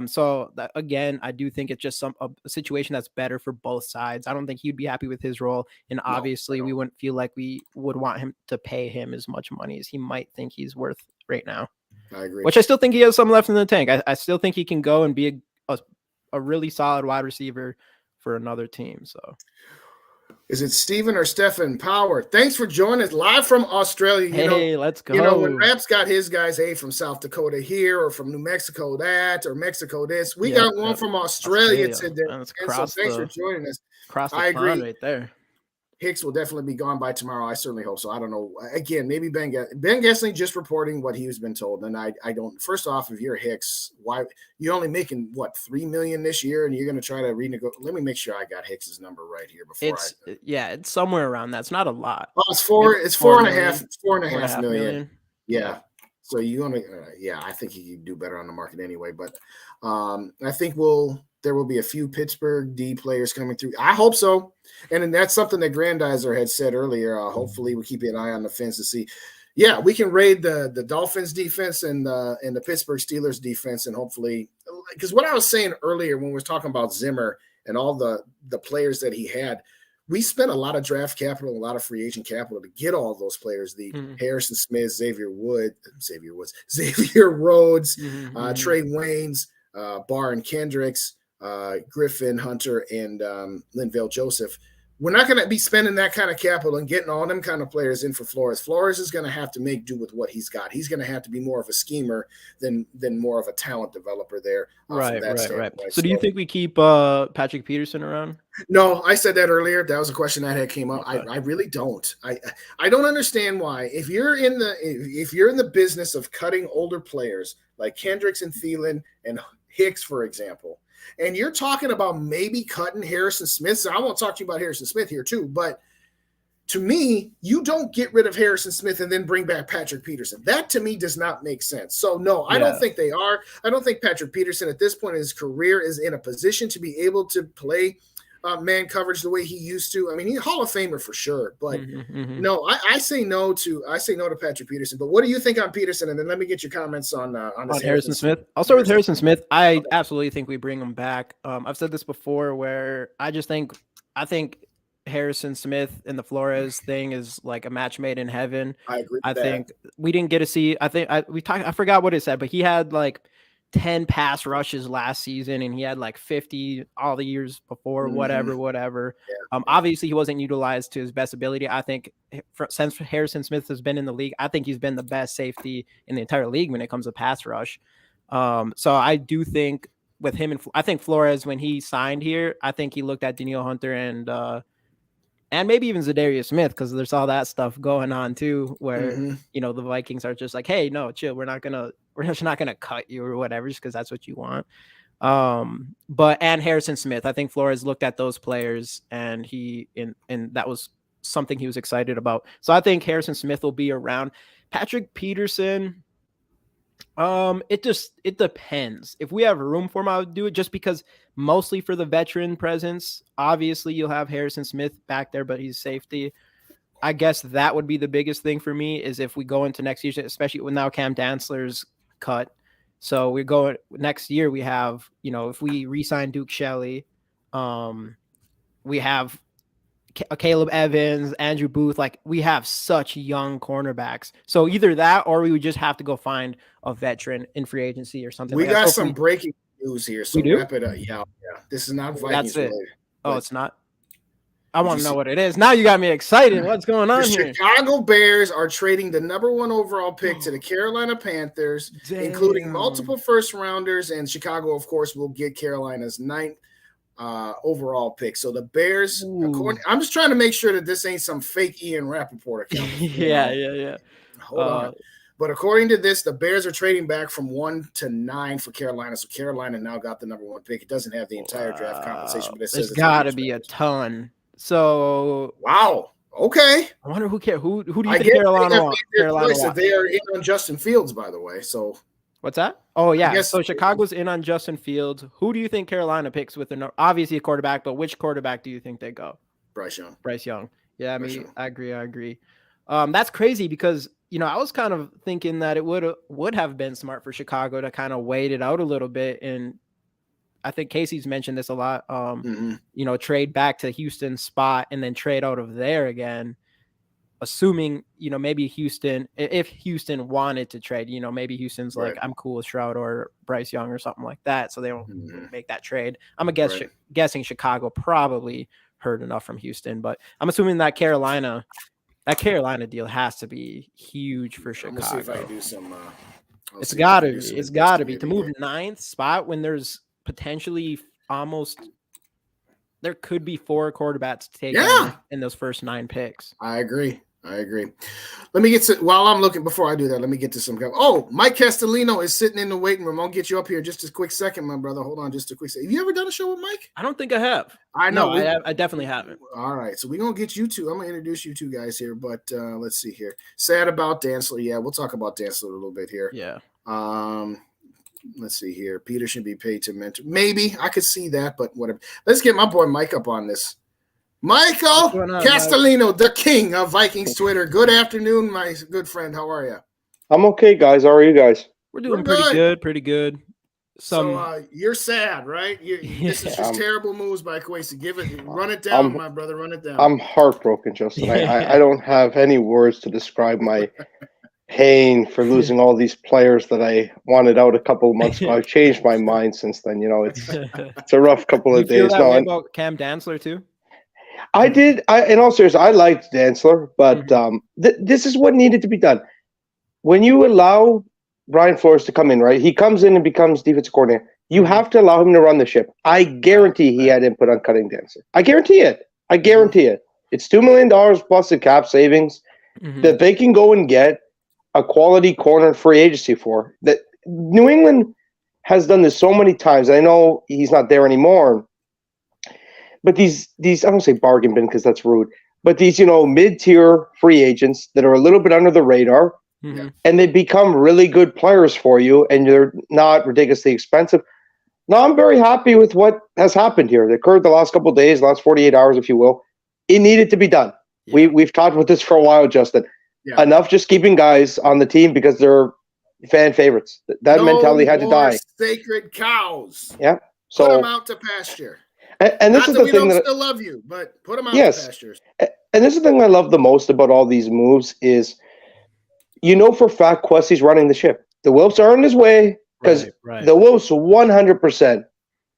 E: So that, again, I do think it's just a situation that's better for both sides. I don't think he'd be happy with his role, and obviously we wouldn't feel like we would want him to pay him as much money as he might think he's worth right now.
D: I agree.
E: Which I still think he has some left in the tank. I still think he can go and be a really solid wide receiver for another team. So,
D: is it Steven or Stefan Power? Thanks for joining us live from Australia.
E: Hey, let's go.
D: When Raps got his guys, from South Dakota here, or from New Mexico that, or Mexico this, we got one from Australia today. So thanks for joining us.
E: I agree. Right there.
D: Hicks will definitely be gone by tomorrow. I certainly hope so. I don't know. Again, maybe Ben Gessling just reporting what he's been told. And I don't. First off, if you're Hicks, why you're only making what $3 million this year, and you're going to try to renegotiate? Let me make sure I got Hicks's number right here before.
E: It's somewhere around that. It's not a lot.
D: Oh, it's four and a half million. Yeah. So you only, I think he could do better on the market anyway. But I think there will be a few Pittsburgh D players coming through. I hope so. And then that's something that Grandizer had said earlier. Hopefully we keep an eye on the fence to see. Yeah, we can raid the Dolphins defense and the Pittsburgh Steelers defense, and hopefully, because what I was saying earlier when we were talking about Zimmer and all the players that he had, we spent a lot of draft capital, a lot of free agent capital to get all those players, the Harrison Smith, Xavier Rhodes, Trey Waynes, Barron Kendricks, Griffin, Hunter, and Linval Joseph. We're not going to be spending that kind of capital and getting all them kind of players in for Flores. Flores is going to have to make do with what he's got. He's going to have to be more of a schemer than more of a talent developer there.
E: Right. So do you think we keep Patrick Peterson around?
D: No, I said that earlier. That was a question that had came up. I really don't. I don't understand why. If you're in the business of cutting older players like Kendricks and Thielen and Hicks, for example, and you're talking about maybe cutting Harrison Smith. So I won't talk to you about Harrison Smith here too, but to me, you don't get rid of Harrison Smith and then bring back Patrick Peterson. That to me does not make sense. So no, I don't think they are. I don't think Patrick Peterson at this point in his career is in a position to be able to play man coverage the way he used to. I mean, he's a Hall of Famer for sure, but no, I say no to Patrick Peterson. But what do you think on Peterson? And then let me get your comments on
E: Harrison Smith. I'll start with Harrison Smith. I absolutely think we bring him back. I've said this before, where I think Harrison Smith and the Flores thing is like a match made in heaven.
D: I agree.
E: I think we didn't get to see. I forgot what it said, but he had like 10 pass rushes last season, and he had like 50 all the years before, whatever. Yeah. Obviously he wasn't utilized to his best ability. I think since Harrison Smith has been in the league, I think he's been the best safety in the entire league when it comes to pass rush. So I do think with him, I think Flores, when he signed here, I think he looked at Danielle Hunter and maybe even Za'Darius Smith, because there's all that stuff going on too, where the Vikings are just like, hey, no, chill, we're just not gonna cut you or whatever, just because that's what you want. And Harrison Smith, I think Flores looked at those players and that was something he was excited about. So I think Harrison Smith will be around. Patrick Peterson, it depends. If we have room for him, I would do it, just because mostly for the veteran presence. Obviously you'll have Harrison Smith back there, but he's safety. I guess that would be the biggest thing for me, is if we go into next year, especially with now Cam Dantzler's cut. So we're going next year, we have, if we re-sign Duke Shelley, we have Caleb Evans, Andrew Booth. Like, we have such young cornerbacks. So either that, or we would just have to go find a veteran in free agency or something.
D: We
E: like
D: got
E: that.
D: some breaking news here, so
E: We do?
D: wrap it up. Yeah. This is not Vikings
E: That's it.
D: related.
E: Oh,
D: but-
E: it's not. I want to know what it is. Now you got me excited. What's going on
D: The
E: here?
D: Chicago Bears are trading the number 1 overall pick to the Carolina Panthers, including multiple first rounders, and Chicago, of course, will get Carolina's 9th overall pick. So the Bears, I'm just trying to make sure that this ain't some fake Ian Rappaport account.
E: Yeah.
D: Hold on. But according to this, the Bears are trading back from 1 to 9 for Carolina. So Carolina now got the number 1 pick. It doesn't have the entire draft compensation, but it says
E: there's got to be a ton. So
D: wow. Okay.
E: I wonder who cares. Who do you think Carolina wants?
D: They are in on Justin Fields, by the way. So
E: what's that? Oh yeah. So Chicago's in on Justin Fields. Who do you think Carolina picks with obviously a quarterback, but which quarterback do you think they go?
D: Bryce Young.
E: Yeah, I agree. That's crazy because I was kind of thinking that it would have been smart for Chicago to kind of wait it out a little bit, and I think Casey's mentioned this a lot. Trade back to Houston's spot and then trade out of there again, assuming maybe Houston, if Houston wanted to trade, maybe Houston's like, I'm cool with Stroud or Bryce Young or something like that, so they won't make that trade. I'm guessing Chicago probably heard enough from Houston, but I'm assuming that Carolina deal has to be huge for Chicago.
D: Let's see if I can do some.
E: It's got to be to move 9th spot when there's potentially there could be 4 quarterbacks taken in those first 9 picks.
D: I agree. Let me get to, while I'm looking, before I do that, let me get to some. Oh, Mike Castellino is sitting in the waiting room. I'll get you up here just a quick second, my brother. Hold on just a quick second. Have you ever done a show with Mike?
E: I don't think I have.
D: I know.
E: I definitely haven't.
D: All right. So we're going to get you two. I'm going to introduce you two guys here, but let's see here. Sad about Dantzler. Yeah, we'll talk about Dantzler a little bit here.
E: Yeah.
D: Let's see here. Peter should be paid to mentor. Maybe I could see that, but whatever. Let's get my boy Mike up on this. Michael Castellino, the king of Vikings Twitter. Good afternoon, my good friend. How are you?
F: I'm okay, guys. How are you guys?
E: We're doing pretty good.
D: So you're sad, right? This is just terrible moves by Kwesi. Run it down, my brother. Run it down.
F: I'm heartbroken, Justin. I don't have any words to describe my pain for losing all these players that I wanted out a couple of months ago. I've changed my mind since then. It's a rough couple of days.
E: Feel that way about Cam Dantzler too?
F: I did. In all seriousness, I liked Dantzler, but this is what needed to be done. When you allow Brian Flores to come in, right? He comes in and becomes defensive coordinator. You have to allow him to run the ship. I guarantee he had input on cutting Dantzler. I guarantee it. It's $2 million plus the cap savings that they can go and get a quality corner free agency for. That New England has done this so many times. I know he's not there anymore. But these I don't say bargain bin because that's rude, but these, mid-tier free agents that are a little bit under the radar, and they become really good players for you, and they're not ridiculously expensive. Now, I'm very happy with what has happened here. It occurred the last couple of days, last 48 hours, if you will. It needed to be done. Yeah. We've talked about this for a while, Justin. Yeah. Enough just keeping guys on the team because they're fan favorites. That mentality had to die.
D: Sacred cows.
F: Yeah. So
D: put them out to pasture.
F: And this is the thing that
D: still love you, but put them out to pastures.
F: And this is the thing I love the most about all these moves is, for a fact, Kwesi's running the ship. The Wolves are in his way because the Wolves 100%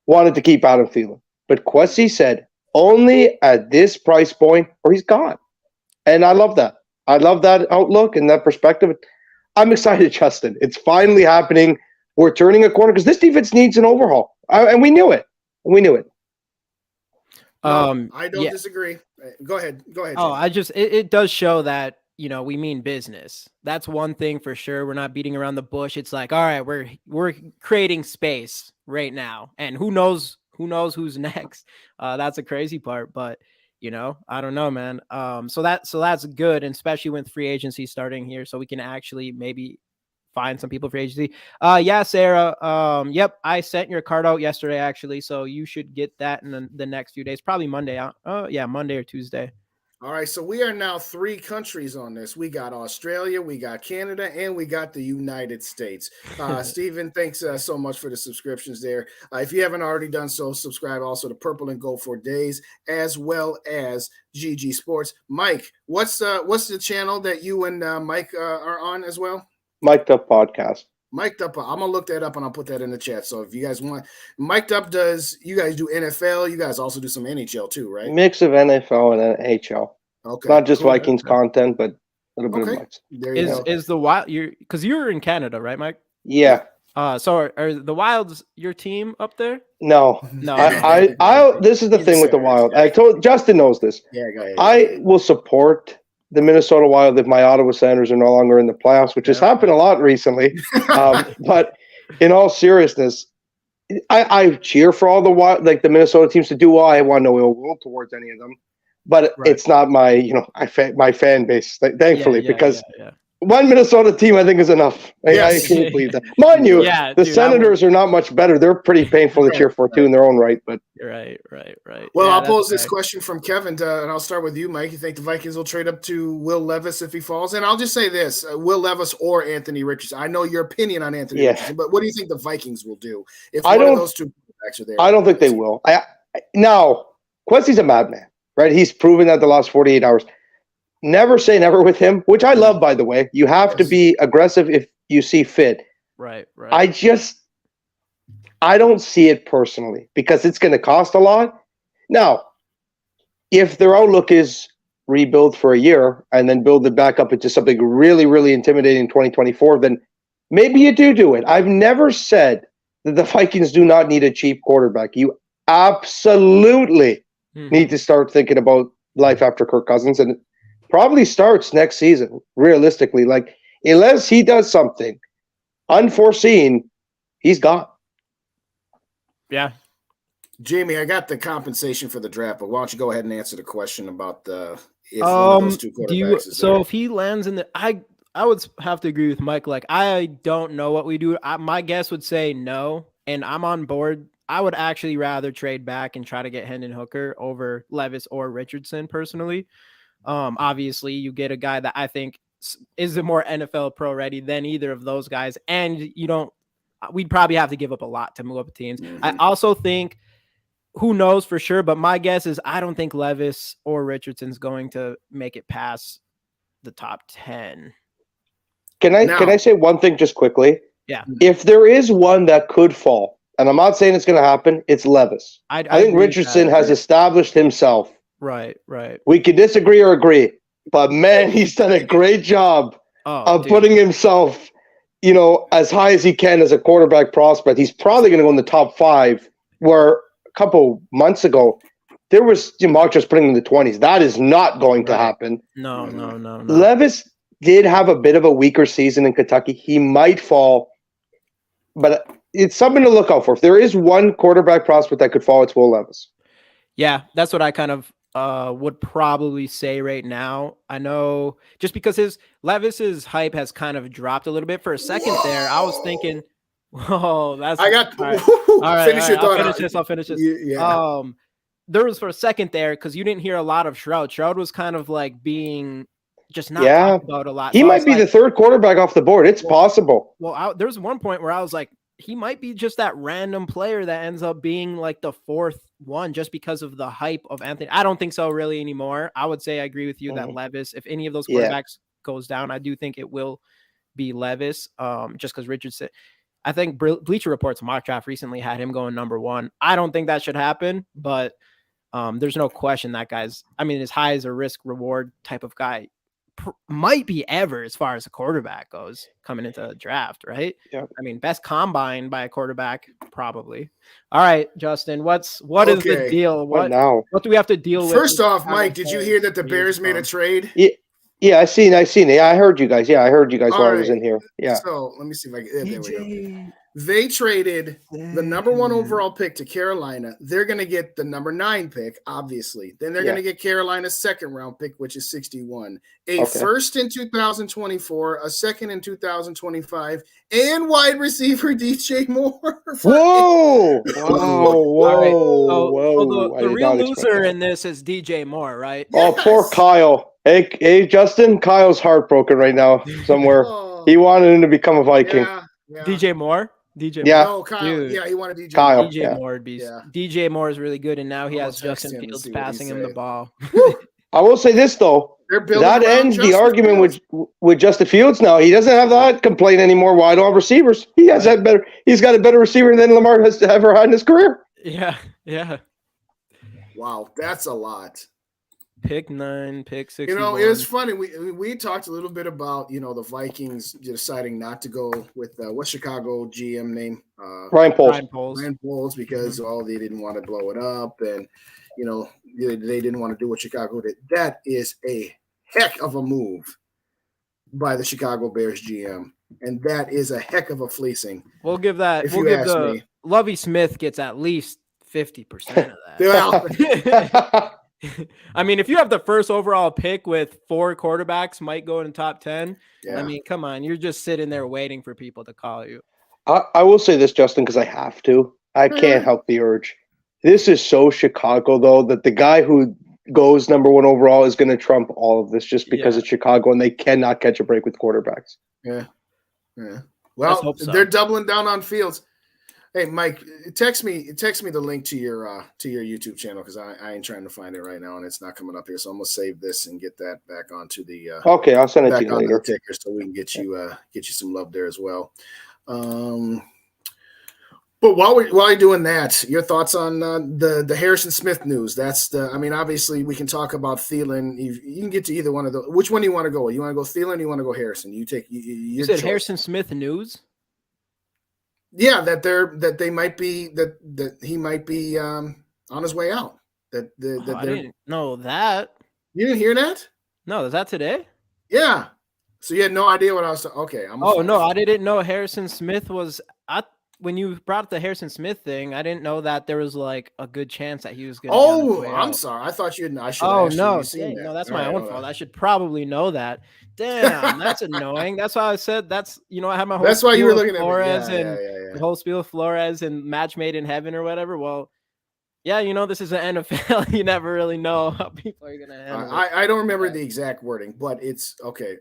F: wanted to keep Adam Thielen. But Kwesi said, only at this price point or he's gone. And I love that. I love that outlook and that perspective. I'm excited, Justin. It's finally happening. We're turning a corner because this defense needs an overhaul. And we knew it.
D: I don't disagree. Go ahead.
E: Oh, it does show that, we mean business. That's one thing for sure. We're not beating around the bush. It's like, all right, we're creating space right now. And who knows who's next. That's a crazy part, but I don't know, man. So that's good, and especially with free agency starting here, so we can actually maybe find some people for agency. Yeah, Sarah. Yep, I sent your card out yesterday, actually, so you should get that in the next few days, probably Monday. Yeah, Monday or Tuesday.
D: All right, so we are now 3 countries on this. We got Australia, we got Canada, and we got the United States. Steven, thanks so much for the subscriptions there. If you haven't already done so, subscribe also to Purple and Gold for Days, as well as GG Sports. Mike, what's the channel that you and Mike are on as well?
F: Mic'd Up Podcast.
D: Mic'd Up, I'm gonna look that up and I'll put that in the chat. So if you guys want, Mic'd Up you guys do NFL, you guys also do some NHL too, right?
F: Mix of NFL and NHL.
D: Okay,
F: not just
D: cool.
F: Vikings content, but a little bit of mix.
D: There you go.
E: Is the Wild because you're in Canada, right, Mike?
F: Yeah.
E: So are the Wilds your team up there?
F: No. I this is the thing with the Wild. I told Justin knows this.
D: Yeah, go ahead.
F: I will support the Minnesota Wild if my Ottawa Senators are no longer in the playoffs, which has happened a lot recently. But in all seriousness, I cheer for all the Wild, like the Minnesota teams to do well. I want no ill will towards any of them, but it's not my, my fan base, thankfully, because one Minnesota team, I think, is enough. I can't believe that. Mind you, the Senators are not much better. They're pretty painful to cheer for, too, in their own right. But
E: Right.
D: Well, I'll pose this question from Kevin, and I'll start with you, Mike. You think the Vikings will trade up to Will Levis if he falls? And I'll just say this, Will Levis or Anthony Richardson. I know your opinion on Anthony Richardson, but what do you think the Vikings will do if one of those two quarterbacks are there?
F: I don't think they will. Now, Quincy's a madman, right? He's proven that the last 48 hours. Never say never with him, which I love, by the way. You have to be aggressive if you see fit.
E: Right.
F: I don't see it personally because it's going to cost a lot. Now, if their outlook is rebuild for a year and then build it back up into something really, really intimidating in 2024, then maybe you do it. I've never said that the Vikings do not need a cheap quarterback. You absolutely need to start thinking about life after Kirk Cousins, and probably starts next season, realistically. Like, unless he does something unforeseen, he's gone.
E: Yeah.
D: Jamie, I got the compensation for the draft, but why don't you go ahead and answer the question about if one of those two quarterbacks is there.
E: If he lands in the I would have to agree with Mike. Like, I don't know what we do. My guess would say no, and I'm on board. I would actually rather trade back and try to get Hendon Hooker over Levis or Richardson personally. Obviously, you get a guy that I think is a more NFL pro ready than either of those guys, and we'd probably have to give up a lot to move up teams. I also think, who knows for sure, but my guess is I don't think Levis or Richardson's going to make it past the top 10.
F: Can I say one thing just quickly?
E: Yeah.
F: If there is one that could fall, and I'm not saying it's going to happen, it's Levis. I think Richardson has established himself.
E: Right.
F: We can disagree or agree, but man, he's done a great job of putting himself, as high as he can as a quarterback prospect. He's probably going to go in the top 5, where a couple months ago, there was mock just putting him in the 20s. That is not going to happen.
E: No.
F: Levis did have a bit of a weaker season in Kentucky. He might fall, but it's something to look out for. If there is one quarterback prospect that could fall, it's Will Levis.
E: Yeah, that's what I kind of would probably say right now. I know just because Levis's hype has kind of dropped a little bit. For a second there, I was thinking, "Whoa, that's."
D: I got.
E: All right.
D: Finish your thought.
E: I'll finish this.
D: Yeah.
E: There was for a second there because you didn't hear a lot of Shroud. Shroud was kind of like being just not talked about a lot.
F: He might be the third quarterback off the board. It's possible.
E: Well, there was one point where I was like, he might be just that random player that ends up being like the 4th one just because of the hype of Anthony. I don't think so really anymore. I would say I agree with you that Levis, if any of those quarterbacks goes down, I do think it will be Levis. Just because Richardson, I think Bleacher Report's mock draft recently had him going number 1. I don't think that should happen, but there's no question that guy's, as high as a risk reward type of guy might be ever as far as a quarterback goes coming into the draft, right?
F: Yeah.
E: Best combine by a quarterback, probably. All right, Justin, what is the deal? What do we have to deal with?
D: First off, Mike, did you hear that the Bears made a trade?
F: Yeah, I seen it. Yeah, I heard you guys. Yeah, I heard you guys while I was in here. Yeah.
D: So let me see if I can. There we go. They traded the number 1 overall pick to Carolina. They're going to get the number 9 pick, obviously. Then they're going to get Carolina's 2nd round pick, which is 61. A first in 2024, a second in 2025, and wide receiver DJ Moore.
F: Whoa!
E: So the real loser in this is DJ Moore, right?
F: Oh, poor Kyle. Hey, Justin, Kyle's heartbroken right now somewhere. He wanted him to become a Viking.
D: Yeah.
E: DJ Moore? DJ
F: Yeah.
E: Moore.
D: No, Kyle.
E: Dude.
D: Yeah, he wanted DJ
F: Kyle.
D: Moore.
E: DJ Moore would be. DJ Moore is really good, and now he has
D: text
E: Justin
D: him and
E: Fields
D: see what he
E: passing him the
D: said.
E: ball.
F: I will say this though. That ends the argument with Justin Fields now. He doesn't have that complaint anymore. Why don't have receivers? He has that better. He's got a better receiver than Lamar has ever had in his career.
E: Yeah.
D: Wow, that's a lot.
E: Pick 9, pick 6.
D: It was funny. We talked a little bit about the Vikings deciding not to go with what's Chicago GM name?
F: Ryan Poles.
D: Ryan Poles because they didn't want to blow it up, and they didn't want to do what Chicago did. That is a heck of a move by the Chicago Bears GM, and that is a heck of a fleecing.
E: We'll give that. Lovie Smith gets at least 50% of that. I mean, if you have the first overall pick with 4 quarterbacks might go in the top 10, I mean, come on. You're just sitting there waiting for people to call you.
F: I will say this, Justin, because I have to. I can't help the urge. This is so Chicago, though, that the guy who goes number 1 overall is going to trump all of this just because it's Chicago and they cannot catch a break with quarterbacks.
D: Yeah. Well, they're doubling down on Fields. Hey, Mike, text me the link to your YouTube channel because I ain't trying to find it right now and it's not coming up here. So I'm gonna save this and get that back onto the.
F: Okay, I'll send it to you later.
D: Ticker so we can get you some love there as well. But while you're doing that, your thoughts on the Harrison Smith news? Obviously we can talk about Thielen. You can get to either one of those. Which one do you want to go? You want to go Thielen? Or you want to go Harrison? You said
E: choice. Harrison Smith news.
D: Yeah, that he might be on his way out.
E: I didn't know that.
D: You didn't hear that?
E: No, is that today?
D: Yeah. So you had no idea what I was saying. Okay.
E: I didn't know Harrison Smith was. When you brought up the Harrison Smith thing, I didn't know that there was like a good chance that he was going to.
D: I'm sorry. I thought you. I should.
E: Oh no, that's my own fault. I should probably know that. Damn, that's annoying. That's why I said that's. I had my whole.
D: That's why you were looking at
E: Flores the whole spiel of Flores and match made in heaven or whatever. Well, yeah, this is an NFL. You never really know how people are gonna handle it.
D: I don't remember the exact wording, but it's okay.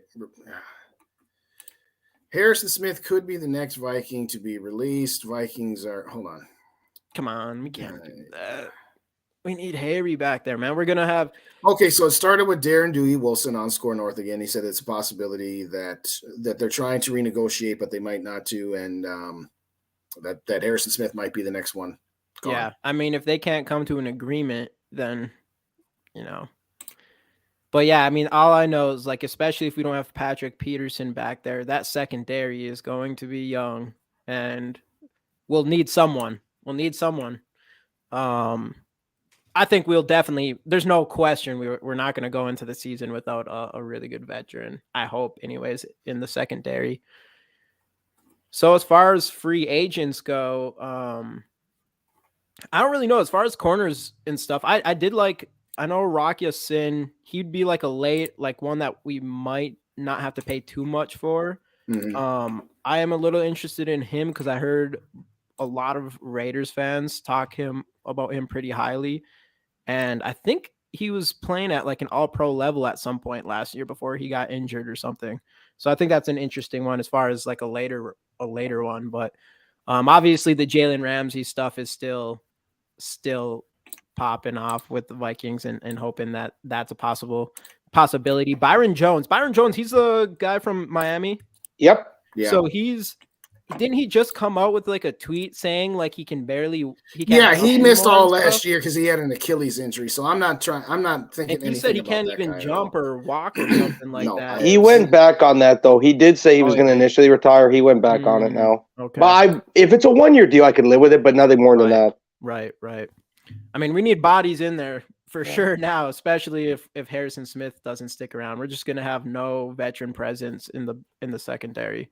D: Harrison Smith could be the next Viking to be released. Vikings are. Hold on.
E: Come on, we can't do that. We need Harry back there, man. We're gonna have.
D: Okay, so it started with Darren Dewey Wilson on Score North again. He said it's a possibility that they're trying to renegotiate, but they might not to, and that Harrison Smith might be the next one.
E: Yeah, I mean, if they can't come to an agreement, then But yeah, I mean, all I know is especially if we don't have Patrick Peterson back there, that secondary is going to be young, and we'll need someone. I think we'll definitely. There's no question we're not going to go into the season without a really good veteran. I hope, anyways, in the secondary. So as far as free agents go, I don't really know. As far as corners and stuff, I did like. I know Rocky Sin. He'd be a late, one that we might not have to pay too much for. Mm-hmm. I am a little interested in him because I heard a lot of Raiders fans talk about him pretty highly. And I think he was playing at an all-pro level at some point last year before he got injured or something. So I think that's an interesting one as far as a later one. But obviously the Jalen Ramsey stuff is still popping off with the Vikings and hoping that that's a possibility. Byron Jones, he's the guy from Miami.
F: Yep.
E: Yeah. So didn't he just come out with a tweet saying he can barely?
D: He missed all last year because he had an Achilles injury. So I'm not thinking.
E: And he said he can't even jump or walk or something that.
F: He went back on that though. He did say he was going to initially retire. He went back on it now.
E: Okay.
F: But if it's a 1-year deal, I could live with it, but nothing more than that.
E: Right. I mean, we need bodies in there for sure now, especially if Harrison Smith doesn't stick around. We're just going to have no veteran presence in the secondary.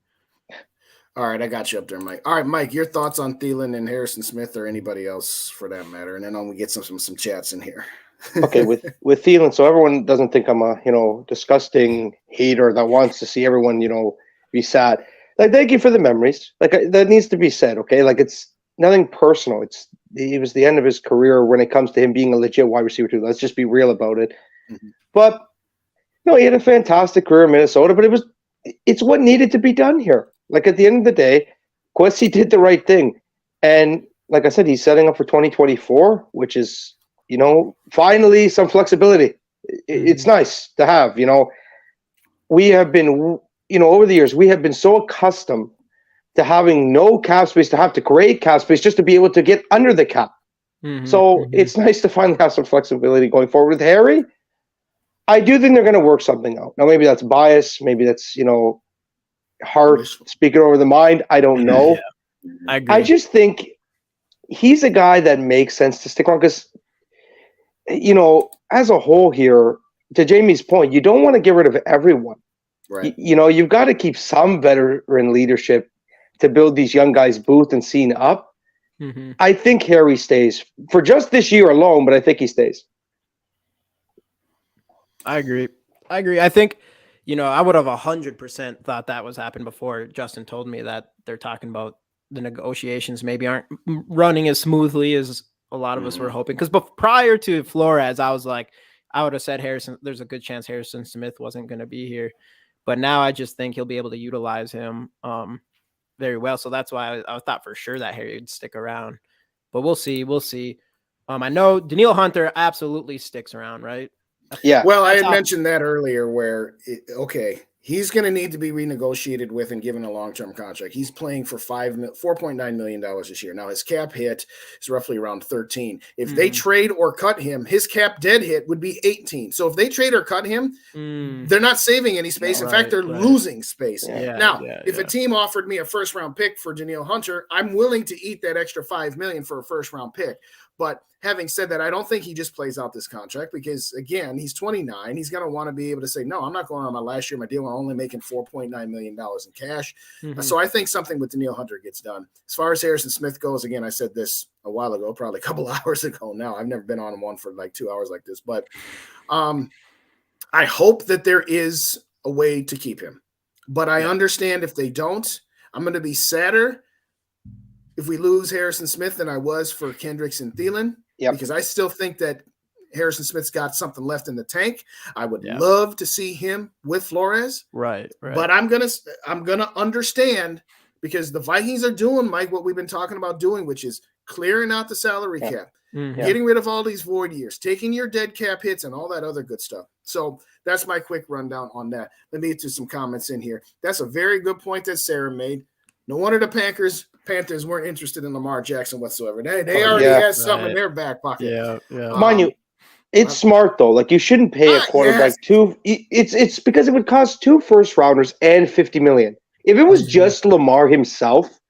D: All right, I got you up there, Mike. All right, Mike, your thoughts on Thielen and Harrison Smith, or anybody else for that matter, and then we get some chats in here.
F: Okay, with Thielen, so everyone doesn't think I'm a disgusting hater that wants to see everyone be sad. Like, thank you for the memories. Like, that needs to be said. Okay, like, it's nothing personal. It was the end of his career when it comes to him being a legit wide receiver too. Let's just be real about it. Mm-hmm. But he had a fantastic career in Minnesota. But it's what needed to be done here. Like, at the end of the day, Kwesi did the right thing, and like I said, he's setting up for 2024, which is finally some flexibility. It's nice to have. We have been over the years we have been so accustomed to having no cap space, to have to create cap space just to be able to get under the cap. Mm-hmm, so it's nice to finally have some flexibility going forward with Harry. I do think they're going to work something out. Now, maybe that's bias. Maybe that's, heart speaking over the mind. I don't know.
E: Yeah, I agree.
F: I just think he's a guy that makes sense to stick on because, as a whole here, to Jamie's point, you don't want to get rid of everyone.
D: Right.
F: You've got to keep some veteran leadership to build these young guys' booth and scene up. Mm-hmm. I think Harry stays for just this year alone, but I think he stays.
E: I agree. I think, I would have 100% thought that was happened before Justin told me that they're talking about the negotiations maybe aren't running as smoothly as a lot of us were hoping. Because prior to Flores, I was like, I would have said there's a good chance Harrison Smith wasn't going to be here. But now I just think he'll be able to utilize him very well. So that's why I thought for sure that Harry would stick around. But we'll see. I know Danielle Hunter absolutely sticks around, right?
F: Yeah.
D: Well, I had mentioned that earlier where, he's going to need to be renegotiated with and given a long-term contract. He's playing for $4.9 million this year. Now, his cap hit is roughly around 13. If they trade or cut him, his cap dead hit would be 18. So if they trade or cut him, they're not saving any space. In fact, they're losing space.
F: Yeah.
D: Now, if a team offered me a first-round pick for Danielle Hunter, I'm willing to eat that extra $5 million for a first-round pick. But having said that, I don't think he just plays out this contract because, again, he's 29. He's going to want to be able to say, no, I'm not going on my last year of my deal. I'm only making $4.9 million in cash. Mm-hmm. So I think something with Danielle Hunter gets done. As far as Harrison Smith goes, again, I said this a while ago, probably a couple hours ago now. I've never been on one for like 2 hours like this. But I hope that there is a way to keep him. But I understand if they don't, I'm going to be sadder if we lose Harrison Smith than I was for Kendricks and Thielen, because I still think that Harrison Smith's got something left in the tank. I would love to see him with Flores.
E: Right.
D: But I'm gonna understand because the Vikings are doing, Mike, what we've been talking about doing, which is clearing out the salary cap, getting rid of all these void years, taking your dead cap hits and all that other good stuff. So that's my quick rundown on that. Let me get to some comments in here. That's a very good point that Sarah made. No wonder the Panthers weren't interested in Lamar Jackson whatsoever. They already had something in their back pocket.
E: Yeah.
F: Mind you, it's smart though. Like, you shouldn't pay a quarterback It's because it would cost 2 first-rounders and $50 million. If it was just Lamar himself,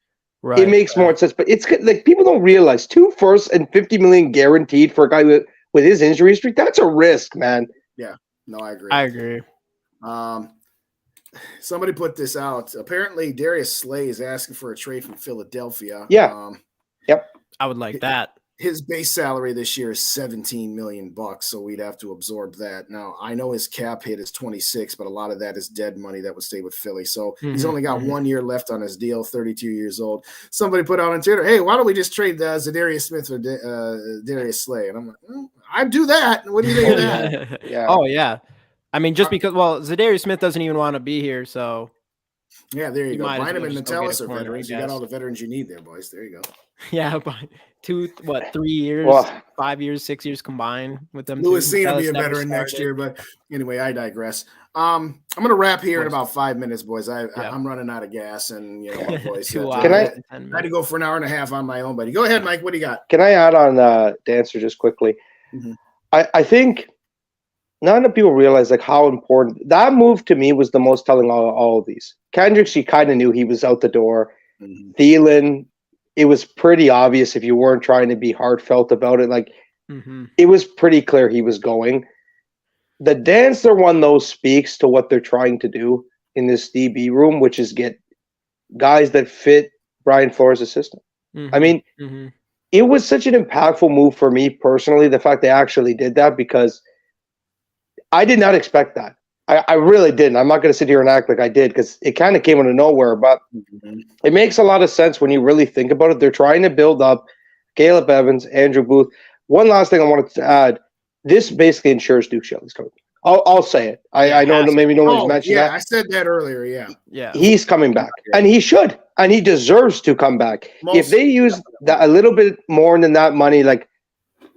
F: it makes more sense. But it's like people don't realize 2 firsts and $50 million guaranteed for a guy with his injury history. That's a risk, man.
D: Yeah. No, I
E: agree.
D: Somebody put this out. Apparently, Darius Slay is asking for a trade from Philadelphia.
F: Yeah.
E: I would like that.
D: His base salary this year is $17 million, so we'd have to absorb that. Now, I know his cap hit is 26, but a lot of that is dead money that would stay with Philly. So he's only got 1 year left on his deal, 32 years old. Somebody put out on Twitter, hey, why don't we just trade Za'darius Smith for Darius Slay? And I'm like, I'd do that. What do you think of that?
E: Oh, yeah. I mean, just because, Za'darius Smith doesn't even want to be here, so.
D: Yeah, there you go. Bynum and Metellus are
E: corner,
D: veterans. You got all the veterans you need there, boys. There you go.
E: Yeah, but 3 years, 5 years, 6 years combined with them.
D: Lewis Cine will be a veteran next year, but anyway, I digress. I'm going to wrap here in about 5 minutes, boys. I'm running out of gas, and my voice.
E: I
D: had to go for an hour and a half on my own, buddy. Go ahead, Mike. What do you got?
F: Can I add on Dancer just quickly? Mm-hmm. I think none of the people realize like how important that move to me was. The most telling of all of these. Kendricks, you kind of knew he was out the door. Mm-hmm. Thielen, it was pretty obvious if you weren't trying to be heartfelt about it. Like, it was pretty clear he was going. The Dancer one, though, speaks to what they're trying to do in this DB room, which is get guys that fit Brian Flores' system. I mean, it was such an impactful move for me personally, the fact they actually did that, because I did not expect that. I really didn't. I'm not going to sit here and act like I did, because it kind of came out of nowhere, but it makes a lot of sense when you really think about it. They're trying to build up Caleb Evans, Andrew Booth. One last thing I wanted to add. This basically ensures Duke Shelley's coming. I'll say it. I know maybe no one's mentioned that.
D: I said that earlier. Yeah.
F: He's coming back, and he should, and he deserves to come back. If they use a little bit more than that money, like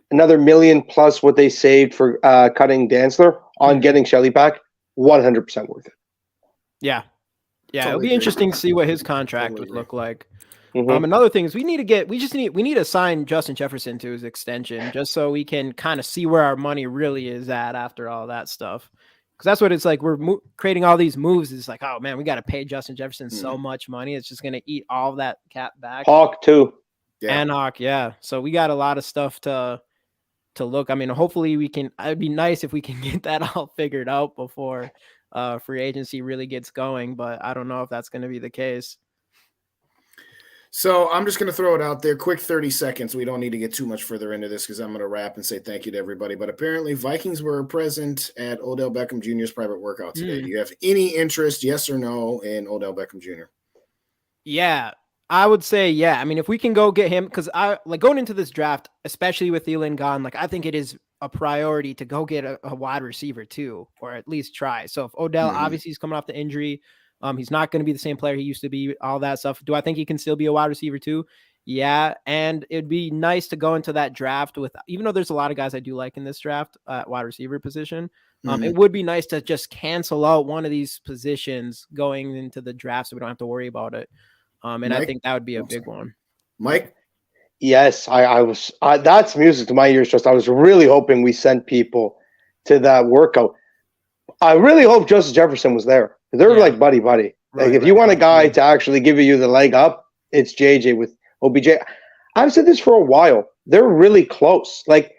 F: another $1 million plus what they saved for cutting Dantzler on getting Shelley back, 100% worth it.
E: Yeah.
D: Totally
E: It'll be
D: agree.
E: interesting to see what his contract would look like. Another thing is we need to sign Justin Jefferson to his extension, just so we can kind of see where our money really is at after all that stuff. Because that's what it's like. We're creating all these moves. It's like, oh man, we got to pay Justin Jefferson so much money. It's just going to eat all of that cap back.
F: Hawk too.
E: And Hawk, yeah. So we got a lot of stuff to look. I mean, hopefully we can. It'd be nice if we can get that all figured out before free agency really gets going. But I don't know if that's going to be the case.
D: So I'm just going to throw it out there. Quick 30 seconds. We don't need to get too much further into this because I'm going to wrap and say thank you to everybody. But apparently Vikings were present at Odell Beckham Jr.'s private workout today. Do you have any interest, yes or no, in Odell Beckham Jr.?
E: Yeah, I would say yeah. I mean, if we can go get him, because I like going into this draft, especially with Thielen gone, like I think it is a priority to go get a wide receiver too, or at least try. So if Odell obviously is coming off the injury, he's not going to be the same player he used to be, all that stuff. Do I think he can still be a wide receiver too? Yeah. And it'd be nice to go into that draft with, even though there's a lot of guys I do like in this draft at wide receiver position, it would be nice to just cancel out one of these positions going into the draft so we don't have to worry about it. And Mike? I think that would be a big one.
D: Mike?
F: Yes, I was. That's music to my ears. Just I was really hoping we sent people to that workout. I really hope Justin Jefferson was there. They're like buddy. Like if you want a guy to actually give you the leg up, it's JJ with OBJ. I've said this for a while. They're really close. Like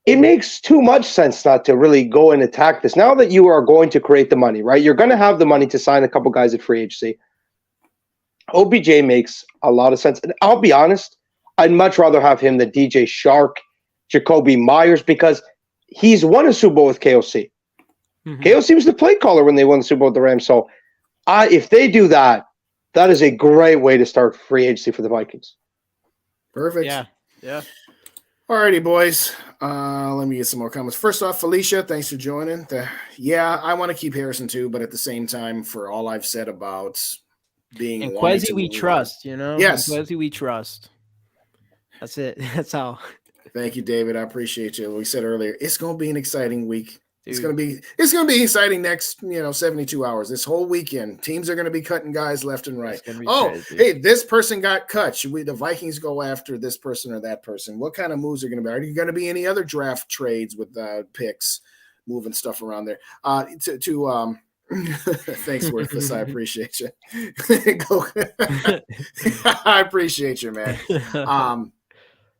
F: it makes too much sense not to really go and attack this. Now that you are going to create the money, right? You're going to have the money to sign a couple guys at free agency. OBJ makes a lot of sense. And I'll be honest, I'd much rather have him than DJ Shark, Jacoby Myers, because he's won a Super Bowl with KOC. KOC was the play caller when they won the Super Bowl with the Rams. So if they do that, that is a great way to start free agency for the Vikings.
D: Perfect.
E: Yeah.
D: All righty, boys. Let me get some more comments. First off, Felicia, thanks for joining. I want to keep Harrison too, but at the same time, for all I've said about being
E: and Kwesi we trust,
D: Yes.
E: Kwesi we trust. That's it. That's all.
D: Thank you, David. I appreciate you. We said earlier, it's going to be an exciting week. Dude. It's gonna be exciting next 72 hours. This whole weekend, teams are gonna be cutting guys left and right. Crazy. Hey, this person got cut. Should the Vikings go after this person or that person? What kind of moves are gonna be? Are there gonna be any other draft trades with picks, moving stuff around there? Thanks, Worthless. I appreciate you. I appreciate you, man.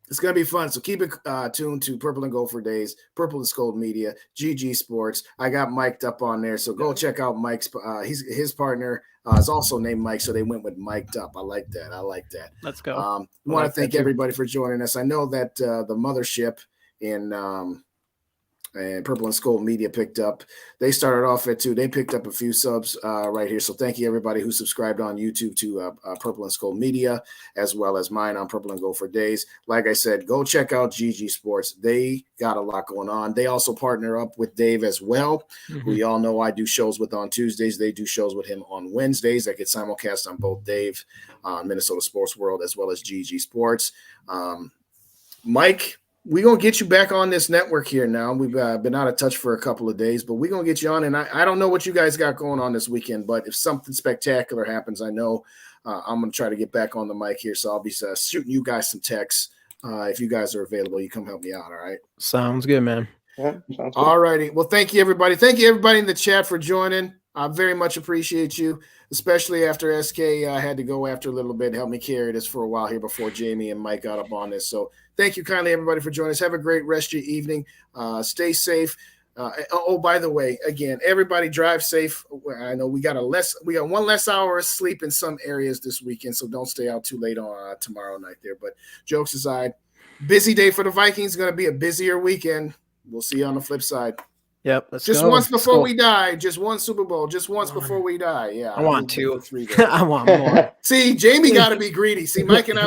D: It's going to be fun. So keep it tuned to Purple and Gold for Days, Purple and SKOL'd Media, GG Sports. I got mic'd up on there. So go check out Mike's. His partner is also named Mike. So they went with mic'd up. I like that.
E: Let's go.
D: I want to thank everybody for joining us. I know that the mothership in and Purple and SKOL'd Media picked up. They started off at 2. They picked up a few subs right here. So thank you, everybody who subscribed on YouTube to Purple and SKOL'd Media, as well as mine on Purple and Gold for Days. Like I said, go check out GG Sports. They got a lot going on. They also partner up with Dave as well, who y'all know I do shows with on Tuesdays. They do shows with him on Wednesdays. I get simulcast on both Dave, Minnesota Sports World, as well as GG Sports. Mike, we're going to get you back on this network here now. We've been out of touch for a couple of days, but we're going to get you on. And I don't know what you guys got going on this weekend, but if something spectacular happens, I know I'm going to try to get back on the mic here. So I'll be shooting you guys some texts. If you guys are available, you come help me out. All right.
E: Sounds good, man.
F: Yeah, sounds good.
D: All righty. Well, thank you, everybody. Thank you, everybody in the chat for joining. I very much appreciate you, especially after SK had to go after a little bit, help me carry this for a while here before Jamie and Mike got up on this. So thank you kindly, everybody, for joining us. Have a great rest of your evening. Stay safe. By the way, again, everybody drive safe. I know we got one less hour of sleep in some areas this weekend, so don't stay out too late on tomorrow night there. But jokes aside, busy day for the Vikings. Going to be a busier weekend. We'll see you on the flip side.
E: Yep.
D: Just once before we die. Just one Super Bowl. Just once before we die. Yeah.
E: I want two. I want more.
D: See, Jamie got to be greedy. See, Mike and I,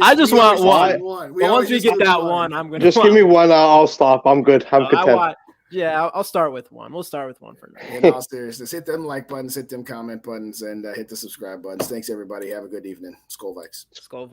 E: I just want one. Once we get that one, I'm going to
F: just give me one. I'll stop. I'm good. I'm content.
E: I'll start with one. We'll start with one for now.
D: In all seriousness, hit them like buttons, hit them comment buttons, and hit the subscribe buttons. Thanks, everybody. Have a good evening. Skol Vikes.
E: Skol.